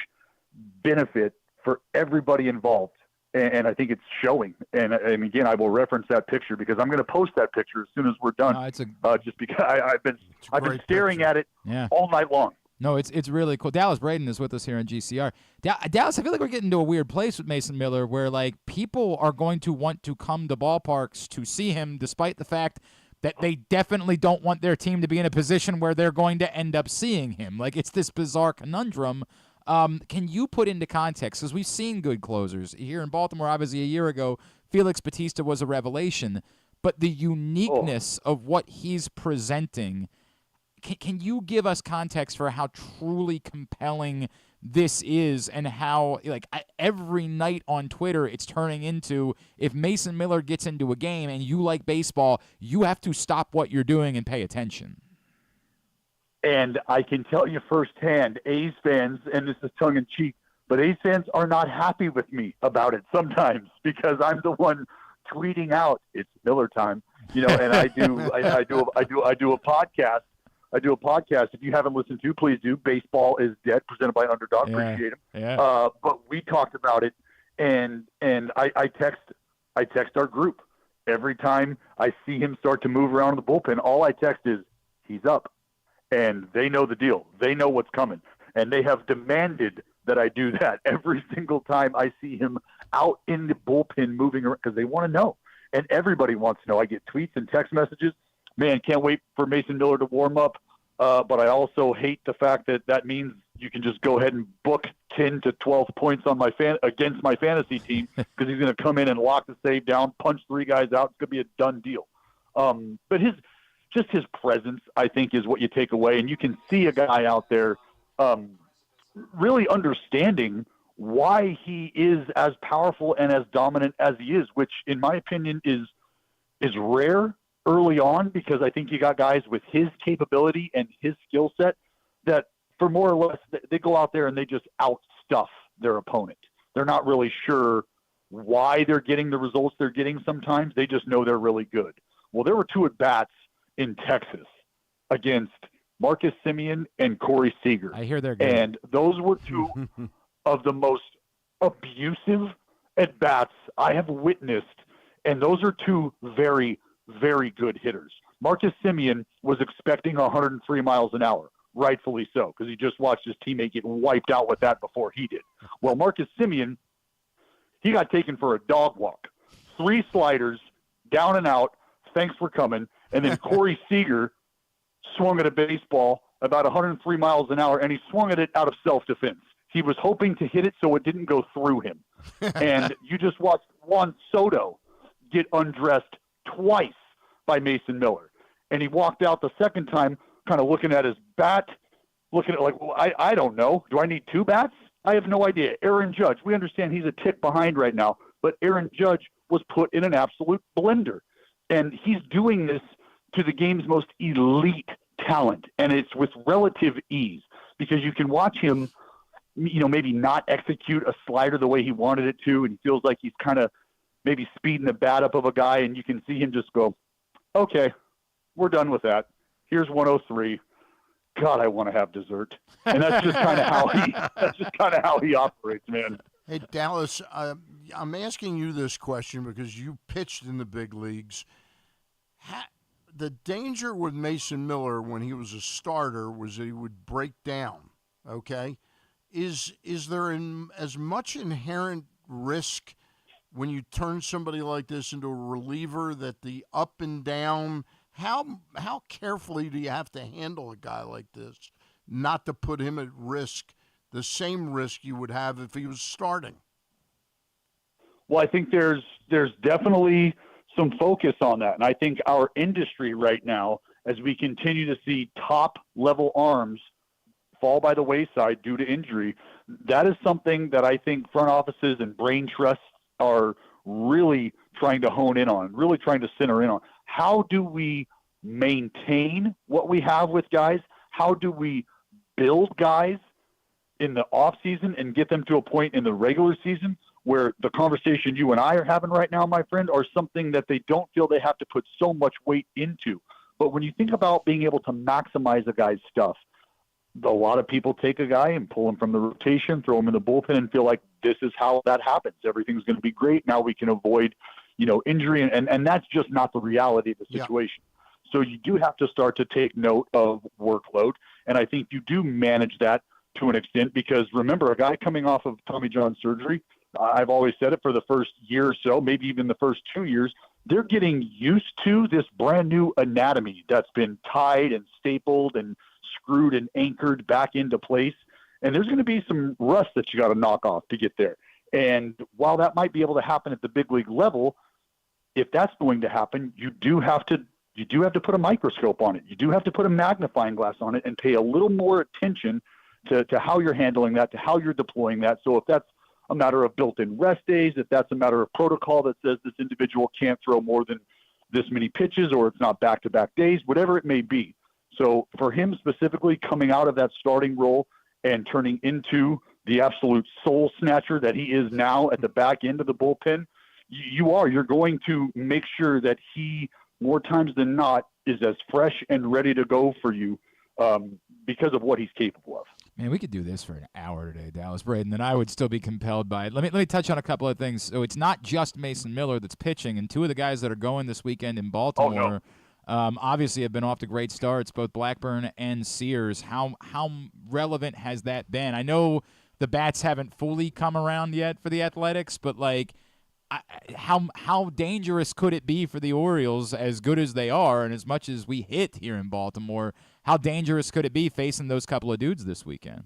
benefit for everybody involved. And I think it's showing. And again, I will reference that picture because I'm going to post that picture as soon as we're done. Just because I've been staring at it all night long. No, it's really cool. Dallas Braden is with us here on GCR. Dallas, I feel like we're getting to a weird place with Mason Miller where, like, people are going to want to come to ballparks to see him despite the fact that they definitely don't want their team to be in a position where they're going to end up seeing him. Like, it's this bizarre conundrum. Can you put into context, because we've seen good closers here in Baltimore, obviously a year ago, Felix Bautista was a revelation, but the uniqueness of what he's presenting, can you give us context for how truly compelling this is, and how every night on Twitter it's turning into, if Mason Miller gets into a game and you like baseball, you have to stop what you're doing and pay attention. And I can tell you firsthand, A's fans, and this is tongue-in-cheek, but A's fans are not happy with me about it sometimes, because I'm the one tweeting out, it's Miller time, and I do a podcast. If you haven't listened to, please do. Baseball is Dead, presented by Underdog. Yeah. Appreciate him. Yeah. But we talked about it, and I text our group every time I see him start to move around in the bullpen. All I text is, he's up, and they know the deal. They know what's coming, and they have demanded that I do that every single time I see him out in the bullpen moving around, because they want to know, and everybody wants to know. I get tweets and text messages. Man, can't wait for Mason Miller to warm up. But I also hate the fact that means you can just go ahead and book 10 to 12 points on against my fantasy team, because he's going to come in and lock the save down, punch 3 guys out. It's going to be a done deal. But his presence, I think, is what you take away. And you can see a guy out there really understanding why he is as powerful and as dominant as he is, which in my opinion is rare early on, because I think you got guys with his capability and his skill set that, for more or less, they go out there and they just outstuff their opponent. They're not really sure why they're getting the results they're getting sometimes. They just know they're really good. Well, there were 2 at-bats in Texas against Marcus Semien and Corey Seager. I hear they're good. And those were 2 of the most abusive at-bats I have witnessed, and those are 2 very, very good hitters. Marcus Semien was expecting 103 miles an hour, rightfully so, because he just watched his teammate get wiped out with that before he did. Well, Marcus Semien, he got taken for a dog walk. 3 sliders, down and out, thanks for coming. And then Corey Seager swung at a baseball about 103 miles an hour, and he swung at it out of self-defense. He was hoping to hit it so it didn't go through him. And you just watched Juan Soto get undressed twice by Mason Miller. And he walked out the second time kind of looking at his bat, looking at like, well, I don't know. Do I need 2 bats? I have no idea. Aaron Judge, we understand he's a tick behind right now, but Aaron Judge was put in an absolute blender. And he's doing this to the game's most elite talent. And it's with relative ease, because you can watch him, maybe not execute a slider the way he wanted it to, and he feels like he's kind of maybe speeding the bat up of a guy, and you can see him just go, okay, we're done with that. Here's 103. God, I want to have dessert. And that's just kind of how he operates, man. Hey, Dallas, I'm asking you this question because you pitched in the big leagues. The danger with Mason Miller when he was a starter was that he would break down, okay? Is there as much inherent risk when you turn somebody like this into a reliever, that the up and down, how carefully do you have to handle a guy like this not to put him at risk, the same risk you would have if he was starting? Well, I think there's definitely some focus on that. And I think our industry right now, as we continue to see top-level arms fall by the wayside due to injury, that is something that I think front offices and brain trusts are really trying to hone in on, really trying to center in on. How do we maintain what we have with guys? How do we build guys in the off season and get them to a point in the regular season where the conversation you and I are having right now, my friend, are something that they don't feel they have to put so much weight into? But when you think about being able to maximize a guy's stuff, a lot of people take a guy and pull him from the rotation, throw him in the bullpen, and feel like this is how that happens. Everything's going to be great. Now we can avoid, injury. And that's just not the reality of the situation. Yeah. So you do have to start to take note of workload. And I think you do manage that to an extent, because remember, a guy coming off of Tommy John surgery, I've always said it, for the first year or so, maybe even the first 2 years, they're getting used to this brand new anatomy that's been tied and stapled and screwed and anchored back into place. And there's going to be some rust that you got to knock off to get there. And while that might be able to happen at the big league level, if that's going to happen, you do have to put a microscope on it. You do have to put a magnifying glass on it and pay a little more attention to how you're handling that, to how you're deploying that. So if that's a matter of built-in rest days, if that's a matter of protocol that says this individual can't throw more than this many pitches, or it's not back-to-back days, whatever it may be. So for him specifically, coming out of that starting role and turning into the absolute soul snatcher that he is now at the back end of the bullpen, you're going to make sure that he, more times than not, is as fresh and ready to go for you because of what he's capable of. Man, we could do this for an hour today, Dallas Braden, and I would still be compelled by it. Let me touch on a couple of things. So it's not just Mason Miller that's pitching, and two of the guys that are going this weekend in Baltimore obviously have been off to great starts, both Blackburn and Sears. How relevant has that been? I know the bats haven't fully come around yet for the Athletics, but how dangerous could it be for the Orioles, as good as they are and as much as we hit here in Baltimore? How dangerous could it be facing those couple of dudes this weekend?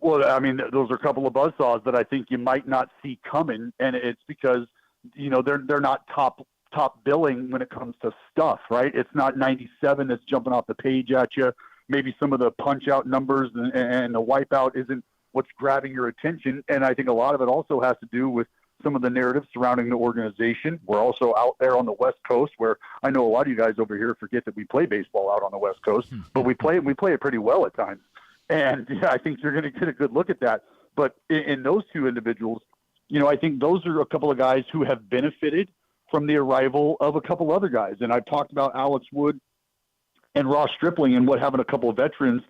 Well, I mean, those are a couple of buzzsaws that I think you might not see coming, and it's because they're not top billing when it comes to stuff, right? It's not 97 that's jumping off the page at you. Maybe some of the punch-out numbers and the wipeout isn't what's grabbing your attention, and I think a lot of it also has to do with some of the narratives surrounding the organization. We're also out there on the West Coast, where I know a lot of you guys over here forget that we play baseball out on the West Coast, but we play it pretty well at times. And I think you're going to get a good look at that. But in those two individuals, I think those are a couple of guys who have benefited from the arrival of a couple other guys. And I've talked about Alex Wood and Ross Stripling and what having a couple of veterans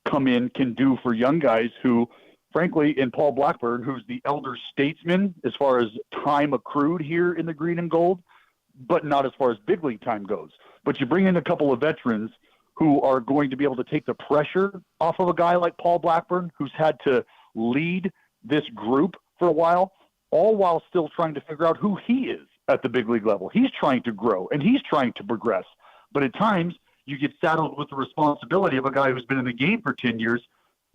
come in can do for young guys who, frankly, in Paul Blackburn, who's the elder statesman as far as time accrued here in the green and gold, but not as far as big league time goes. But you bring in a couple of veterans who are going to be able to take the pressure off of a guy like Paul Blackburn, who's had to lead this group for a while, all while still trying to figure out who he is at the big league level. He's trying to grow, and he's trying to progress. But at times, you get saddled with the responsibility of a guy who's been in the game for 10 years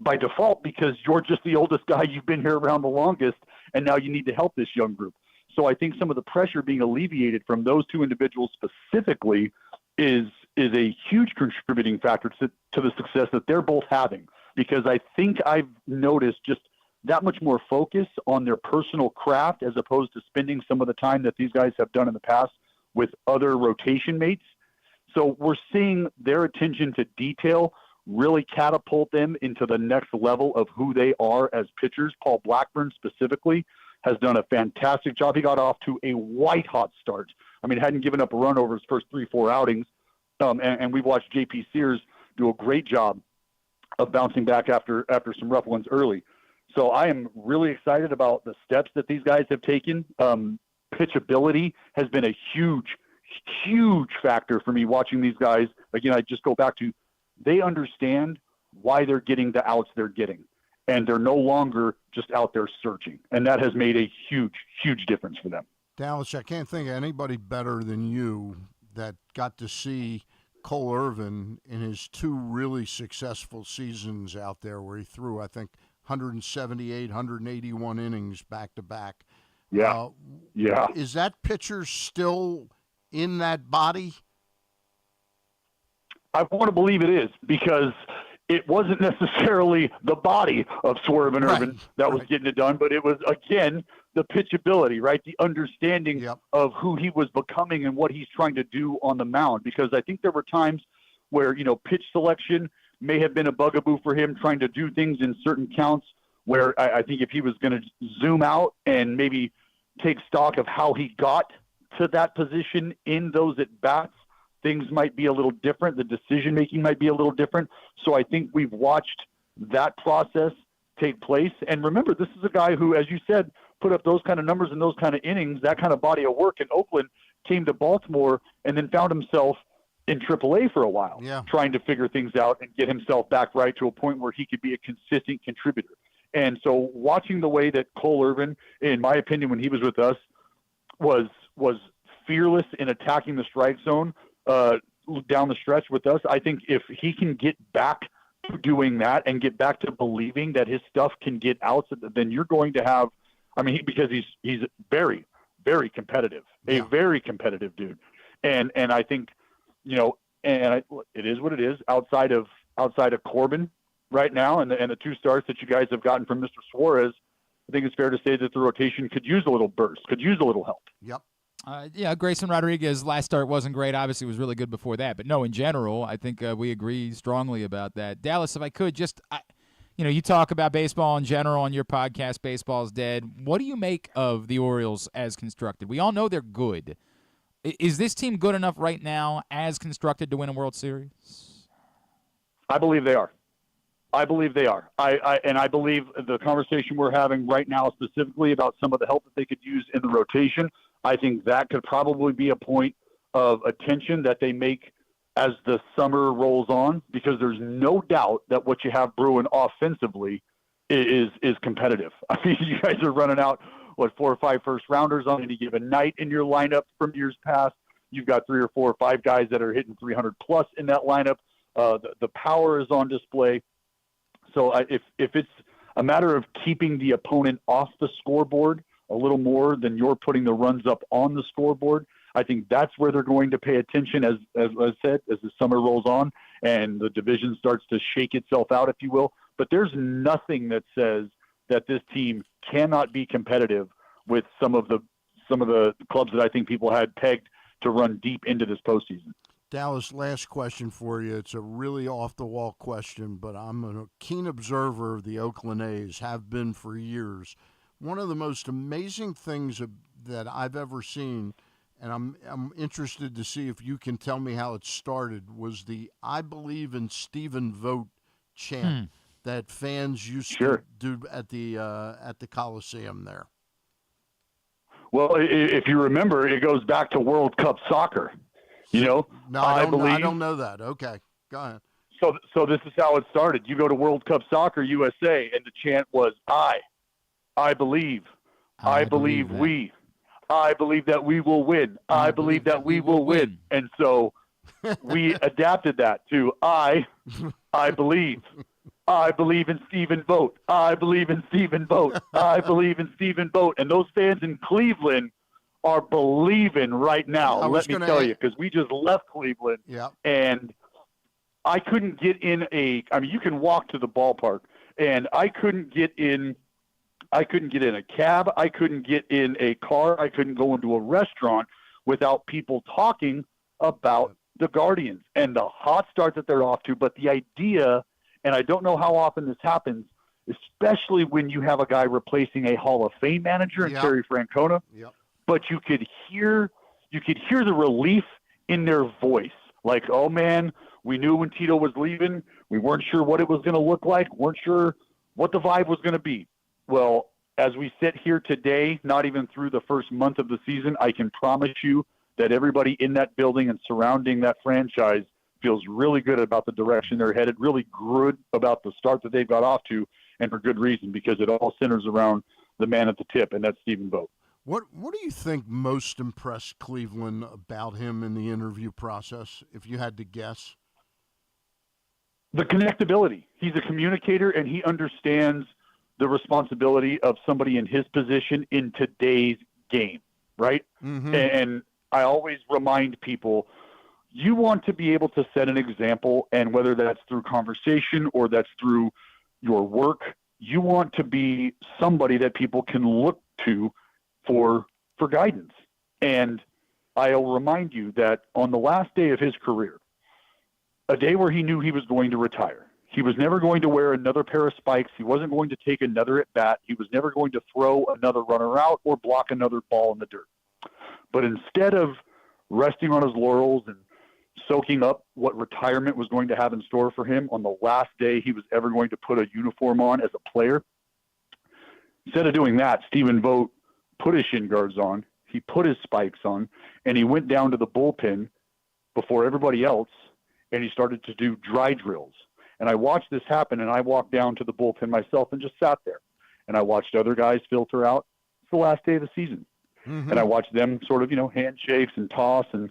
by default, because you're just the oldest guy, you've been here around the longest, and now you need to help this young group. So I think some of the pressure being alleviated from those two individuals specifically is a huge contributing factor to the success that they're both having, because I think I've noticed just that much more focus on their personal craft as opposed to spending some of the time that these guys have done in the past with other rotation mates. So we're seeing their attention to detail really catapult them into the next level of who they are as pitchers. Paul Blackburn specifically has done a fantastic job. He got off to a white-hot start. I mean, hadn't given up a run over his first 3-4 outings, and we've watched J.P. Sears do a great job of bouncing back after some rough ones early. So I am really excited about the steps that these guys have taken. Pitchability has been a huge factor for me watching these guys. Again, I just go back to they understand why they're getting the outs they're getting, and they're no longer just out there searching. And that has made a huge difference for them. Dallas, I can't think of anybody better than you that got to see Cole Irvin in his two really successful seasons out there where he threw, I think, 178, 181 innings back-to-back. Yeah. Is that pitcher still in that body? I want to believe it is, because it wasn't necessarily the body of Swerve and Irvin that was getting it done, but it was, again, the pitchability, right? The understanding of who he was becoming and what he's trying to do on the mound. Because I think there were times where, pitch selection may have been a bugaboo for him, trying to do things in certain counts where I think if he was going to zoom out and maybe take stock of how he got to that position in those at-bats, things might be a little different. The decision-making might be a little different. So I think we've watched that process take place. And remember, this is a guy who, as you said, put up those kind of numbers and those kind of innings, that kind of body of work in Oakland, came to Baltimore, and then found himself in AAA for a while, trying to figure things out and get himself back right to a point where he could be a consistent contributor. And so watching the way that Cole Irvin, in my opinion, when he was with us, was fearless in attacking the strike zone, down the stretch with us. I think if he can get back to doing that and get back to believing that his stuff can get outs, then you're going to have I mean, because he's very, very competitive, a very competitive dude. And I think, it is what it is outside of Corbin right now. And the 2 starts that you guys have gotten from Mr. Suarez, I think it's fair to say that the rotation could use a little burst, could use a little help. Yep. Grayson Rodriguez, last start wasn't great. Obviously, was really good before that. But no, in general, I think we agree strongly about that. Dallas, if I could you talk about baseball in general on your podcast, Baseball's Dead. What do you make of the Orioles as constructed? We all know they're good. Is this team good enough right now as constructed to win a World Series? I believe they are. I believe the conversation we're having right now specifically about some of the help that they could use in the rotation, I think that could probably be a point of attention that they make as the summer rolls on, because there's no doubt that what you have brewing offensively is competitive. I mean, you guys are running out, 4 or 5 first-rounders on any given night in your lineup from years past. You've got 3 or 4 or 5 guys that are hitting 300-plus in that lineup. The power is on display. So if it's a matter of keeping the opponent off the scoreboard a little more than you're putting the runs up on the scoreboard, I think that's where they're going to pay attention, as I said, as the summer rolls on and the division starts to shake itself out, if you will. But there's nothing that says that this team cannot be competitive with some of the clubs that I think people had pegged to run deep into this postseason. Dallas, last question for you. It's a really off-the-wall question, but I'm a keen observer of the Oakland A's, have been for years. One of the most amazing things that I've ever seen, and I'm interested to see if you can tell me how it started, was the "I believe in Stephen Vogt" chant that fans used to do at the Coliseum there. Well, if you remember, it goes back to World Cup soccer. No, I don't know that. Okay, go ahead. So this is how it started. You go to World Cup Soccer USA, and the chant was I believe. I believe we. I believe that we will win. I believe that we will win. And so we adapted that to I believe. I believe in Stephen Vogt. I believe in Stephen Vogt. I believe in Stephen Vogt. And those fans in Cleveland are believing right now, let me tell you, because we just left Cleveland. Yeah. And I couldn't get in you can walk to the ballpark, and I couldn't get in a cab. I couldn't get in a car. I couldn't go into a restaurant without people talking about the Guardians and the hot start that they're off to. But the idea, and I don't know how often this happens, especially when you have a guy replacing a Hall of Fame manager in Terry Francona, but you could hear the relief in their voice. Like, oh man, we knew when Tito was leaving, we weren't sure what it was going to look like, weren't sure what the vibe was going to be. Well, as we sit here today, not even through the first month of the season, I can promise you that everybody in that building and surrounding that franchise feels really good about the direction they're headed, really good about the start that they've got off to, and for good reason, because it all centers around the man at the tip, and that's Stephen Vogt. What do you think most impressed Cleveland about him in the interview process, if you had to guess? The connectability. He's a communicator, and he understands the responsibility of somebody in his position in today's game, right? Mm-hmm. And I always remind people, you want to be able to set an example, and whether that's through conversation or that's through your work, you want to be somebody that people can look to for guidance. And I'll remind you that on the last day of his career, a day where he knew he was going to retire, he was never going to wear another pair of spikes. He wasn't going to take another at bat. He was never going to throw another runner out or block another ball in the dirt. But instead of resting on his laurels and soaking up what retirement was going to have in store for him on the last day he was ever going to put a uniform on as a player, instead of doing that, Stephen Vogt put his shin guards on, he put his spikes on, and he went down to the bullpen before everybody else, and he started to do dry drills. And I watched this happen, and I walked down to the bullpen myself and just sat there. And I watched other guys filter out. It's the last day of the season. Mm-hmm. And I watched them sort of, handshakes and toss. And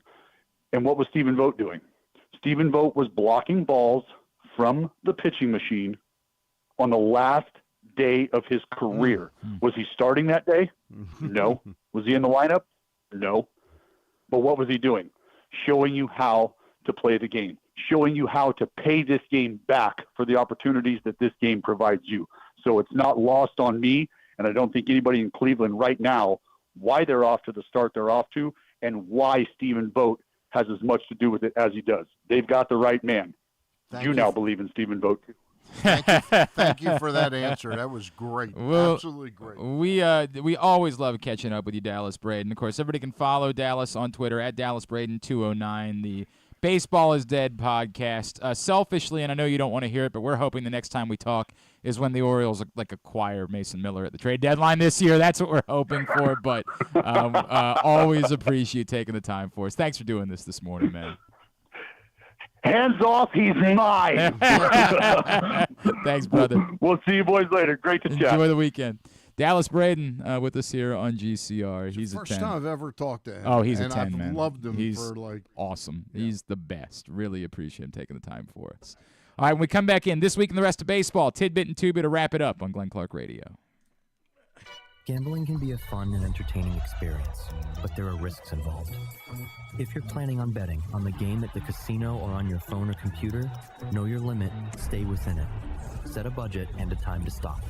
what was Stephen Vogt doing? Stephen Vogt was blocking balls from the pitching machine on the last day of his career. Was he starting that day? No. Was he in the lineup? No. But what was he doing? Showing you how to play the game, showing you how to pay this game back for the opportunities that this game provides you. So it's not lost on me, and I don't think anybody in Cleveland right now, why they're off to the start they're off to, and why Stephen Vogt has as much to do with it as he does. They've got the right man. You now believe in Stephen Vogt too. Thank you for that answer. That was great. Well, absolutely great. We always love catching up with you, Dallas Braden. Of course, everybody can follow Dallas on Twitter at DallasBraden209. The Baseball is Dead podcast. Selfishly, and I know you don't want to hear it, but we're hoping the next time we talk is when the Orioles acquire Mason Miller at the trade deadline this year. That's what we're hoping for. But always appreciate you taking the time for us. Thanks for doing this morning, man. Hands off, he's mine. Thanks, brother. We'll see you boys later. Great to chat. Enjoy the weekend. Dallas Braden with us here on GCR. He's a 10. First time I've ever talked to him. Oh, he's and a 10, I've man. loved him He's for awesome. Yeah. He's the best. Really appreciate him taking the time for us. All right, when we come back in this week in the rest of baseball, tidbit and two-bit to wrap it up on Glenn Clark Radio. Gambling can be a fun and entertaining experience, but there are risks involved. If you're planning on betting on the game at the casino or on your phone or computer, know your limit, stay within it. Set a budget and a time to stop.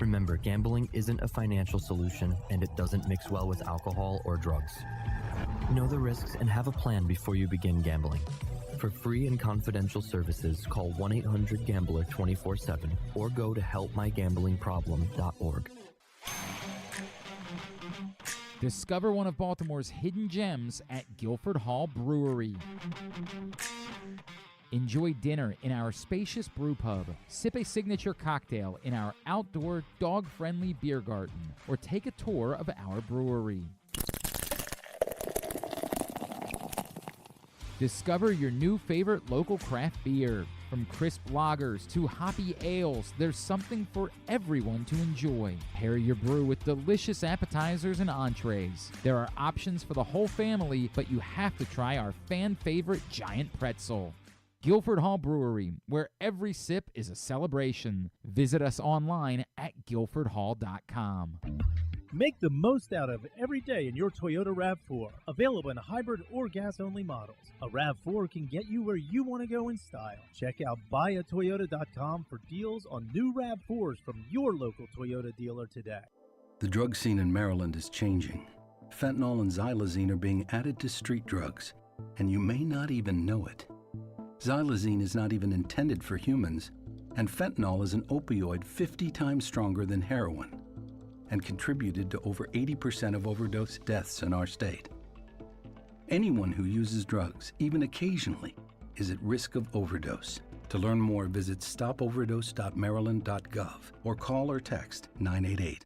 Remember, gambling isn't a financial solution, and it doesn't mix well with alcohol or drugs. Know the risks and have a plan before you begin gambling. For free and confidential services, call 1-800-GAMBLER 24/7 or go to helpmygamblingproblem.org. Discover one of Baltimore's hidden gems at Guilford Hall Brewery. Enjoy dinner in our spacious brew pub, sip a signature cocktail in our outdoor dog-friendly beer garden, or take a tour of our brewery. Discover your new favorite local craft beer. From crisp lagers to hoppy ales, there's something for everyone to enjoy. Pair your brew with delicious appetizers and entrees. There are options for the whole family, but you have to try our fan-favorite giant pretzel. Guilford Hall Brewery, where every sip is a celebration. Visit us online at guilfordhall.com. Make the most out of every day in your Toyota RAV4. Available in hybrid or gas-only models. A RAV4 can get you where you want to go in style. Check out buyatoyota.com for deals on new RAV4s from your local Toyota dealer today. The drug scene in Maryland is changing. Fentanyl and xylazine are being added to street drugs, and you may not even know it. Xylazine is not even intended for humans, and fentanyl is an opioid 50 times stronger than heroin, and contributed to over 80% of overdose deaths in our state. Anyone who uses drugs, even occasionally, is at risk of overdose. To learn more, visit stopoverdose.maryland.gov or call or text 988.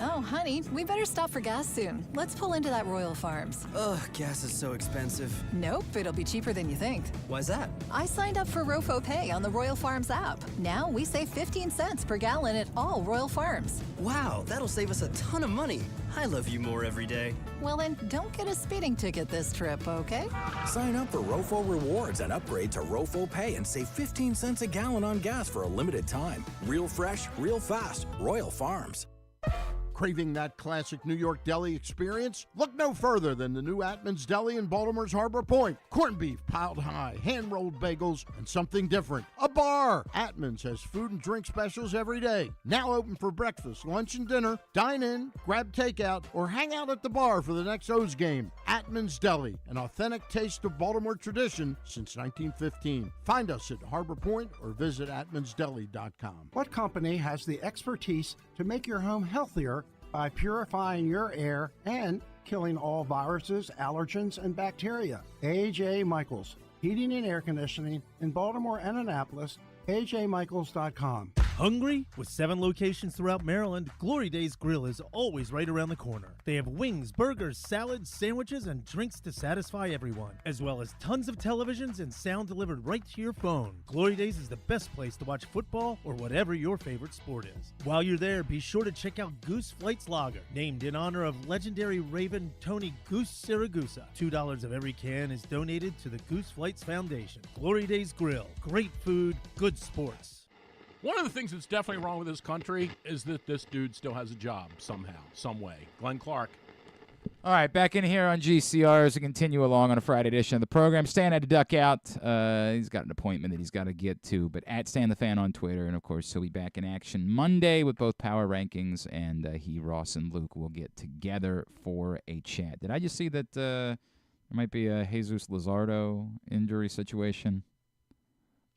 Oh, honey, we better stop for gas soon. Let's pull into that Royal Farms. Ugh, gas is so expensive. Nope, it'll be cheaper than you think. Why's that? I signed up for Rofo Pay on the Royal Farms app. Now we save 15 cents per gallon at all Royal Farms. Wow, that'll save us a ton of money. I love you more every day. Well, then don't get a speeding ticket this trip, okay? Sign up for Rofo Rewards and upgrade to Rofo Pay and save 15 cents a gallon on gas for a limited time. Real fresh, real fast. Royal Farms. Craving that classic New York deli experience? Look no further than the new Atman's Deli in Baltimore's Harbor Point. Corned beef piled high, hand-rolled bagels, and something different. A bar! Atman's has food and drink specials every day. Now open for breakfast, lunch, and dinner. Dine in, grab takeout, or hang out at the bar for the next O's game. Atman's Deli, an authentic taste of Baltimore tradition since 1915. Find us at Harbor Point or visit atmansdeli.com. What company has the expertise to make your home healthier by purifying your air and killing all viruses, allergens, and bacteria? A.J. Michaels, Heating and Air Conditioning in Baltimore and Annapolis. AJMichaels.com. Hungry? With 7 locations throughout Maryland, Glory Days Grill is always right around the corner. They have wings, burgers, salads, sandwiches, and drinks to satisfy everyone, as well as tons of televisions and sound delivered right to your phone. Glory Days is the best place to watch football or whatever your favorite sport is. While you're there, be sure to check out Goose Flight's Lager, named in honor of legendary Raven Tony Goose Siragusa. $2 of every can is donated to the Goose Flights Foundation. Glory Days Grill. Great food, good sports. One of the things that's definitely wrong with this country is that this dude still has a job somehow, some way. Glenn Clark. All right, back in here on GCR as we continue along on a Friday edition of the program. Stan had to duck out. He's got an appointment that he's got to get to. But at Stan the Fan on Twitter, and, of course, he'll be back in action Monday with both Power Rankings, and he, Ross, and Luke will get together for a chat. Did I just see that there might be a Jesus Luzardo injury situation?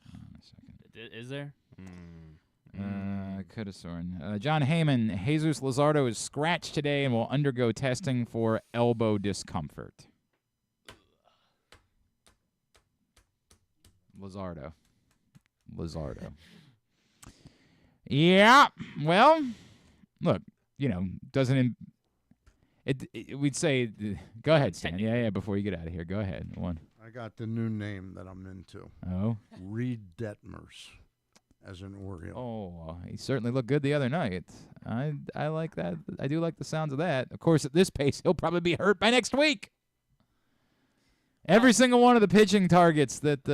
A second. Is there? Could have sworn. John Heyman, Jesus Luzardo is scratched today and will undergo testing for elbow discomfort. Luzardo. Yeah. Well, look, doesn't we'd say go ahead, Stan. Yeah, before you get out of here. Go ahead. One. I got the new name that I'm into. Oh. Reed Detmers as an Oriole. Oh, he certainly looked good the other night. I like that. I do like the sounds of that. Of course, at this pace, he'll probably be hurt by next week. Every single one of the pitching targets that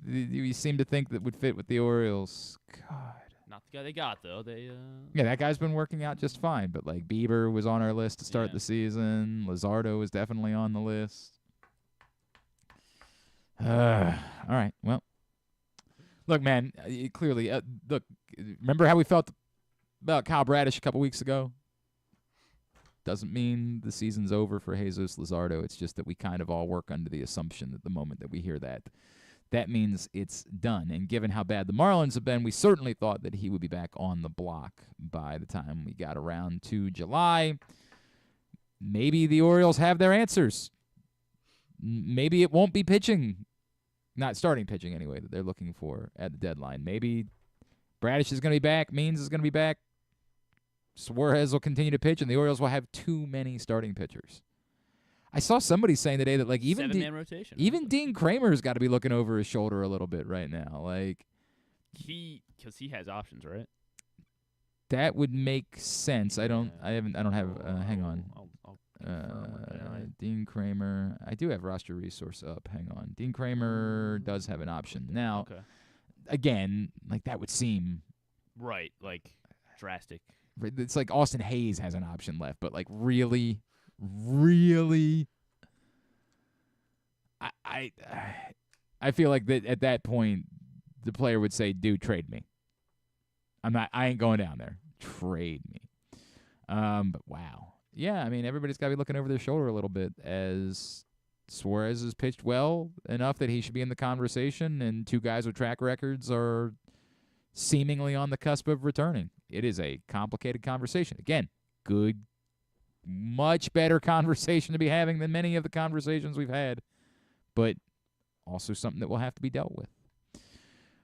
you seem to think that would fit with the Orioles. God. Not the guy they got, though. Yeah, that guy's been working out just fine. But, like, Bieber was on our list to start the season. Luzardo was definitely on the list. All right, well. Look, man, clearly, look, remember how we felt about Kyle Bradish a couple weeks ago? Doesn't mean the season's over for Jesus Luzardo. It's just that we kind of all work under the assumption that the moment that we hear that means it's done. And given how bad the Marlins have been, we certainly thought that he would be back on the block by the time we got around to July. Maybe the Orioles have their answers. Maybe it won't be pitching. Not starting pitching, anyway, that they're looking for at the deadline. Maybe Bradish is going to be back. Means is going to be back. Suarez will continue to pitch, and the Orioles will have too many starting pitchers. I saw somebody saying today that, like, even Seven-man rotation. Even Dean Kramer's got to be looking over his shoulder a little bit right now. Like, because he has options, right? That would make sense. I don't have. Hang on. Dean Kramer. I do have roster resource up. Hang on. Dean Kramer does have an option. Now, again, like, that would seem right, like, drastic. It's like Austin Hayes has an option left, but, like, really, I feel like that at that point the player would say, "Dude, trade me. I ain't going down there. Trade me." But wow. Yeah, I mean, everybody's got to be looking over their shoulder a little bit as Suarez has pitched well enough that he should be in the conversation, and two guys with track records are seemingly on the cusp of returning. It is a complicated conversation. Again, good, much better conversation to be having than many of the conversations we've had, but also something that will have to be dealt with.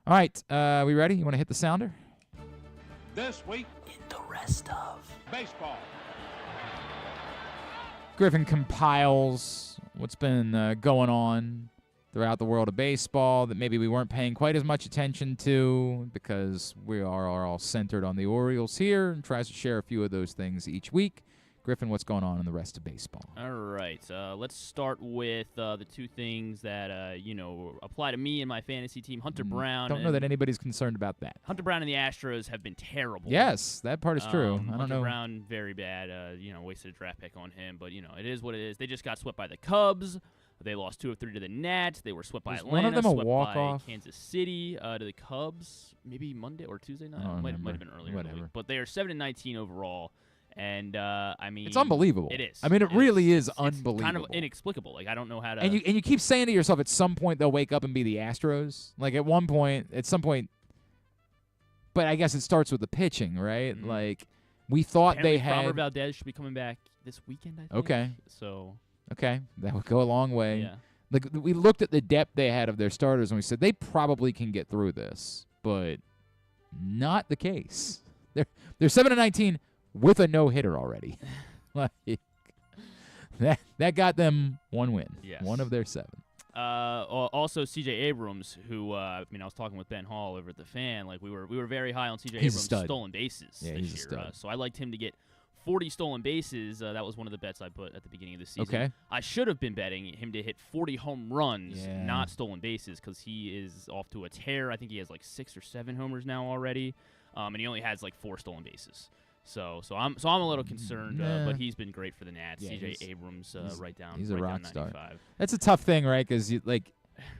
All right, we ready? You want to hit the sounder? This week in the rest of baseball. Griffin compiles what's been going on throughout the world of baseball that maybe we weren't paying quite as much attention to because we are all centered on the Orioles here, and tries to share a few of those things each week. Griffin, what's going on in the rest of baseball? All right. Let's start with the two things that, apply to me and my fantasy team. Hunter Brown. Don't know that anybody's concerned about that. Hunter Brown and the Astros have been terrible. Yes, that part is true. I don't Hunter know. Brown, very bad. Wasted a draft pick on him. But, it is what it is. They just got swept by the Cubs. They lost 2 of 3 to the Nats. They were swept by Atlanta. One of them a swept walk-off? by Kansas City to the Cubs. Maybe Monday or Tuesday night. Might have been earlier. In the week. But they are 7-19 overall. And I mean, it's unbelievable. It is. I mean, it really is unbelievable. It's kind of inexplicable. Like, I don't know how to. And you keep saying to yourself, at some point they'll wake up and be the Astros. Like at some point. But I guess it starts with the pitching, right? Mm-hmm. Like we thought apparently they had. Framber Valdez should be coming back this weekend, I think. Okay. So. Okay, that would go a long way. Yeah. Like we looked at the depth they had of their starters, and we said they probably can get through this, but not the case. They're 7-19. With a no-hitter already. Like, that got them 1 win. Yes. 1 of their 7. Also, C.J. Abrams, who I was talking with Ben Hall over at the Fan. Like we were very high on C.J. Abrams' stolen bases this he's year. a stud. So I liked him to get 40 stolen bases. That was one of the bets I put at the beginning of the season. Okay. I should have been betting him to hit 40 home runs, Yeah. not stolen bases, because he is off to a tear. I think he has like 6 or 7 homers now already, and he only has like 4 stolen bases. So I'm a little concerned, but he's been great for the Nats. Yeah, C.J. Abrams, right down. He's a right rock down star. 95. That's a tough thing, right? Because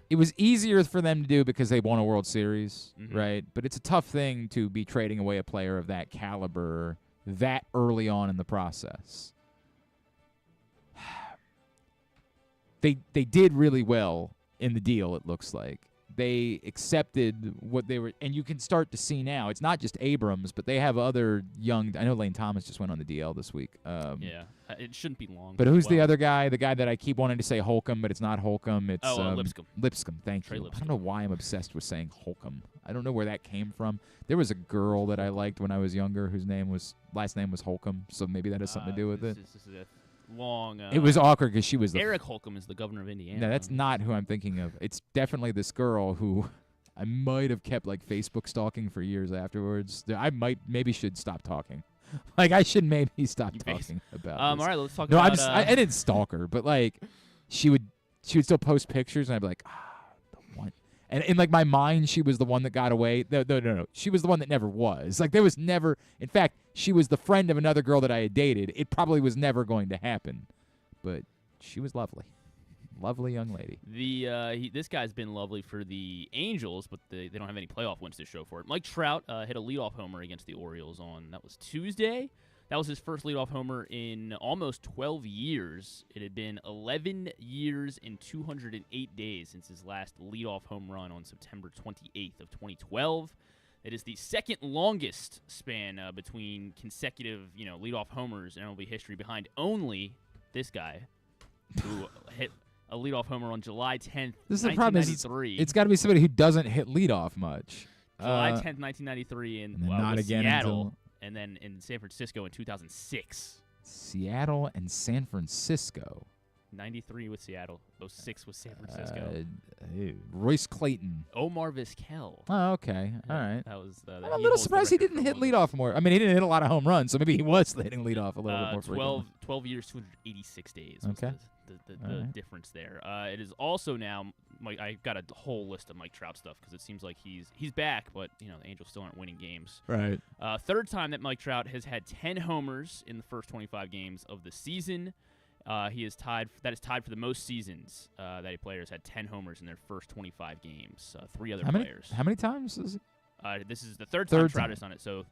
it was easier for them to do because they won a World Series, right? But it's a tough thing to be trading away a player of that caliber that early on in the process. They did really well in the deal, it looks like. They accepted what they were, and you can start to see now. It's not just Abrams, but they have other young. I know Lane Thomas just went on the DL this week. It shouldn't be long. But who's the other guy? The guy that I keep wanting to say Holcomb, but it's not Holcomb. It's Lipscomb. Lipscomb, thank you. I don't know why I'm obsessed with saying Holcomb. I don't know where that came from. There was a girl that I liked when I was younger whose last name was Holcomb, so maybe that has something to do with it. This is a long. It was awkward because she was Eric Holcomb is the governor of Indiana. No, that's not who I'm thinking of. It's definitely this girl who I might have kept like Facebook stalking for years afterwards. I maybe should stop talking. Like I should maybe stop talking about. All this. right, let's talk no, about. I didn't stalk her, but like she would still post pictures, and I'd be like, the one. And in like my mind, she was the one that got away. No. She was the one that never was. Like there was never. In fact, she was the friend of another girl that I had dated. It probably was never going to happen, but she was lovely. Lovely young lady. This guy's been lovely for the Angels, but they don't have any playoff wins to show for it. Mike Trout hit a leadoff homer against the Orioles that was Tuesday. That was his first leadoff homer in almost 12 years. It had been 11 years and 208 days since his last leadoff home run on September 28th of 2012. It is the second longest span between consecutive, leadoff homers in MLB history, behind only this guy, who hit a leadoff homer on July 10th, This is the problem. 1993. It's got to be somebody who doesn't hit leadoff much. July 10th, 1993, in not again Seattle, and then in San Francisco in 2006. Seattle and San Francisco. 93 with Seattle. 06 with San Francisco. Royce Clayton. Omar Vizquel. Oh, okay. All right. That was. I'm a little surprised he didn't hit leadoff more. I mean, he didn't hit a lot of home runs, so maybe he was hitting leadoff a little bit more frequently. 12 years, 286 days. Was Okay. The difference there. It is also now. I got a whole list of Mike Trout stuff because it seems like he's back, but the Angels still aren't winning games. Right. Third time that Mike Trout has had 10 homers in the first 25 games of the season. He is tied. That is tied for the most seasons that a player has had 10 homers in their first 25 games. 3 other players. How many times is it? This is the third time Trout has done it. So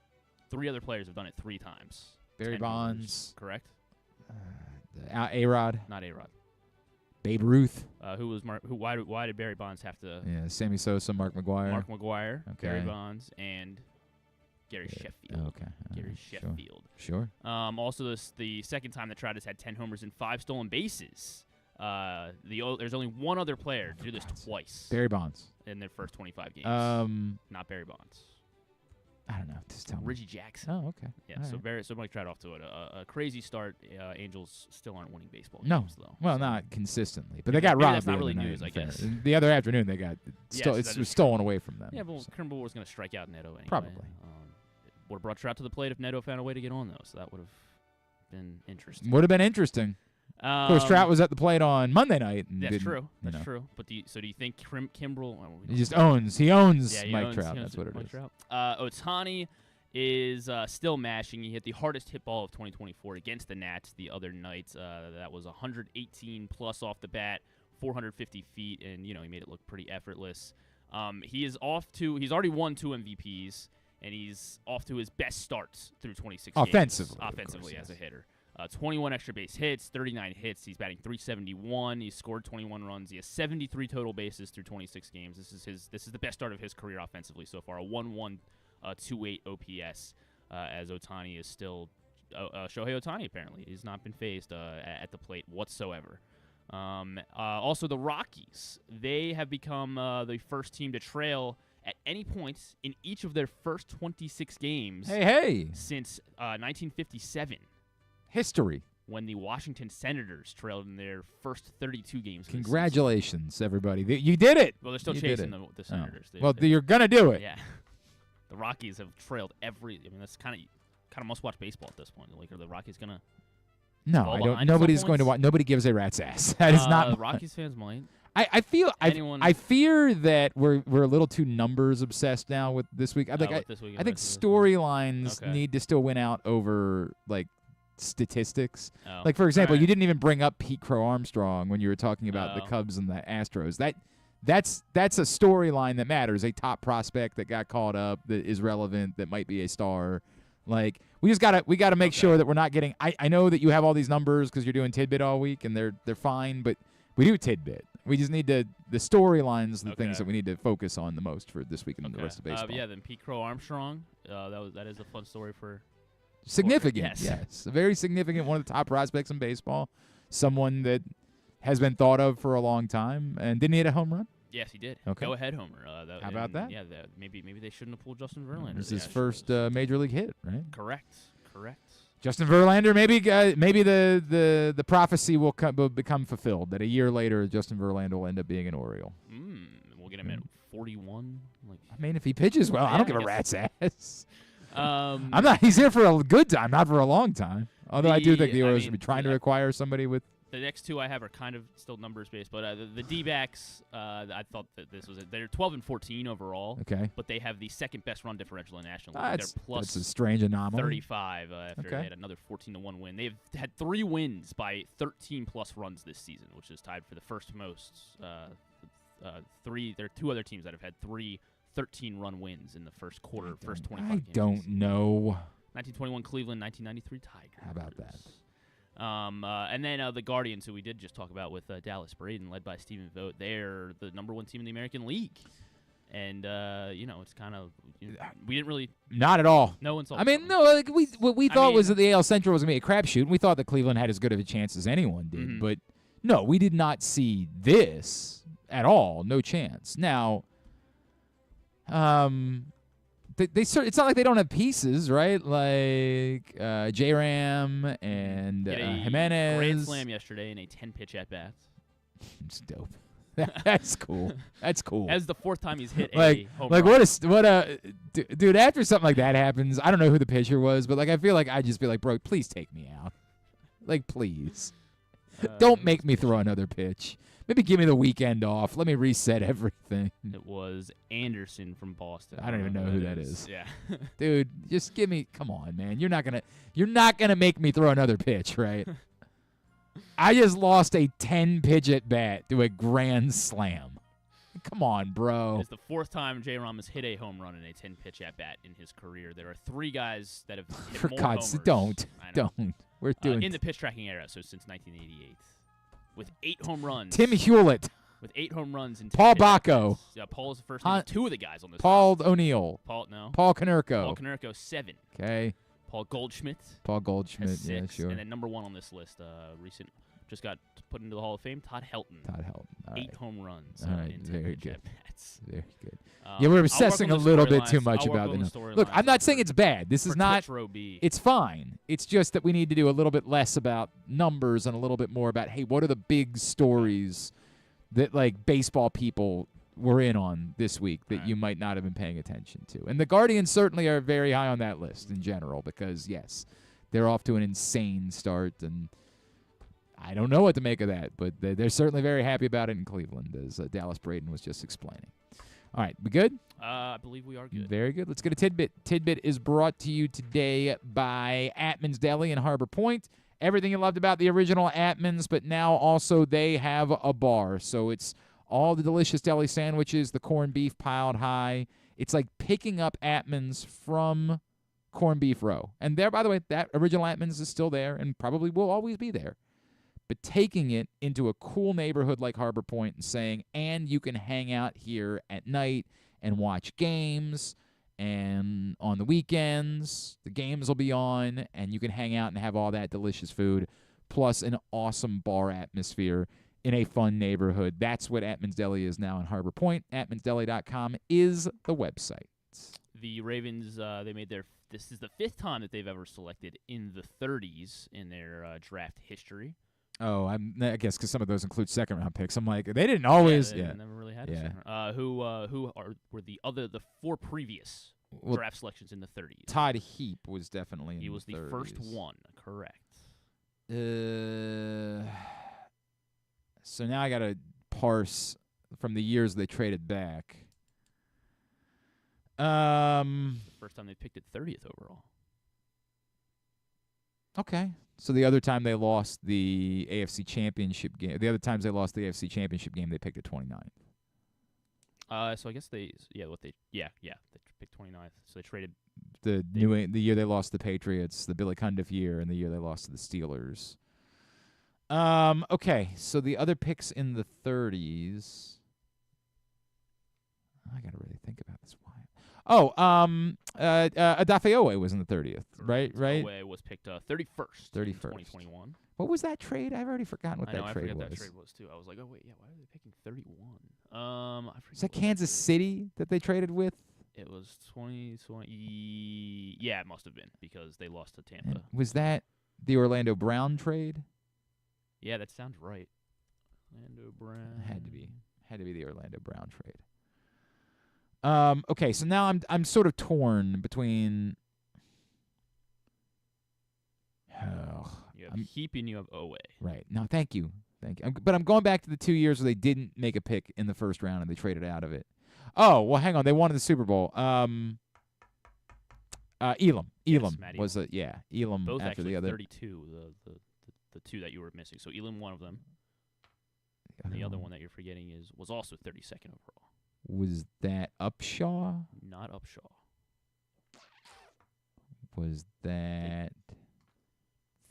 3 other players have done it 3 times. Barry Bonds. Homers, correct. A-Rod. Not A-Rod. Babe Ruth. Why did Barry Bonds have to? Yeah, Sammy Sosa, Mark McGwire. Mark McGwire, Okay. Barry Bonds, and Gary Sheffield. Okay. Gary Sheffield. Sure. Also, the second time that Trout has had 10 homers and 5 stolen bases. There's only one other player to do this twice. Barry Bonds. In their first 25 games. Not Barry Bonds. I don't know. Just tell me. Reggie Jackson. Oh, okay. Yeah. All So right. Mike Trout off to a crazy start. Angels still aren't winning baseball No. games though. Well, So- not consistently, but they got Maybe robbed. that's not the really other news, night, I in guess. fairness. The other afternoon, they got Yes, it that was is stolen away from them. Yeah, well, so. Kimbrel was going to strike out Neto anyway. Probably. Would have brought Trout to the plate if Neto found a way to get on though, so that would have been interesting. Would have been interesting. Of course, Trout was at the plate on Monday night. And That's didn't, true. you That's know. true. But do you think Kimbrel? He just owns. He owns Yeah, he Mike owns- Trout. he owns That's what it Mike is. Trout. Ohtani is still mashing. He hit the hardest hit ball of 2024 against the Nats the other night. That was 118 plus off the bat, 450 feet, and he made it look pretty effortless. He's already won 2 MVPs, and he's off to his best starts through 26 Offensively, games. of Offensively, course, as a hitter. 21 extra base hits, 39 hits. He's batting .371. He's scored 21 runs. He has 73 total bases through 26 games. This is the best start of his career offensively so far. A 1.128 OPS. As Ohtani is still Shohei Ohtani. Apparently, he's not been phased at the plate whatsoever. Also, the Rockies. They have become the first team to trail at any point in each of their first 26 games. Hey! Since 1957. History. When the Washington Senators trailed in their first 32 games. Congratulations, everybody. You did it. Well, they're still You chasing did it. the Senators. Well, you're going to do it. Yeah. The Rockies have trailed every. I mean, that's kind of. kind of must-watch baseball at this point. Like, are the Rockies gonna? No, I don't. Nobody's going to watch. Nobody gives a rat's ass. That is not. Rockies fans might. I fear that we're a little too numbers obsessed now with this week. I think storylines need to still win out over like statistics. Oh. Like for example, you didn't even bring up Pete Crow Armstrong when you were talking about the Cubs and the Astros. That's a storyline that matters. A top prospect that got called up that is relevant, that might be a star. Like we gotta make sure that we're not getting. I know that you have all these numbers because you're doing tidbit all week and they're fine, but we do tidbit. We just need the storylines, the things that we need to focus on the most for this week and the rest of baseball. Yeah, then Pete Crow Armstrong. That is a fun story for. Significant, yes. A very significant, one of the top prospects in baseball. Someone that has been thought of for a long time. And didn't he hit a home run? Yes, he did. Okay. Go-ahead homer. How about that? Yeah, maybe they shouldn't have pulled Justin Verlander. It was his first major league hit, right? Correct. Justin Verlander, maybe the prophecy will become fulfilled, that a year later Justin Verlander will end up being an Oriole. We'll get him at 41. I mean, if he pitches well, I don't give a rat's ass. I'm not. He's here for a good time, not for a long time. Although I do think the Orioles should be trying to acquire somebody with. The next two I have are kind of still numbers based, but the D-backs, I thought that this was they're 12-14 overall. Okay. But they have the second best run differential in the National League. They're plus that's a strange anomaly. 35 after they had another 14-1 win. They've had 3 wins by 13 plus runs this season, which is tied for the first most. There are 2 other teams that have had 3 13-run wins in the first quarter, first 25 games. I don't know. 1921 Cleveland, 1993 Tigers. How about that? And then the Guardians, who we did just talk about with Dallas Braden, led by Stephen Vogt. They're the number 1 team in the American League. And, it's kind of we didn't really. Not at all. No insult. I mean, no, like what we thought was that the AL Central was going to be a crapshoot. We thought that Cleveland had as good of a chance as anyone did. Mm-hmm. But, no, we did not see this at all. No chance. Now, it's not like they don't have pieces, right? Like J-Ram and Jimenez. Grand slam yesterday in a 10-pitch at-bat. It's dope. That's cool. That's cool. That's the 4th time he's hit a home run. Dude, after something like that happens, I don't know who the pitcher was, but I feel like I'd just be like, bro, please take me out. Like, please. Don't make me throw another pitch. Maybe give me the weekend off. Let me reset everything. It was Anderson from Boston. I don't even know who that is. Yeah. Dude, just give me. Come on, man. You're not gonna make me throw another pitch, right? I just lost a 10-pitch at bat to a grand slam. Come on, bro. It's the 4th time J-Rom has hit a home run in a 10-pitch at bat in his career. There are 3 guys that have hit For more God's homers. don't. We're doing in the pitch tracking era, so since 1988. With 8 home runs. Tim Hewlett. With 8 home runs in 10 Paul pitch at Bacco. bats. Yeah, Paul is the first name. 2 of the guys on this Paul list. O'Neill. Paul Konerko. Paul Konerko, 7. Okay. Paul Goldschmidt. Has 6, yeah, sure. And then number 1 on this list, just got put into the Hall of Fame, Todd Helton. All 8 home runs. All right, in very 10 good. at-bats. Very good. Yeah, we're obsessing a little bit too much about the it. Look, I'm not saying it's bad. This is not. It's fine. It's just that we need to do a little bit less about numbers and a little bit more about, hey, what are the big stories that baseball people were in on this week that you might not have been paying attention to? And the Guardians certainly are very high on that list in general because, yes, they're off to an insane start, and I don't know what to make of that, but they're certainly very happy about it in Cleveland, as Dallas Braden was just explaining. All right, we good? I believe we are good. Very good. Let's get a tidbit. Tidbit is brought to you today by Atman's Deli in Harbor Point. Everything you loved about the original Atman's, but now also they have a bar. So it's all the delicious deli sandwiches, the corned beef piled high. It's like picking up Atman's from Corned Beef Row. And there, by the way, that original Atman's is still there and probably will always be there. But taking it into a cool neighborhood like Harbor Point and saying, and you can hang out here at night and watch games, and on the weekends, the games will be on, and you can hang out and have all that delicious food, plus an awesome bar atmosphere in a fun neighborhood. That's what Atman's Deli is now in Harbor Point. AtmansDeli.com is the website. The Ravens, this is the 5th time that they've ever selected in the 30s in their draft history. Oh, I guess because some of those include second-round picks. I'm like, they didn't always. They never really had a second round. Who were the 4 previous draft selections in the 30s. Todd Heap was definitely in He was the 30s. first one, correct. So now I got to parse from the years they traded back. First time they picked it 30th overall. Okay. So the other time they lost the AFC Championship game, the other times they lost the AFC Championship game, they picked at 29th. So I guess they picked 29th. So they traded The year they lost to the Patriots, the Billy Cundiff year, and the year they lost to the Steelers. Okay, so the other picks in the 30s. I gotta really think about this. Why? Oh, Adafeowe was in the 30th, right? Adafeowe was picked 31st. 31st. In 2021. What was that trade? I've already forgotten what that trade was. I forgot that trade was too. I was like, oh wait, yeah, why are they picking 31? I forget. Is that Kansas City that they traded with? It was 2020. Yeah, it must have been because they lost to Tampa. And was that the Orlando Brown trade? Yeah, that sounds right. Orlando Brown. Had to be the Orlando Brown trade. Okay, so now I'm sort of torn between. You have Heap and you have Owe. Right. No, thank you. But I'm going back to the 2 years where they didn't make a pick in the first round and they traded out of it. Oh, well, hang on. They won in the Super Bowl. Elam. Elam was it? Yeah, Elam both after actually the other. 32. The two that you were missing. So Elam, one of them. And the other one that you're forgetting was also 32nd overall. Was that Upshaw? Not Upshaw. Was that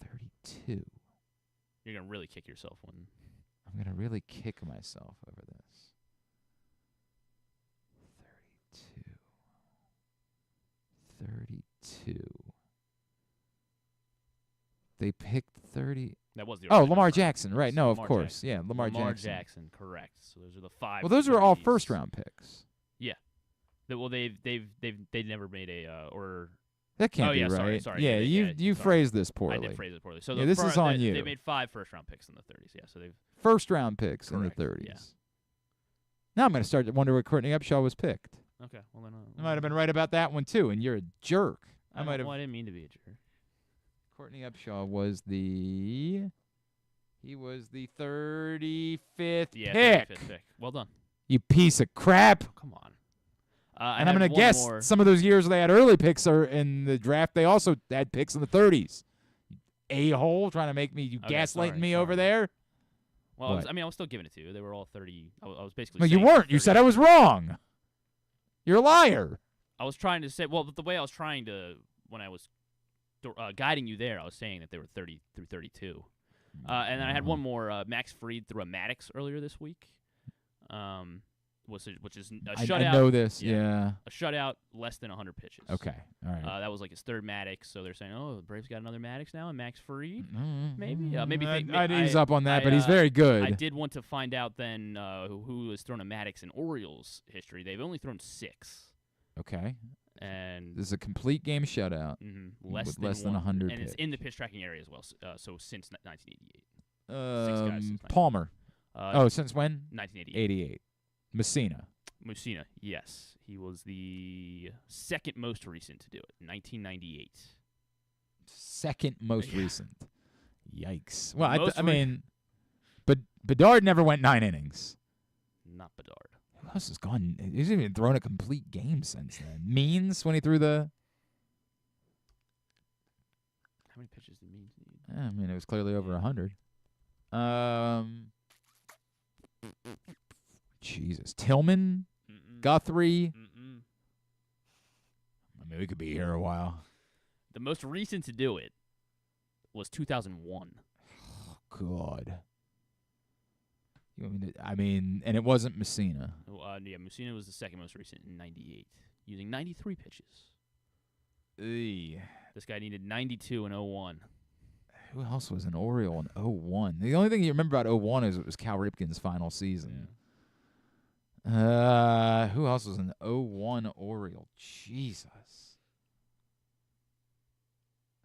32? You're gonna really kick yourself when. I'm gonna really kick myself over this. 32. They picked 30. That was the. Oh, Lamar Jackson, right? No, of course, Jackson. yeah, Lamar Jackson, correct. So those are the 5. Well, those were all first-round picks. Yeah. They've never made a or. That can't be right. Sorry. Yeah, you phrased this poorly. I did phrase it poorly. So yeah, this is on you. They made 5 first-round picks in the 30s. Yeah, so they've first-round picks correct, in the 30s. Yeah. Now I'm going to start to wonder where Courtney Upshaw was picked. Okay, well then. I might have been right about that one too, and you're a jerk. I didn't mean to be a jerk. Courtney Upshaw was the 35th pick. 35th pick. Well done. You piece of crap. Oh, come on. And I'm going to guess some of those years they had early picks are in the draft. They also had picks in the 30s. A-hole trying to make me gaslighting me over there. Well, I was still giving it to you. They were all 30. I was basically. Well, you weren't. You said I was wrong. You're a liar. I was trying to say. Well, the way I was trying to when I was guiding you there, I was saying that they were 30 through 32. And then I had one more. Max Fried threw a Maddox earlier this week. Which is a shutout. I know this, yeah. A shutout, less than 100 pitches. Okay, all right. That was like his third Maddox, so they're saying, oh, the Braves got another Maddox now, and Max Fried? Maybe. I'd ease up on that, but he's very good. I did want to find out then who has thrown a Maddox in Orioles history. They've only thrown 6. Okay. And this is a complete game shutout with less than 100 and pitch. it's in the pitch tracking area as well, so since 1988. 6 guys since Palmer. Since when? 1988. 88. Mussina, yes. He was the second most recent to do it, 1998. Second most recent. Yikes. Well, I mean, but Bedard never went 9 innings. Not Bedard. Who else has gone? He's even thrown a complete game since then. Means when he threw the. How many pitches did Means need? I mean, it was clearly over 100. Jesus. Tillman? Guthrie? I mean, we could be here a while. The most recent to do it was 2001. Oh, God. I mean, and it wasn't Mussina. Yeah, Mussina was the second most recent in 98, using 93 pitches. This guy needed 92 in 01. Who else was an Oriole in 01? The only thing you remember about 01 is it was Cal Ripken's final season. Yeah. Who else was an 01 Oriole? Jesus.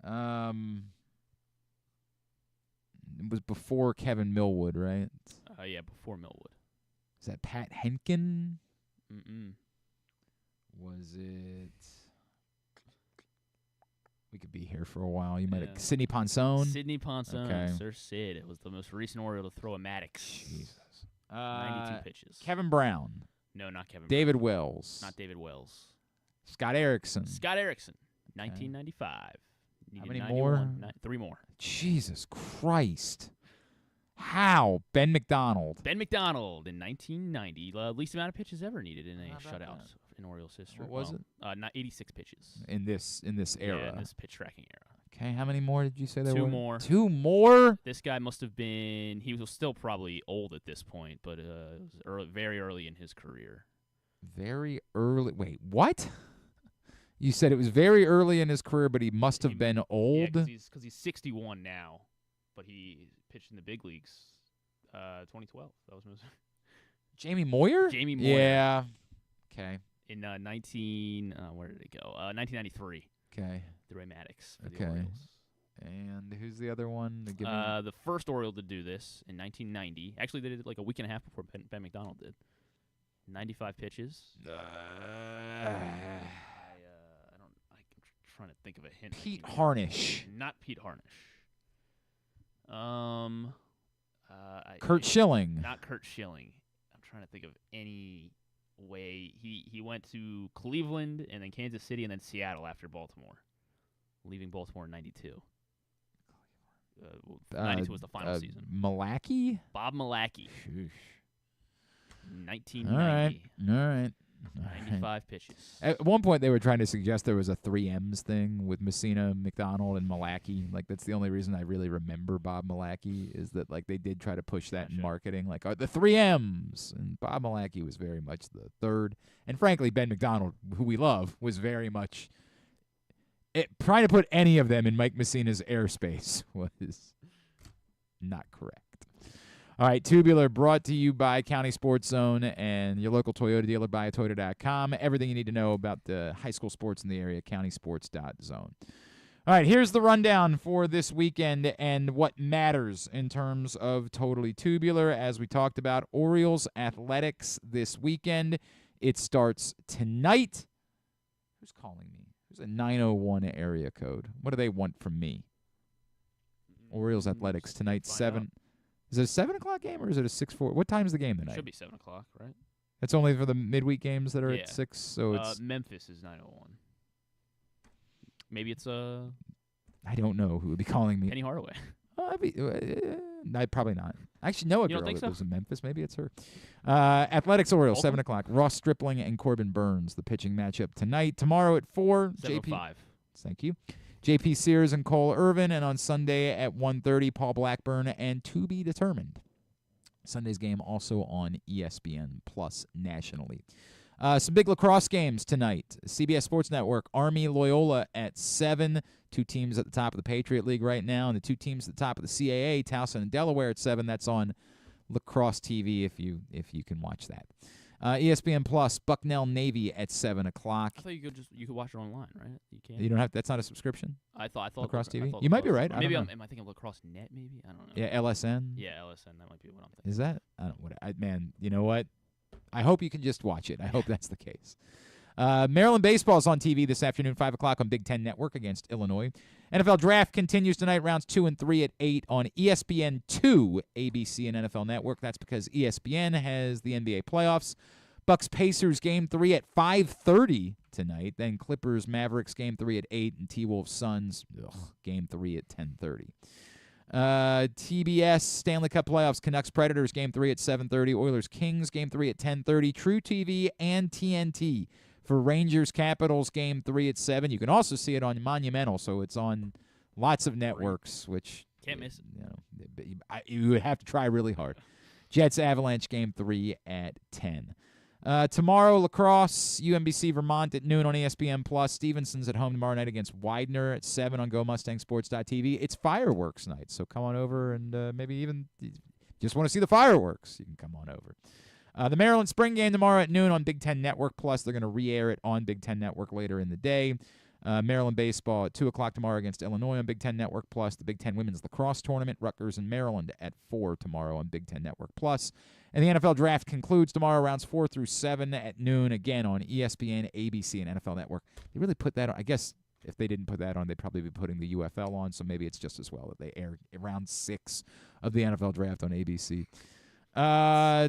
It was before Kevin Millwood, right? Yeah, before Millwood. Is that Pat Henkin? Mm-mm. Was it? We could be here for a while. You might have Sidney Ponson. Sidney Ponson, Okay. Sir Sid. It was the most recent Oriole to throw a Maddox. Jesus. 92 pitches. Kevin Brown. No, not Kevin David Brown. Wells. Not David Wells. Scott Erickson. Scott Erickson, 1995. How many more? 3 more. Jesus Christ. How? Ben McDonald. Ben McDonald in 1990. Least amount of pitches ever needed in a shutout in Orioles history. What was it? Not 86 pitches. In this era. Yeah, in this pitch tracking era. Okay, how many more did you say there were? 2 more. 2 more? This guy must have been, he was still probably old at this point, but it was very early in his career. Very early. Wait, what? You said it was very early in his career, but he must have been old? Yeah, because he's 61 now, but he pitched in the big leagues 2012. That was Jamie Moyer? Jamie Moyer. Yeah. Okay. In where did it go? 1993. Okay. The Ray Maddox for the Okay. Orioles. And who's the other one? The first Oriole to do this in 1990. Actually, they did it like a week and a half before Ben McDonald did. 95 pitches. I'm trying to think of a hint. Pete Harnish. Not Pete Harnish. Kurt Schilling. Not Kurt Schilling. I'm trying to think of any way. He went to Cleveland and then Kansas City and then Seattle after Baltimore, leaving Baltimore in 92. 92 was the final season. Malacky? Bob Malacky. 1990. All right. 95 pitches. At one point, they were trying to suggest there was a 3Ms thing with Messina, McDonald, and Malacky. Like, that's the only reason I really remember Bob Malacky is that, like, they did try to push that in marketing. Like, the 3Ms. And Bob Malacky was very much the third. And, frankly, Ben McDonald, who we love, was very much trying to put any of them in Mike Messina's airspace was not correct. All right, Tubular brought to you by County Sports Zone and your local Toyota dealer, buyatoyota.com. Everything you need to know about the high school sports in the area, countysports.zone. All right, here's the rundown for this weekend and what matters in terms of Totally Tubular. As we talked about, Orioles-Athletics this weekend. It starts tonight. Who's calling me? Who's a 901 area code? What do they want from me? Orioles-Athletics tonight, 7. Is it a 7 o'clock game or is it a 6-4? What time is the game tonight? Should be 7 o'clock, right? It's only for the midweek games that are at 6. So it's Memphis is 901. Maybe it's I don't know who would be calling me. Penny Hardaway. Probably not. Actually, know a You girl don't think that so? lives in Memphis. Maybe it's her. Athletics Orioles, 7 o'clock. Ross Stripling and Corbin Burns, the pitching matchup tonight. Tomorrow at 4. 7:05. Thank you. J.P. Sears and Cole Irvin, and on Sunday at 1:30, Paul Blackburn and To Be Determined. Sunday's game also on ESPN Plus nationally. Some big lacrosse games tonight. CBS Sports Network, Army-Loyola at 7. 2 teams at the top of the Patriot League right now, and the 2 teams at the top of the CAA, Towson and Delaware at 7. That's on Lacrosse TV if you can watch that. ESPN Plus, Bucknell Navy at 7 o'clock. I thought you could watch it online, right? You can't. You don't have. That's not a subscription. I thought Lacrosse TV. I thought You might be Lacrosse- right. Maybe I don't know. am I thinking of Lacrosse Net? Maybe I don't know. Yeah, LSN. Yeah, LSN. That might be what I'm thinking. Is that? I don't. Man, you know what? I hope you can just watch it. I hope that's the case. Maryland baseball is on TV this afternoon, 5 o'clock on Big Ten Network against Illinois. NFL Draft continues tonight, rounds 2 and 3 at 8 on ESPN2, ABC, and NFL Network. That's because ESPN has the NBA playoffs. Bucks-Pacers Game 3 at 5:30 tonight. Then Clippers-Mavericks Game 3 at 8, and T-Wolves-Suns Game 3 at 10:30. TBS Stanley Cup Playoffs, Canucks-Predators Game 3 at 7:30. Oilers-Kings Game 3 at 10:30. True TV and TNT for Rangers-Capitals Game 3 at 7. You can also see it on Monumental, so it's on lots of networks, which Can't miss it. You would have to try really hard. Jets-Avalanche Game 3 at 10. Tomorrow, lacrosse, UMBC Vermont at noon on ESPN+. Stevenson's at home tomorrow night against Widener at 7 on GoMustangSports.tv. It's fireworks night, so come on over and maybe even just want to see the fireworks. You can come on over. The Maryland spring game tomorrow at noon on Big Ten Network+. Plus, they're going to re-air it on Big Ten Network later in the day. Maryland baseball at 2 o'clock tomorrow against Illinois on Big Ten Network+. Plus, the Big Ten Women's Lacrosse Tournament, Rutgers and Maryland at 4 tomorrow on Big Ten Network+. Plus. And the NFL Draft concludes tomorrow, rounds 4 through 7 at noon, again on ESPN, ABC, and NFL Network. They really put that on. I guess if they didn't put that on, they'd probably be putting the UFL on, so maybe it's just as well that they air round 6 of the NFL draft on ABC.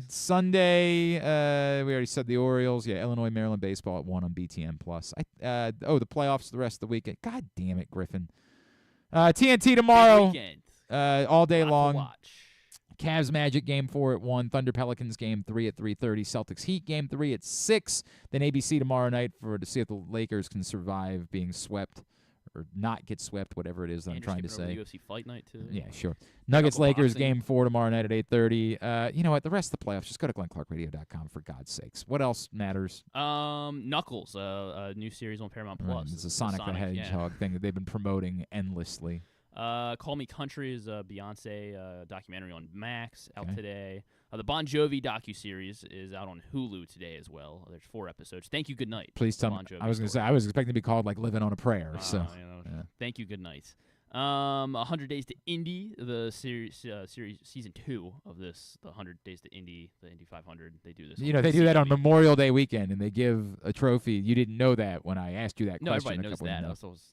Sunday, we already said the Orioles. Yeah, Illinois, Maryland baseball at 1 on BTN+. The playoffs the rest of the weekend. God damn it, Griffin. TNT tomorrow, all day long. Cavs Magic Game 4 at 1. Thunder Pelicans Game 3 at 3:30. Celtics Heat Game 3 at 6. Then ABC tomorrow night to see if the Lakers can survive being swept or not get swept, whatever it is that I'm trying to say. UFC Fight Night too. Yeah, sure. Nuggets Lakers Game 4 tomorrow night at 8:30. You know what? The rest of the playoffs, just go to glennclarkradio.com for God's sakes. What else matters? Knuckles, a new series on Paramount Plus. It's a Sonic the Hedgehog thing that they've been promoting endlessly. Call Me Country is a Beyonce documentary on Max out today. The Bon Jovi docuseries is out on Hulu today as well. There's 4 episodes. Thank You, Good Night. Please tell me. I was going to say, I was expecting to be called like Living on a Prayer. So, Thank You, Good Night. 100 Days to Indy, the series season 2 of this, the 100 Days to Indy, the Indy 500. They do this. They do that on Memorial Day weekend, and they give a trophy. You didn't know that when I asked you that question. No, everybody knows that.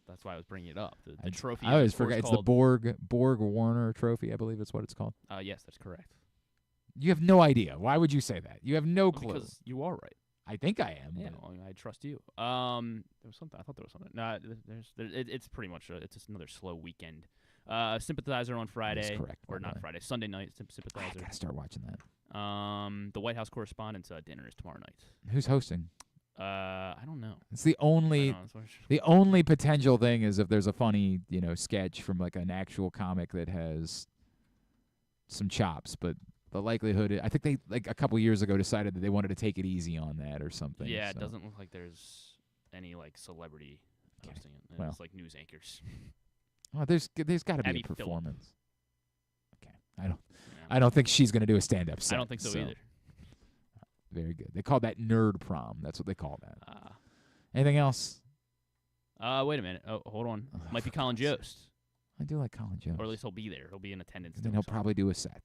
That's why I was bringing it up. The trophy. I always forget. It's the Borg Warner Trophy, I believe it's what it's called. Yes, that's correct. You have no idea. Why would you say that? You have no clue. Because you are right. I think I am. Yeah, well, I trust you. There was something. I thought there was something. No, it's pretty much it's just another slow weekend. Sympathizer on Friday. That's correct. Or not Friday. Sunday night. Sympathizer. I gotta start watching that. The White House Correspondents' dinner is tomorrow night. Who's hosting? I don't know. It's the only potential thing is if there's a funny sketch from like an actual comic that has some chops, but. The likelihood, I think they like a couple years ago decided that they wanted to take it easy on that or something. Yeah, so. It doesn't look like there's any like celebrity hosting it. Well. It's like news anchors. Well, there's got to be Abby a performance. Phillip. Okay, I don't think she's going to do a stand-up set. I don't think so either. Very good. They call that nerd prom. That's what they call that. Anything else? Wait a minute. Oh, hold on. Might be Colin Jost. I do like Colin Jost. Or at least he'll be there. He'll be in attendance. And then he'll probably do a set.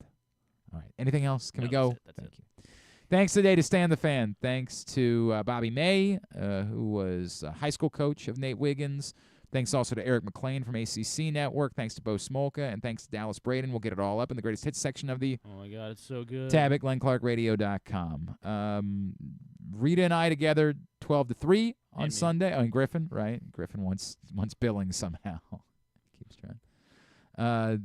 All right. Anything else? Can we go? That's it. You. Thanks today to Stan the Fan. Thanks to Bobby May, who was a high school coach of Nate Wiggins. Thanks also to Eric McLean from ACC Network. Thanks to Bo Smolka. And thanks to Dallas Braden. We'll get it all up in the greatest hits section of the Oh, my God. It's so good. tab at glennclarkradio.com. Rita and I together 12 to 3 on Sunday. Oh, and Griffin, right? Griffin wants billing somehow. Keeps trying.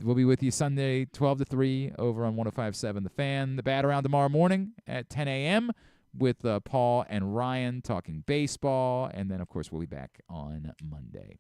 We'll be with you Sunday, 12 to 3, over on 105.7 The Fan. The Bat Around tomorrow morning at 10 a.m. with Paul and Ryan talking baseball. And then, of course, we'll be back on Monday.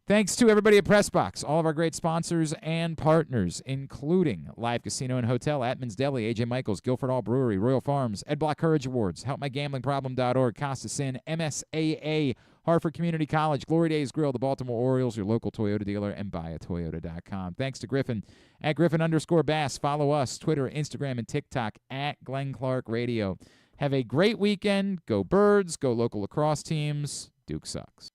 Thanks to everybody at PressBox, all of our great sponsors and partners, including Live Casino and Hotel, Atman's Deli, A.J. Michaels, Guilford Hall Brewery, Royal Farms, Ed Block Courage Awards, HelpMyGamblingProblem.org, Costa Sin, MSAA, Hartford Community College, Glory Days Grill, the Baltimore Orioles, your local Toyota dealer, and buyatoyota.com. Thanks to Griffin at Griffin_Bass. Follow us, Twitter, Instagram, and TikTok at Glenn Clark Radio. Have a great weekend. Go Birds. Go local lacrosse teams. Duke sucks.